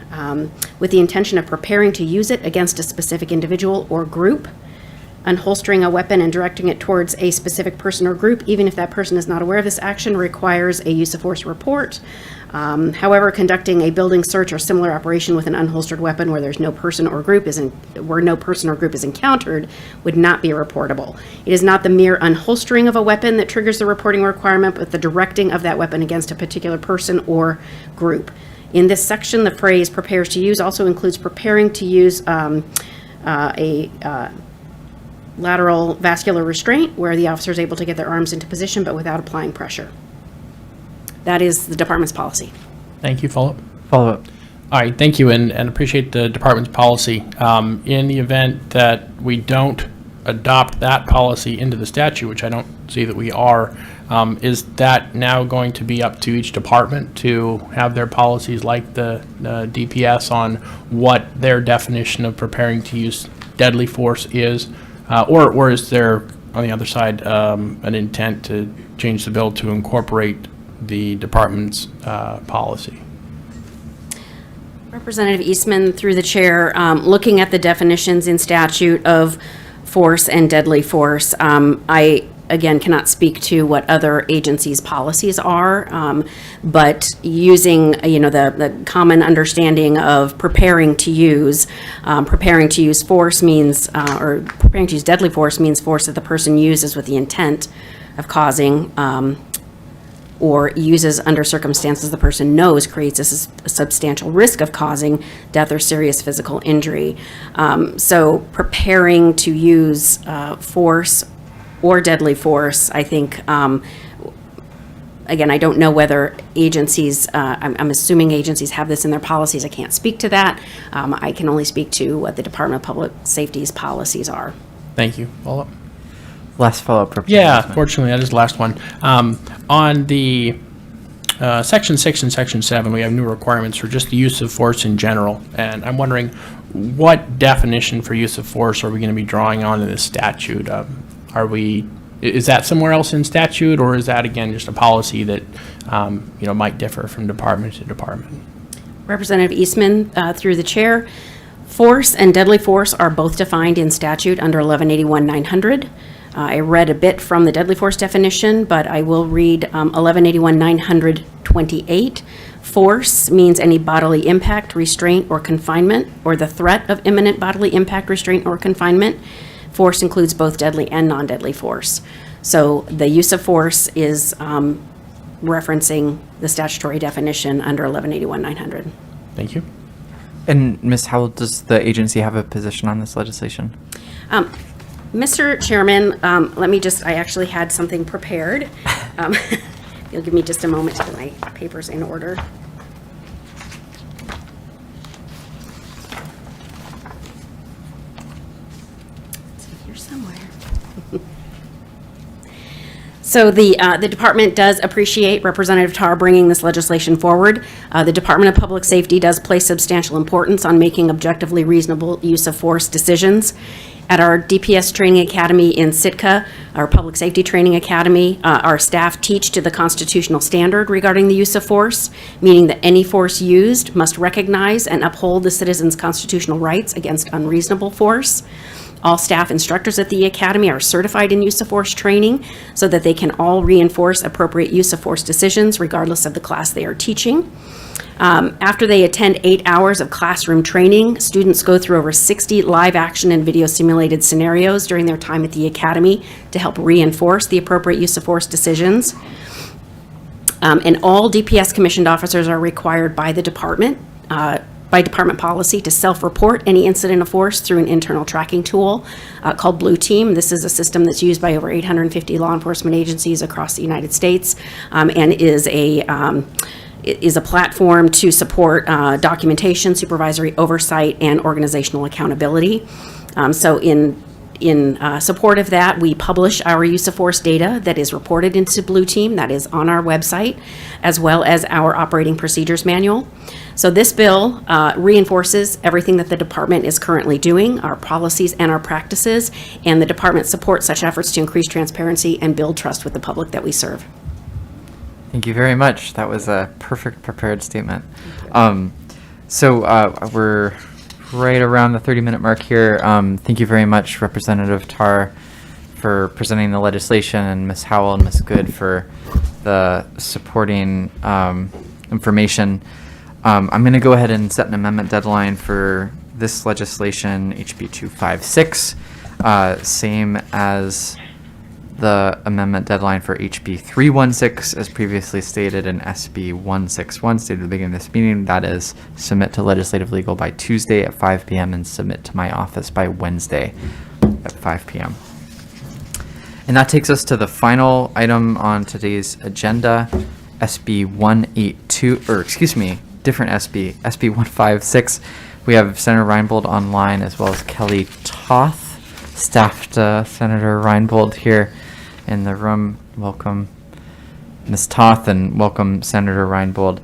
with the intention of preparing to use it against a specific individual or group. Unholstering a weapon and directing it towards a specific person or group, even if that person is not aware of this action, requires a use of force report. However, conducting a building search or similar operation with an unholstered weapon where no person or group is encountered would not be reportable. It is not the mere unholstering of a weapon that triggers the reporting requirement, but the directing of that weapon against a particular person or group. In this section, the phrase "prepares to use" also includes preparing to use lateral vascular restraint, where the officer is able to get their arms into position but without applying pressure. That is the department's policy. Thank you. Follow up? Follow up. All right, thank you, and appreciate the department's policy. In the event that we don't adopt that policy into the statute, which I don't see that we are, is that now going to be up to each department to have their policies like the DPS on what their definition of preparing to use deadly force is? Or is there, on the other side, an intent to change the bill to incorporate the department's policy? Representative Eastman, through the chair, looking at the definitions in statute of force and deadly force, I, again, cannot speak to what other agencies' policies are, but using, the common understanding of preparing to use force means, or preparing to use deadly force means force that the person uses with the intent of causing, or uses under circumstances the person knows creates a substantial risk of causing death or serious physical injury. So preparing to use force or deadly force, I think, again, I don't know whether agencies, I'm assuming agencies have this in their policies. I can't speak to that. I can only speak to what the Department of Public Safety's policies are. Thank you. Follow up? Last follow-up. Yeah, fortunately, that is the last one. On the Section 6 and Section 7, we have new requirements for just the use of force in general. And I'm wondering, what definition for use of force are we going to be drawing on in this statute? Is that somewhere else in statute, or is that, again, just a policy that might differ from department to department? Representative Eastman, through the chair, force and deadly force are both defined in statute under 1181-900. I read a bit from the deadly force definition, but I will read 1181-928. Force means any bodily impact, restraint, or confinement, or the threat of imminent bodily impact, restraint, or confinement. Force includes both deadly and non-deadly force. So the use of force is referencing the statutory definition under 1181-900. Thank you. And Ms. Howell, does the agency have a position on this legislation? Mr. Chairman, let me I actually had something prepared. You'll give me just a moment to get my papers in order. It's here somewhere. So the department does appreciate Representative Tarr bringing this legislation forward. The Department of Public Safety does place substantial importance on making objectively reasonable use of force decisions. At our DPS Training Academy in Sitka, our Public Safety Training Academy, our staff teach to the constitutional standard regarding the use of force, meaning that any force used must recognize and uphold the citizen's constitutional rights against unreasonable force. All staff instructors at the Academy are certified in use of force training so that they can all reinforce appropriate use of force decisions regardless of the class they are teaching. After they attend 8 hours of classroom training, students go through over 60 live action and video simulated scenarios during their time at the Academy to help reinforce the appropriate use of force decisions. And all DPS commissioned officers are required by the department, by department policy, to self-report any incident of force through an internal tracking tool called Blue Team. This is a system that's used by over 850 law enforcement agencies across the United States, and is a platform to support documentation, supervisory oversight, and organizational accountability. So in support of that, we publish our use of force data that is reported into Blue Team, that is on our website, as well as our operating procedures manual. So this bill reinforces everything that the department is currently doing, our policies and our practices, and the department supports such efforts to increase transparency and build trust with the public that we serve. Thank you very much. That was a perfect prepared statement. So we're right around the 30-minute mark here. Thank you very much, Representative Tarr, for presenting the legislation, and Ms. Howell and Ms. Good for the supporting information. I'm going to go ahead and set an amendment deadline for this legislation, HB 256, same as the amendment deadline for HB 316, as previously stated, in SB 161, stated at the beginning of this meeting. That is, submit to Legislative Legal by Tuesday at 5 p.m. and submit to my office by Wednesday at 5 p.m. And that takes us to the final item on today's agenda, SB 182, or excuse me, different SB, SB 156. We have Senator Reinbold online, as well as Kelly Toth, staff to Senator Reinbold here in the room. Welcome, Ms. Toth, and welcome, Senator Reinbold.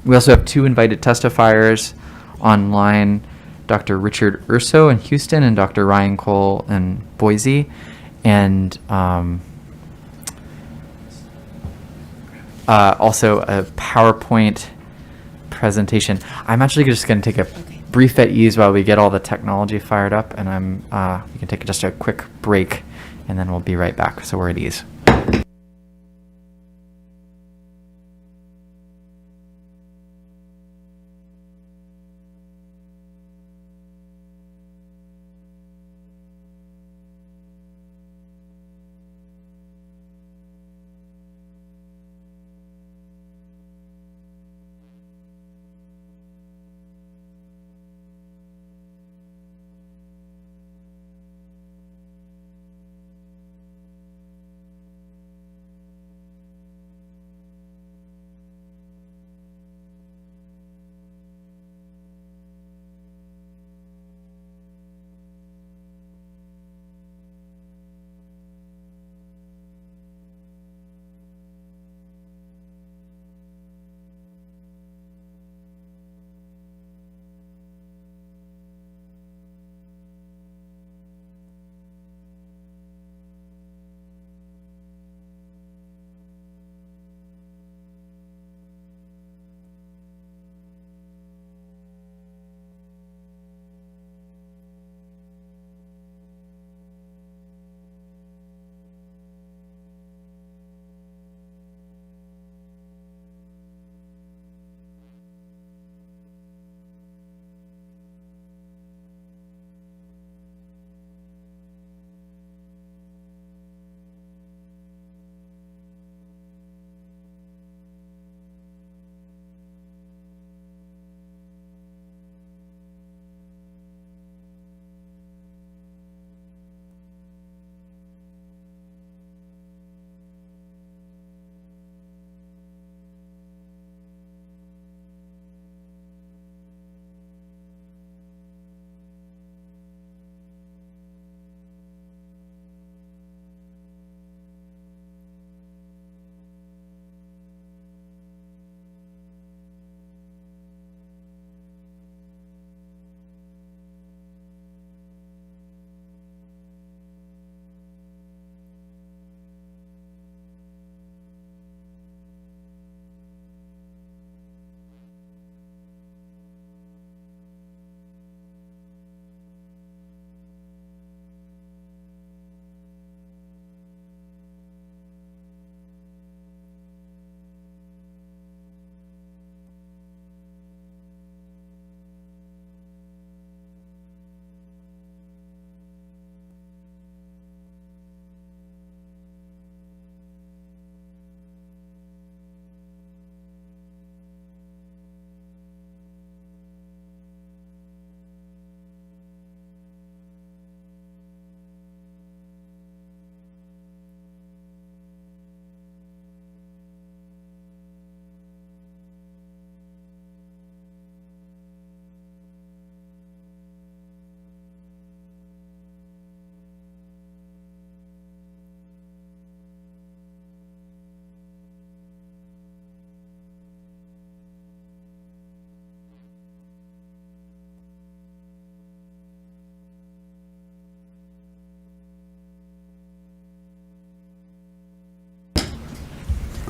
We also have two invited testifiers online, Dr. Richard Urso in Houston and Dr. Ryan Cole in Boise. And also a PowerPoint presentation. I'm actually just going to take a brief at ease while we get all the technology fired up, and we can take just a quick break, and then we'll be right back. So we're at ease.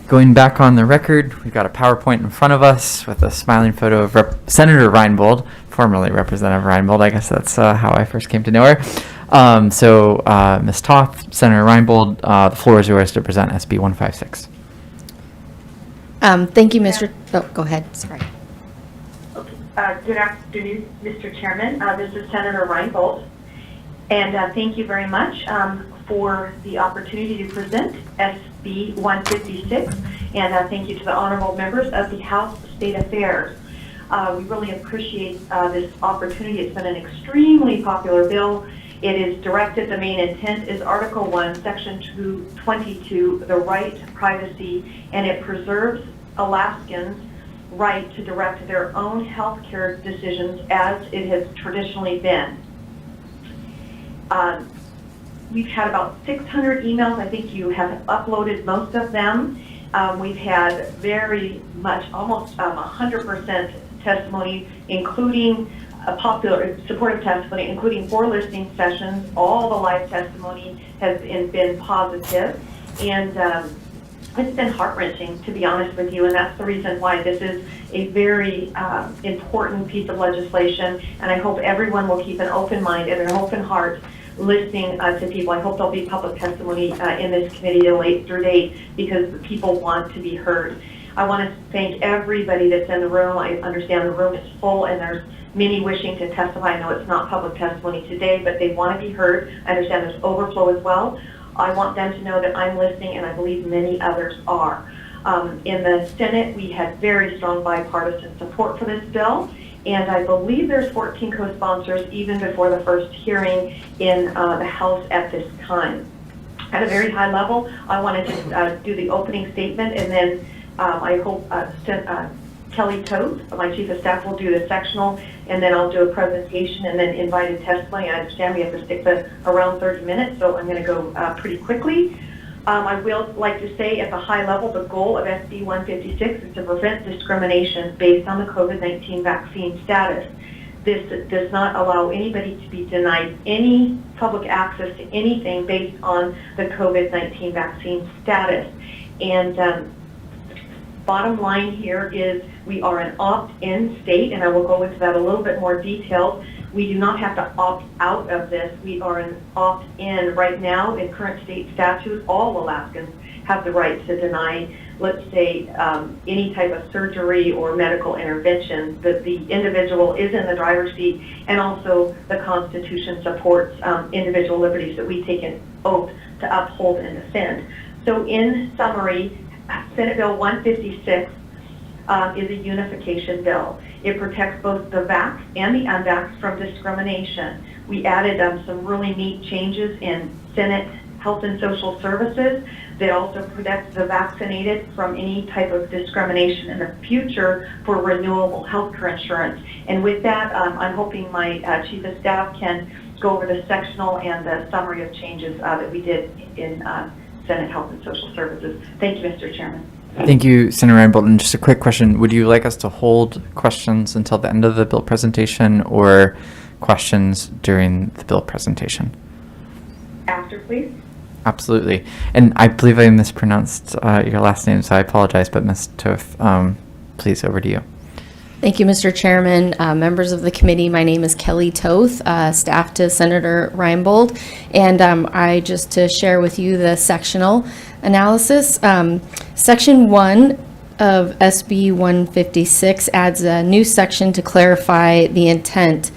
Going back on the record, we've got a PowerPoint in front of us with a smiling photo of Senator Reinbold, formerly Representative Reinbold. I guess that's how I first came to know her. Ms. Toth, Senator Reinbold, the floor is yours to present SB 156. Thank you, Mr. Oh, go ahead. Sorry. Good afternoon, Mr. Chairman. This is Senator Reinbold. And thank you very much for the opportunity to present SB 156. And thank you to the honorable members of the House State Affairs. We really appreciate this opportunity. It's been an extremely popular bill. It is directed, the main intent is Article 1, Section 222, the right to privacy, and it preserves Alaskans' right to direct their own health care decisions as it has traditionally been. We've had about 600 emails. I think you have uploaded most of them. We've had very much, almost 100% testimony, including a popular supportive testimony, including 4 listening sessions. All the live testimony has been positive, and it's been heart-wrenching, to be honest with you, and that's the reason why this is a very important piece of legislation, and I hope everyone will keep an open mind and an open heart listening to people. I hope there'll be public testimony in this committee at a later date because people want to be heard. I want to thank everybody that's in the room. I understand the room is full and there's many wishing to testify. I know it's not public testimony today, but they want to be heard. I understand there's overflow as well. I want them to know that I'm listening, and I believe many others are. In the Senate, we had very strong bipartisan support for this bill, and I believe there's 14 co-sponsors even before the first hearing in the House at this time. At a very high level, I wanted to do the opening statement, and then I hope Kelly Toth, my Chief of Staff, will do the sectional, and then I'll do a presentation and then invited testimony. I understand we have to stick to around 30 minutes, so I'm going to go pretty quickly. I will like to say at the high level, the goal of SB 156 is to prevent discrimination based on the COVID-19 vaccine status. This does not allow anybody to be denied any public access to anything based on the COVID-19 vaccine status. And bottom line here is we are an opt-in state, and I will go into that a little bit more detailed. We do not have to opt out of this. We are an opt-in. Right now, in current state statutes, all Alaskans have the right to deny, let's say, any type of surgery or medical intervention. The individual is in the driver's seat, and also the Constitution supports individual liberties that we take an oath to uphold and defend. So in summary, Senate Bill 156 is a unification bill. It protects both the vaxxed and the unvaxxed from discrimination. We added some really neat changes in Senate Health and Social Services that also protects the vaccinated from any type of discrimination in the future for renewable health care insurance. And with that, I'm hoping my Chief of Staff can go over the sectional and the summary of changes that we did in Senate Health and Social Services. Thank you, Mr. Chairman. Thank you, Senator Reinbold. And just a quick question. Would you like us to hold questions until the end of the bill presentation or questions during the bill presentation? After, please. Absolutely. And I believe I mispronounced your last name, so I apologize. But Ms. Toth, please, over to you. Thank you, Mr. Chairman. Members of the committee, my name is Kelly Toth, staff to Senator Reinbold, and I just to share with you the sectional analysis. Section 1 of SB 156 adds a new section to clarify the intent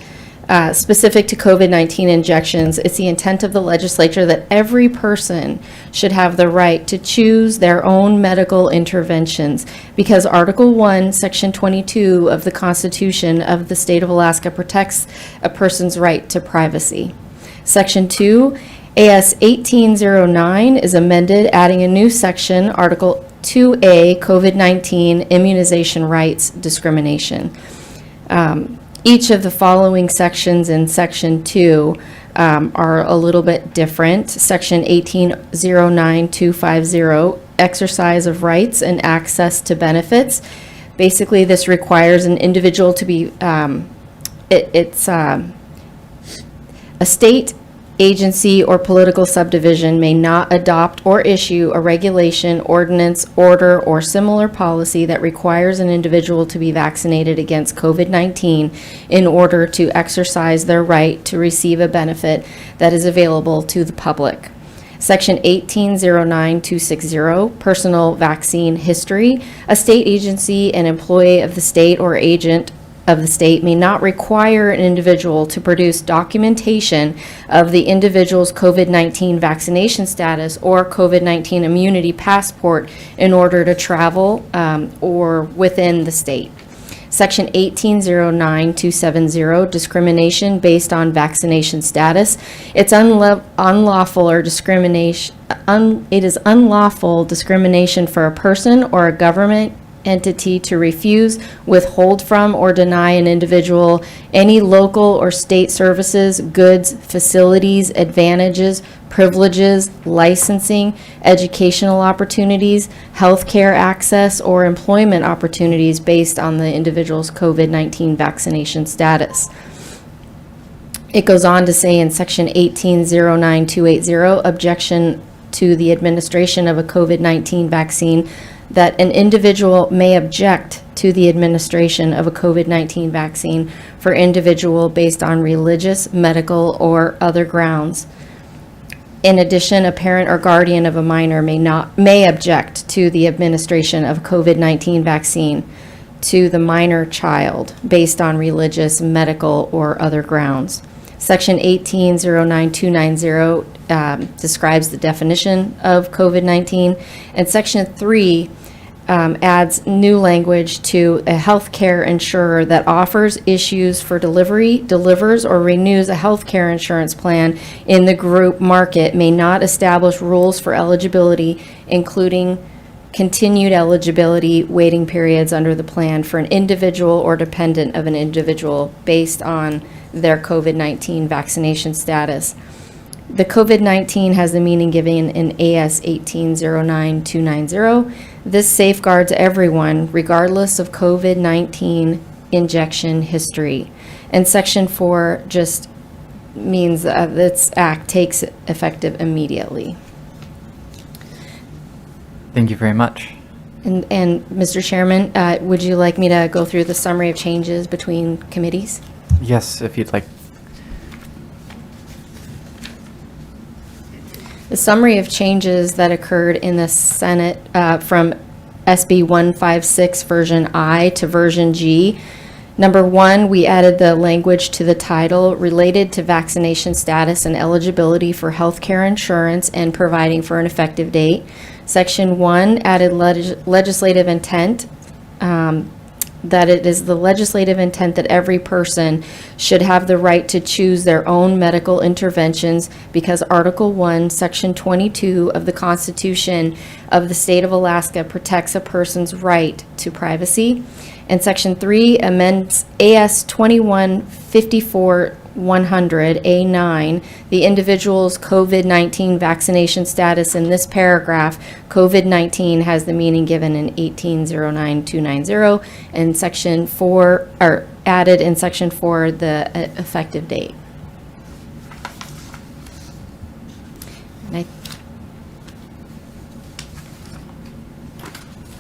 specific to COVID-19 injections. It's the intent of the legislature that every person should have the right to choose their own medical interventions because Article 1, Section 22 of the Constitution of the State of Alaska protects a person's right to privacy. Section 2, AS 1809 is amended, adding a new section, Article 2A, COVID-19 immunization rights discrimination. Each of the following sections in Section 2 are a little bit different. Section 1809250, exercise of rights and access to benefits. Basically, this requires an individual to be, a state agency, or political subdivision may not adopt or issue a regulation, ordinance, order, or similar policy that requires an individual to be vaccinated against COVID-19 in order to exercise their right to receive a benefit that is available to the public. Section 1809260, personal vaccine history. A state agency, an employee of the state, or agent of the state may not require an individual to produce documentation of the individual's COVID-19 vaccination status or COVID-19 immunity passport in order to travel or within the state. Section 1809270, discrimination based on vaccination status. It's unlawful or discrimination. It is unlawful discrimination for a person or a government entity to refuse, withhold from, or deny an individual any local or state services, goods, facilities, advantages, privileges, licensing, educational opportunities, healthcare access, or employment opportunities based on the individual's COVID-19 vaccination status. It goes on to say in Section 1809280, objection to the administration of a COVID-19 vaccine, that an individual may object to the administration of a COVID-19 vaccine for individual based on religious, medical, or other grounds. In addition, a parent or guardian of a minor may object to the administration of a COVID-19 vaccine to the minor child based on religious, medical, or other grounds. Section 1809290 describes the definition of COVID-19, and Section 3 adds new language to a healthcare insurer that offers, issues for delivery, delivers, or renews a healthcare insurance plan in the group market may not establish rules for eligibility, including continued eligibility waiting periods under the plan for an individual or dependent of an individual based on their COVID-19 vaccination status. The COVID-19 has the meaning given in AS 1809290. This safeguards everyone regardless of COVID-19 injection history. And Section 4 just means this act takes effective immediately. Thank you very much. And Mr. Chairman, would you like me to go through the summary of changes between committees? Yes, if you'd like. The summary of changes that occurred in the Senate from SB 156 version I to version G. Number 1, we added the language to the title related to vaccination status and eligibility for health care insurance and providing for an effective date. Section 1 added legislative intent, that it is the legislative intent that every person should have the right to choose their own medical interventions because Article 1, Section 22 of the Constitution of the State of Alaska protects a person's right to privacy. And Section 3 amends AS 2154-100A9, the individual's COVID-19 vaccination status. In this paragraph, COVID-19 has the meaning given in 1809290, and Section 4, or added in Section 4, the effective date.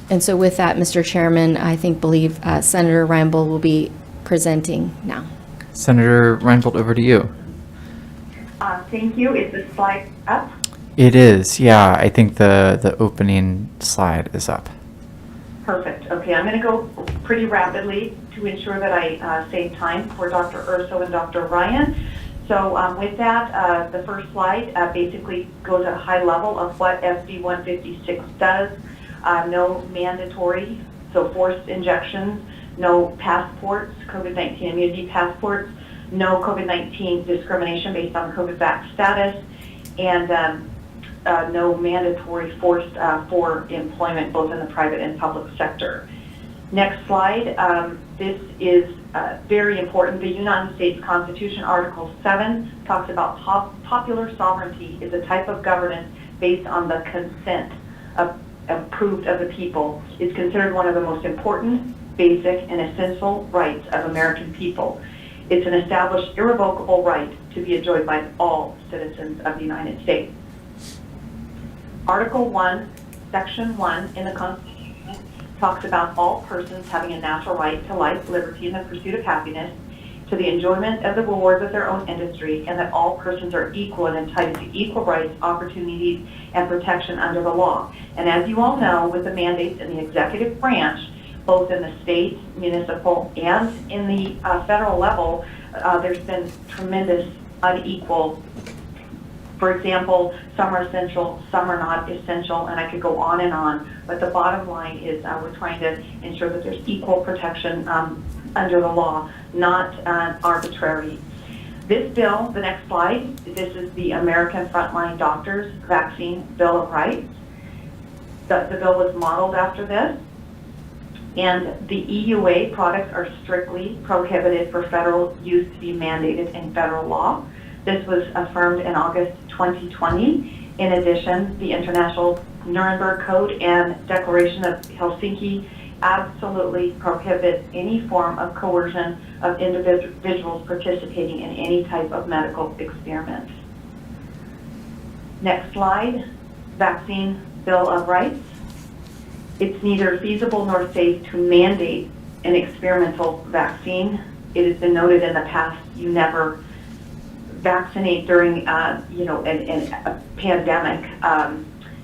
And so with that, Mr. Chairman, I believe Senator Reinbold will be presenting now. Senator Reinbold, over to you. Thank you. Is the slide up? It is, yeah. I think the opening slide is up. Perfect. Okay, I'm going to go pretty rapidly to ensure that I save time for Dr. Urso and Dr. Ryan. So with that, the first slide basically goes at a high level of what SB 156 does. No mandatory, so forced injections, no passports, COVID-19 immunity passports, no COVID-19 discrimination based on COVID vax status, and no mandatory forced for employment both in the private and public sector. Next slide. This is very important. The United States Constitution, Article 7, talks about popular sovereignty is a type of governance based on the consent approved of the people. It's considered one of the most important, basic, and essential rights of American people. It's an established irrevocable right to be enjoyed by all citizens of the United States. Article 1, Section 1 in the Constitution talks about all persons having a natural right to life, liberty, and the pursuit of happiness, to the enjoyment of the rewards of their own industry, and that all persons are equal and entitled to equal rights, opportunities, and protection under the law. And as you all know, with the mandates in the executive branch, both in the state, municipal, and in the federal level, there's been tremendous unequal. For example, some are essential, some are not essential, and I could go on and on. But the bottom line is we're trying to ensure that there's equal protection under the law, not arbitrary. This bill, the next slide, this is the American Frontline Doctors Vaccine Bill of Rights. The bill was modeled after this. And the EUA products are strictly prohibited for federal use to be mandated in federal law. This was affirmed in August 2020. In addition, the International Nuremberg Code and Declaration of Helsinki absolutely prohibit any form of coercion of individuals participating in any type of medical experiment. Next slide, Vaccine Bill of Rights. It's neither feasible nor safe to mandate an experimental vaccine. It has been noted in the past, you never vaccinate during, a pandemic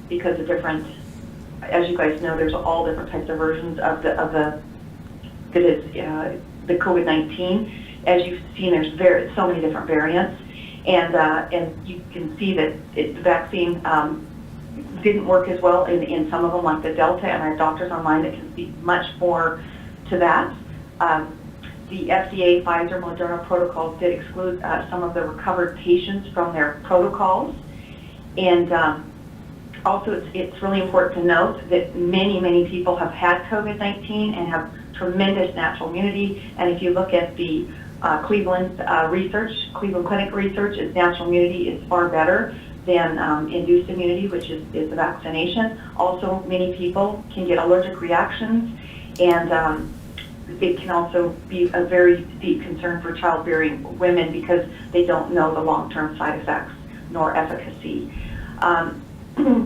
because of different, as you guys know, there's all different types of versions of the COVID-19. As you've seen, there's so many different variants, and you can see that the vaccine didn't work as well in some of them, like the Delta, and our doctors online that can speak much more to that. The FDA, Pfizer, Moderna protocols did exclude some of the recovered patients from their protocols. And also, it's really important to note that many people have had COVID-19 and have tremendous natural immunity. And if you look at the Cleveland Clinic research, its natural immunity is far better than induced immunity, which is the vaccination. Also, many people can get allergic reactions, and it can also be a very deep concern for childbearing women because they don't know the long-term side effects nor efficacy.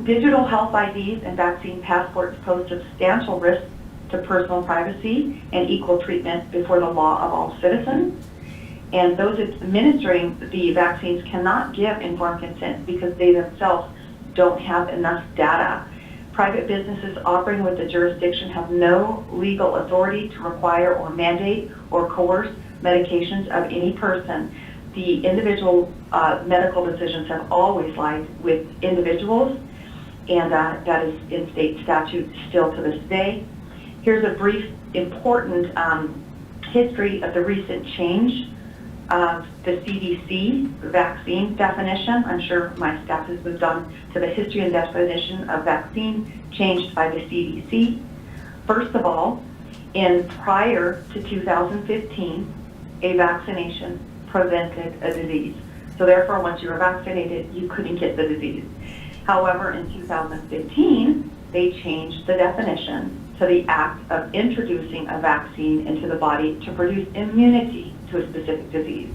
Digital health IDs and vaccine passports pose substantial risk to personal privacy and equal treatment before the law of all citizens. And those administering the vaccines cannot give informed consent because they themselves don't have enough data. Private businesses operating with the jurisdiction have no legal authority to require or mandate or coerce medications of any person. The individual medical decisions have always lied with individuals, and that is in state statute still to this day. Here's a brief, important history of the recent change of the CDC vaccine definition. I'm sure my staff has moved on to the history and definition of vaccine changed by the CDC. First of all, prior to 2015, a vaccination prevented a disease. So therefore, once you were vaccinated, you couldn't get the disease. However, in 2015, they changed the definition to the act of introducing a vaccine into the body to produce immunity to a specific disease.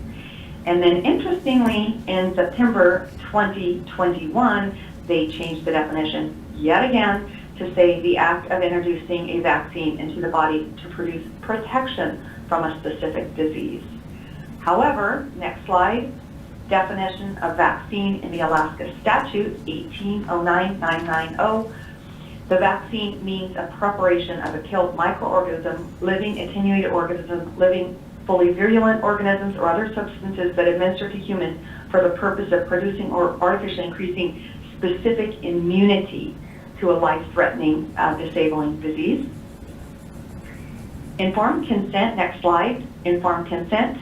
And then interestingly, in September 2021, they changed the definition yet again to say the act of introducing a vaccine into the body to produce protection from a specific disease. However, next slide, definition of vaccine in the Alaska statute 1809990. The vaccine means a preparation of a killed microorganism, living attenuated organism, living fully virulent organisms, or other substances that administer to humans for the purpose of producing or artificially increasing specific immunity to a life-threatening, disabling disease. Informed consent, next slide, informed consent.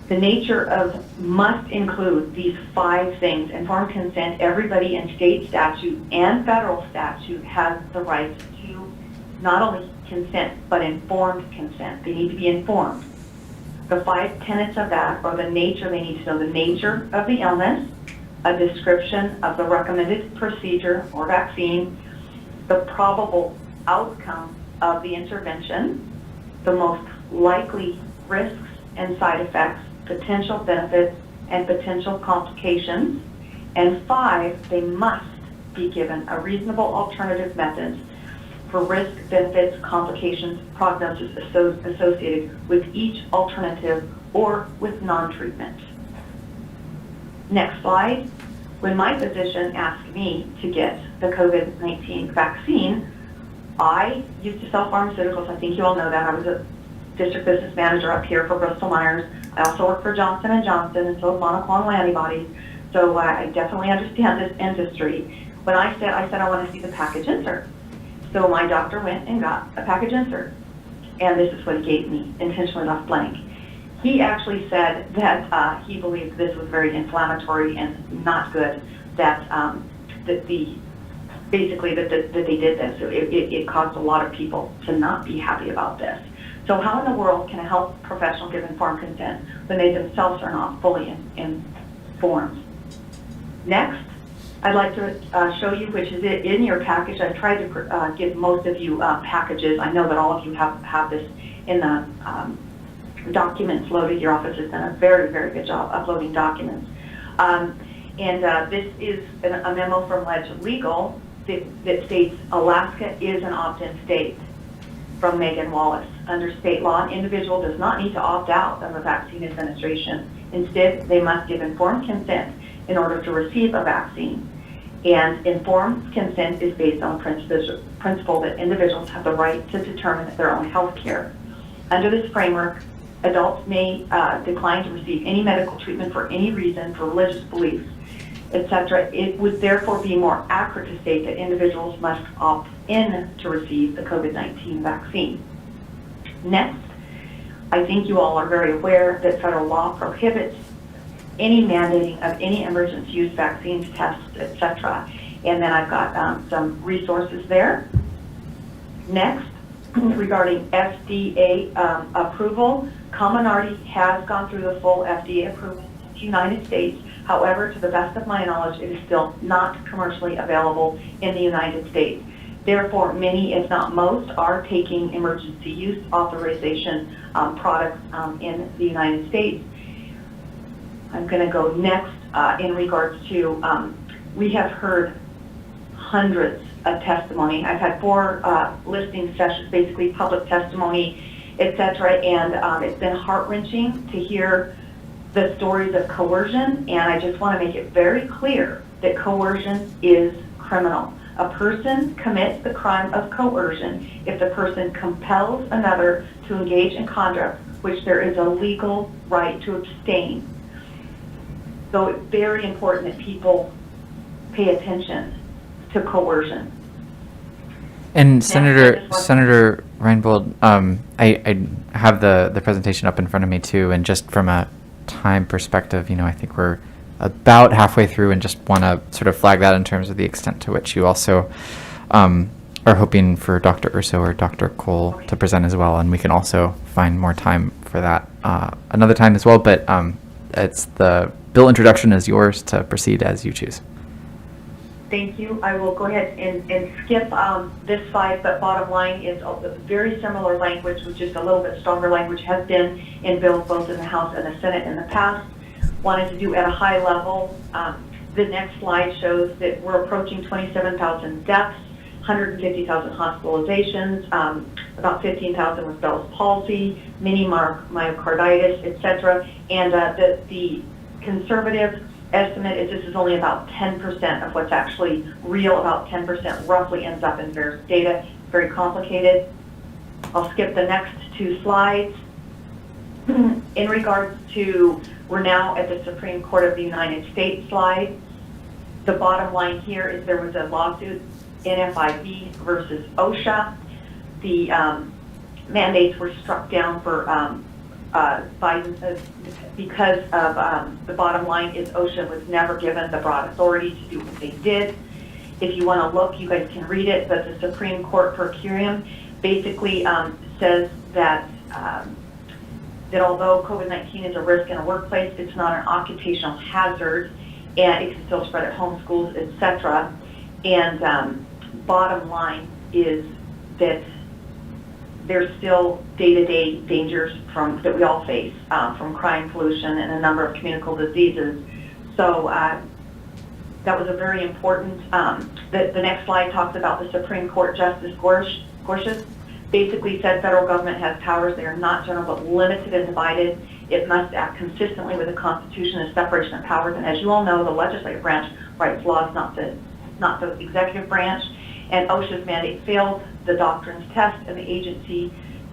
The nature of must include these 5 things. Informed consent, everybody in state statute and federal statute has the right to not only consent, but informed consent. They need to be informed. The 5 tenets of that are the nature, they need to know the nature of the illness, a description of the recommended procedure or vaccine, the probable outcome of the intervention, the most likely risks and side effects, potential benefits, and potential complications. And 5, they must be given a reasonable alternative methods for risk, benefits, complications, prognosis associated with each alternative or with non-treatment. Next slide. When my physician asked me to get the COVID-19 vaccine, I used to sell pharmaceuticals. I think you all know that. I was a district business manager up here for Bristol Myers. I also worked for Johnson & Johnson and sold monoclonal antibodies. So I definitely understand this industry. When I said I want to see the package insert. So my doctor went and got a package insert. And this is what he gave me, intentionally left blank. He actually said that he believed this was very inflammatory and not good, that that they did this. So it caused a lot of people to not be happy about this. So how in the world can a health professional give informed consent when they themselves are not fully informed? Next, I'd like to show you, which is in your package. I've tried to give most of you packages. I know that all of you have this in the documents loaded. Your office has done a very, very good job uploading documents. This is a memo from Ledge Legal that states Alaska is an opt-in state from Megan Wallace. Under state law, an individual does not need to opt out of a vaccine administration. Instead, they must give informed consent in order to receive a vaccine. And informed consent is based on the principle that individuals have the right to determine their own health care. Under this framework, adults may decline to receive any medical treatment for any reason, for religious beliefs, etc. It would therefore be more accurate to state that individuals must opt in to receive the COVID-19 vaccine. Next, I think you all are very aware that federal law prohibits any mandating of any emergency use vaccines, tests, etc. And then I've got some resources there. Next, regarding FDA approval, Comirnaty has gone through the full FDA approval in the United States. However, to the best of my knowledge, it is still not commercially available in the United States. Therefore, many, if not most, are taking emergency use authorization products in the United States. I'm going to go next in regards to, we have heard hundreds of testimony. I've had 4 listening sessions, basically public testimony, etc., and it's been heart-wrenching to hear the stories of coercion, and I just want to make it very clear that coercion is criminal. A person commits the crime of coercion if the person compels another to engage in conduct which there is a legal right to abstain. So it's very important that people pay attention to coercion. And Senator Reinbold, I have the presentation up in front of me too, and just from a time perspective, I think we're about halfway through, and just want to sort of flag that in terms of the extent to which you also are hoping for Dr. Urso or Dr. Cole to present as well, and we can also find more time for that another time as well. But it's the bill introduction is yours to proceed as you choose. Thank you. I will go ahead and skip this slide, but bottom line is very similar language, with just a little bit stronger language, has been in bills both in the House and the Senate in the past. Wanted to do at a high level. The next slide shows that we're approaching 27,000 deaths, 150,000 hospitalizations, about 15,000 with Bell's palsy, mini myocarditis, etc. And the conservative estimate is this is only about 10% of what's actually real. About 10% roughly ends up in various data. It's very complicated. I'll skip the next 2 slides. In regards to, we're now at the Supreme Court of the United States slide. The bottom line here is there was a lawsuit, NFIB versus OSHA. The mandates were struck down for because of the bottom line is OSHA was never given the broad authority to do what they did. If you want to look, you guys can read it, but the Supreme Court per curiam basically says that that although COVID-19 is a risk in a workplace, it's not an occupational hazard, and it can still spread at home, schools, etc. And bottom line is that there's still day-to-day dangers that we all face, from crime, pollution, and a number of communicable diseases. So that was a very important, the next slide talks about the Supreme Court Justice Gorsuch basically said federal government has powers. They are not general but limited and divided. It must act consistently with the Constitution and separation of powers. And as you all know, the legislative branch writes laws, not the executive branch. And OSHA's mandate failed the doctrines test, and the agency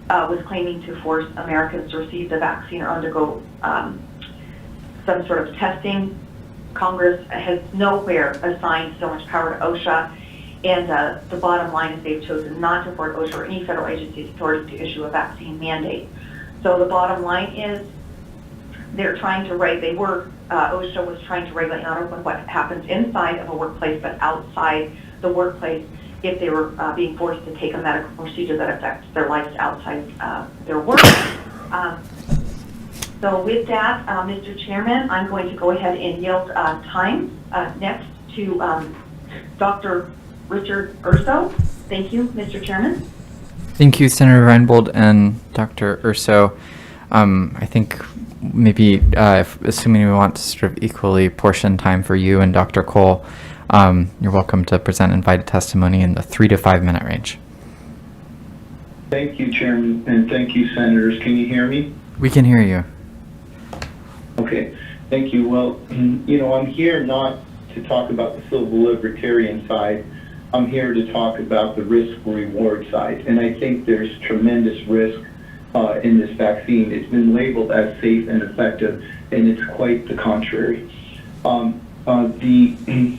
was claiming to force Americans to receive the vaccine or undergo some sort of testing. Congress has nowhere assigned so much power to OSHA, and the bottom line is they've chosen not to afford OSHA or any federal agency's authority to issue a vaccine mandate. So the bottom line is they're trying to OSHA was trying to regulate not only what happens inside of a workplace, but outside the workplace if they were being forced to take a medical procedure that affects their lives outside their work. So with that, Mr. Chairman, I'm going to go ahead and yield time next to Dr. Richard Urso. Thank you, Mr. Chairman. Thank you, Senator Reinbold and Dr. Urso. I think maybe assuming we want to sort of equally portion time for you and Dr. Cole, you're welcome to present invited testimony in the 3 to 5 minute range. Thank you, Chairman, and thank you, Senators. Can you hear me? We can hear you. Okay, thank you. Well, I'm here not to talk about the civil libertarian side. I'm here to talk about the risk-reward side, and I think there's tremendous risk in this vaccine. It's been labeled as safe and effective, and it's quite the contrary. The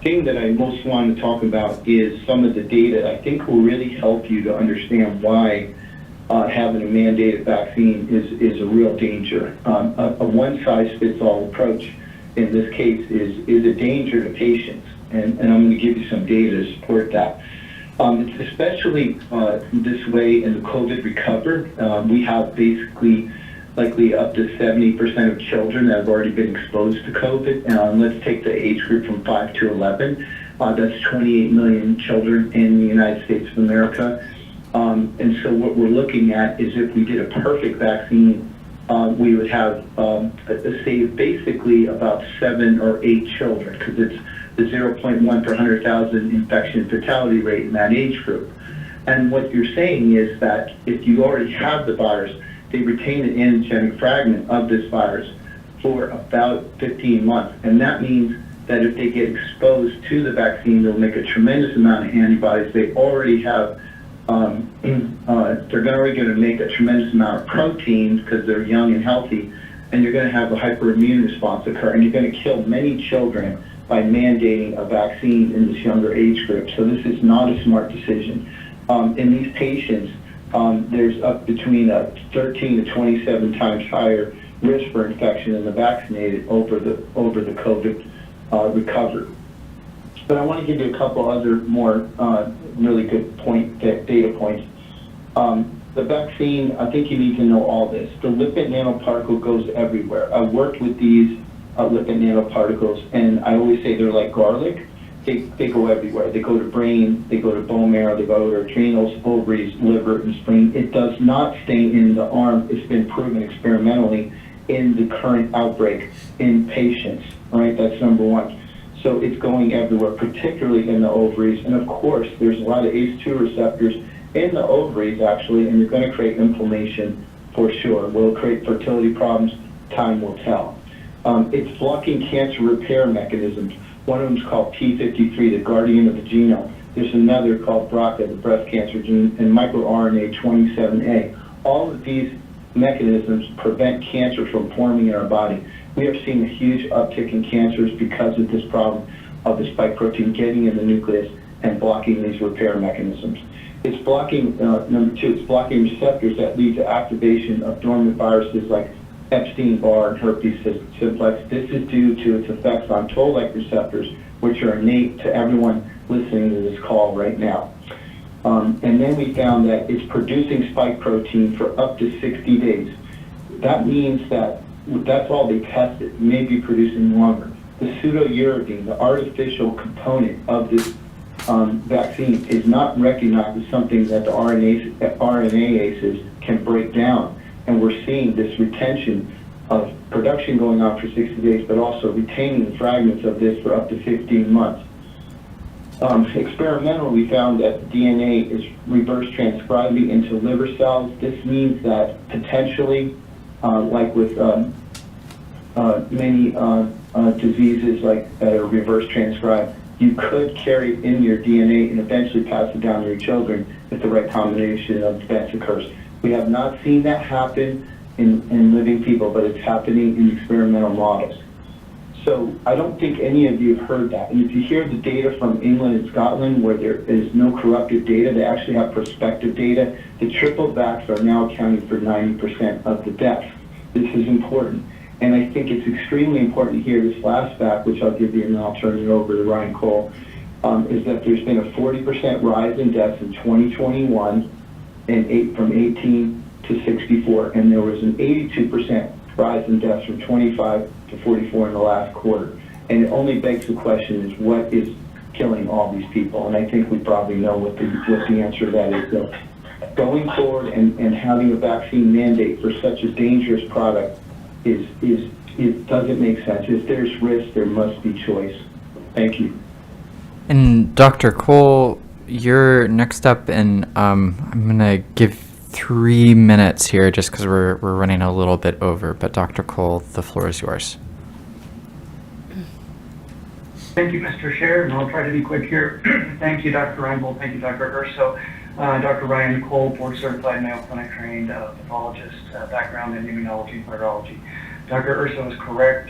thing that I most want to talk about is some of the data I think will really help you to understand why having a mandated vaccine is a real danger. A one-size-fits-all approach in this case is a danger to patients, and I'm going to give you some data to support that. It's especially this way in the COVID recovered. We have basically likely up to 70% of children that have already been exposed to COVID. Let's take the age group from 5 to 11. That's 28 million children in the United States of America. And so what we're looking at is if we did a perfect vaccine, we would have save basically about 7 or 8 children, because it's the 0.1 per 100,000 infection fatality rate in that age group. And what you're saying is that if you already have the virus, they retain an antigenic fragment of this virus for about 15 months. And that means that if they get exposed to the vaccine, they'll make a tremendous amount of antibodies. They already have they're already going to make a tremendous amount of proteins because they're young and healthy, and you're going to have a hyperimmune response occur, and you're going to kill many children by mandating a vaccine in this younger age group. So this is not a smart decision. In these patients, there's up between a 13 to 27 times higher risk for infection in the vaccinated over the COVID recovered. But I want to give you a couple other more really good data points. The vaccine, I think you need to know all this. The lipid nanoparticle goes everywhere. I've worked with these lipid nanoparticles, and I always say they're like garlic. They go everywhere. They go to brain, they go to bone marrow, they go to adrenals, ovaries, liver, and spleen. It does not stay in the arm. It's been proven experimentally in the current outbreak in patients, right? That's number one. So it's going everywhere, particularly in the ovaries. And of course, there's a lot of ACE2 receptors in the ovaries, actually, and you're going to create inflammation for sure. Will it create fertility problems? Time will tell. It's blocking cancer repair mechanisms. One of them is called P53, the guardian of the genome. There's another called BRCA, the breast cancer gene, and microRNA 27A. All of these mechanisms prevent cancer from forming in our body. We have seen a huge uptick in cancers because of this problem of the spike protein getting in the nucleus and blocking these repair mechanisms. It's blocking, number two, it's blocking receptors that lead to activation of dormant viruses like Epstein-Barr and herpes simplex. This is due to its effects on toll-like receptors, which are innate to everyone listening to this call right now. And then we found that it's producing spike protein for up to 60 days. That means that that's all they tested. It may be producing longer. The pseudouridine, the artificial component of this vaccine is not recognized as something that the RNAses can break down. And we're seeing this retention of production going on for 60 days, but also retaining fragments of this for up to 15 months. Experimentally, we found that DNA is reverse transcribing into liver cells. This means that potentially, like with many diseases like that are reverse transcribed, you could carry it in your DNA and eventually pass it down to your children if the right combination of events occurs. We have not seen that happen in living people, but it's happening in experimental models. So I don't think any of you have heard that. And if you hear the data from England and Scotland where there is no corrupted data, they actually have prospective data. The triple vax are now accounting for 90% of the deaths. This is important. And I think it's extremely important to hear this last fact, which I'll give you and then I'll turn it over to Ryan Cole, is that there's been a 40% rise in deaths in 2021 and from 18 to 64, and there was an 82% rise in deaths from 25 to 44 in the last quarter. And it only begs the question is what is killing all these people? And I think we probably know what the answer to that is. So going forward and having a vaccine mandate for such a dangerous product it doesn't make sense. If there's risk, there must be choice. Thank you. And Dr. Cole, you're next up, and I'm gonna give 3 minutes here just because we're running a little bit over. But Dr. Cole, the floor is yours. Thank you, Mr. Chair, and I'll try to be quick here. Thank you, Dr. Reinbold. Thank you, Dr. Urso. Dr. Ryan Cole, board-certified Mayo Clinic-trained pathologist, background in immunology and virology. Dr. Urso is correct.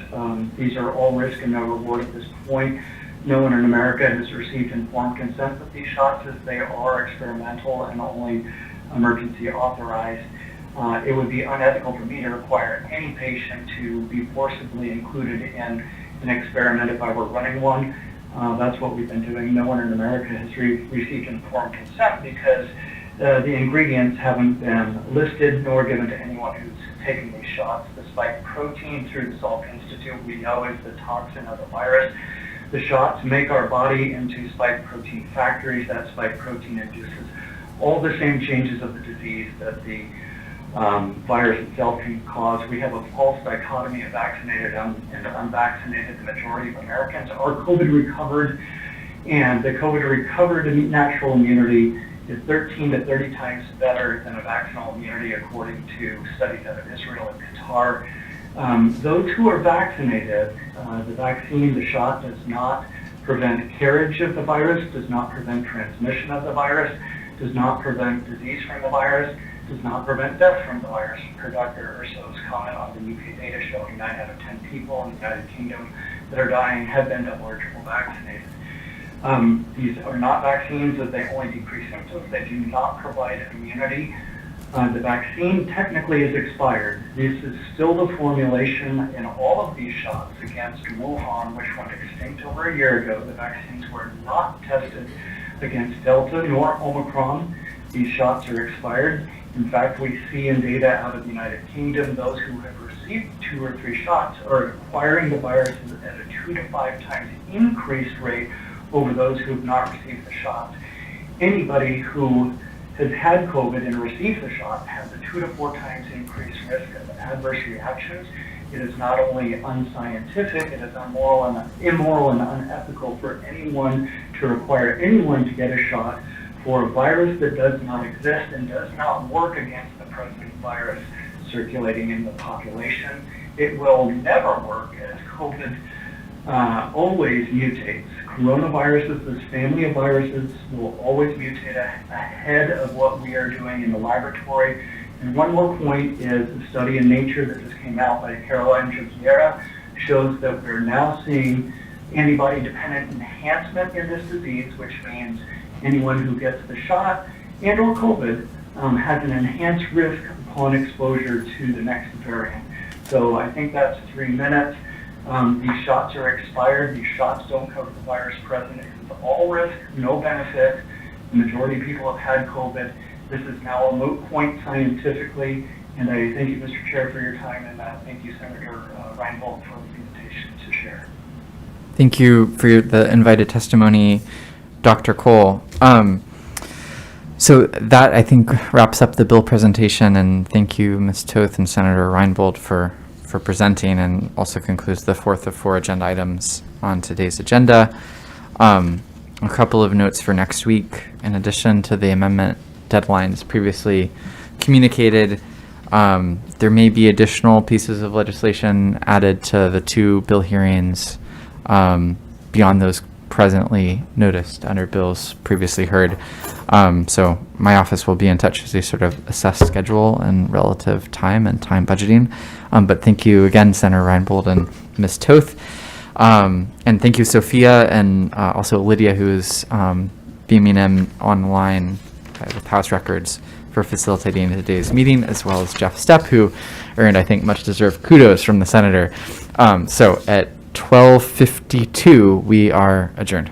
These are all risk and no reward at this point. No one in America has received informed consent with these shots as they are experimental and only emergency authorized. It would be unethical for me to require any patient to be forcibly included in an experiment if I were running one. That's what we've been doing. No one in America has received informed consent because the ingredients haven't been listed nor given to anyone who's taken these shots. The spike protein through the Salk Institute we know is the toxin of the virus. The shots make our body into spike protein factories. That spike protein induces all the same changes of the disease that the virus itself can cause. We have a false dichotomy of vaccinated and unvaccinated. The majority of Americans are COVID recovered, and the COVID recovered natural immunity is 13 to 30 times better than a vaccinal immunity according to studies out of Israel and Qatar. Those who are vaccinated, the vaccine, the shot does not prevent carriage of the virus, does not prevent transmission of the virus, does not prevent disease from the virus, does not prevent death from the virus, per Dr. Urso's comment on the UK data showing 9 out of 10 people in the United Kingdom that are dying have been double or triple vaccinated. These are not vaccines as they only decrease symptoms. They do not provide immunity. The vaccine technically is expired. This is still the formulation in all of these shots against Wuhan, which went extinct over a year ago. The vaccines were not tested against Delta nor Omicron. These shots are expired. In fact, we see in data out of the United Kingdom, those who have received 2 or 3 shots are acquiring the virus at a 2 to 5 times increased rate over those who have not received the shot. Anybody who has had COVID and received the shot has a 2 to 4 times increased risk of adverse reactions. It is not only unscientific, it is immoral and unethical for anyone to require anyone to get a shot for a virus that does not exist and does not work against the present virus circulating in the population. It will never work as COVID always mutates. Coronaviruses, this family of viruses, will always mutate ahead of what we are doing in the laboratory. And one more point is a study in Nature that just came out by Caroline Giugiera shows that we're now seeing antibody-dependent enhancement in this disease, which means anyone who gets the shot and or COVID has an enhanced risk upon exposure to the next variant. So I think that's 3 minutes. These shots are expired. These shots don't cover the virus present. It's all risk, no benefit. The majority of people have had COVID. This is now a moot point scientifically. And I thank you, Mr. Chair, for your time, and thank you, Senator Reinbold, for the invitation to share. Thank you for the invited testimony. Dr. Cole. So that, I think, wraps up the bill presentation, and thank you, Ms. Toth and Senator Reinbold for presenting, and also concludes the fourth of 4 agenda items on today's agenda. A couple of notes for next week. In addition to the amendment deadlines previously communicated, there may be additional pieces of legislation added to the 2 bill hearings beyond those presently noticed under bills previously heard. So my office will be in touch as they sort of assess schedule and relative time and time budgeting. But thank you again, Senator Reinbold and Ms. Toth. And thank you, Sophia, and also Lydia, who is beaming in online with House Records for facilitating today's meeting, as well as Jeff Stepp, who earned, I think, much deserved kudos from the Senator. So at 12:52, we are adjourned.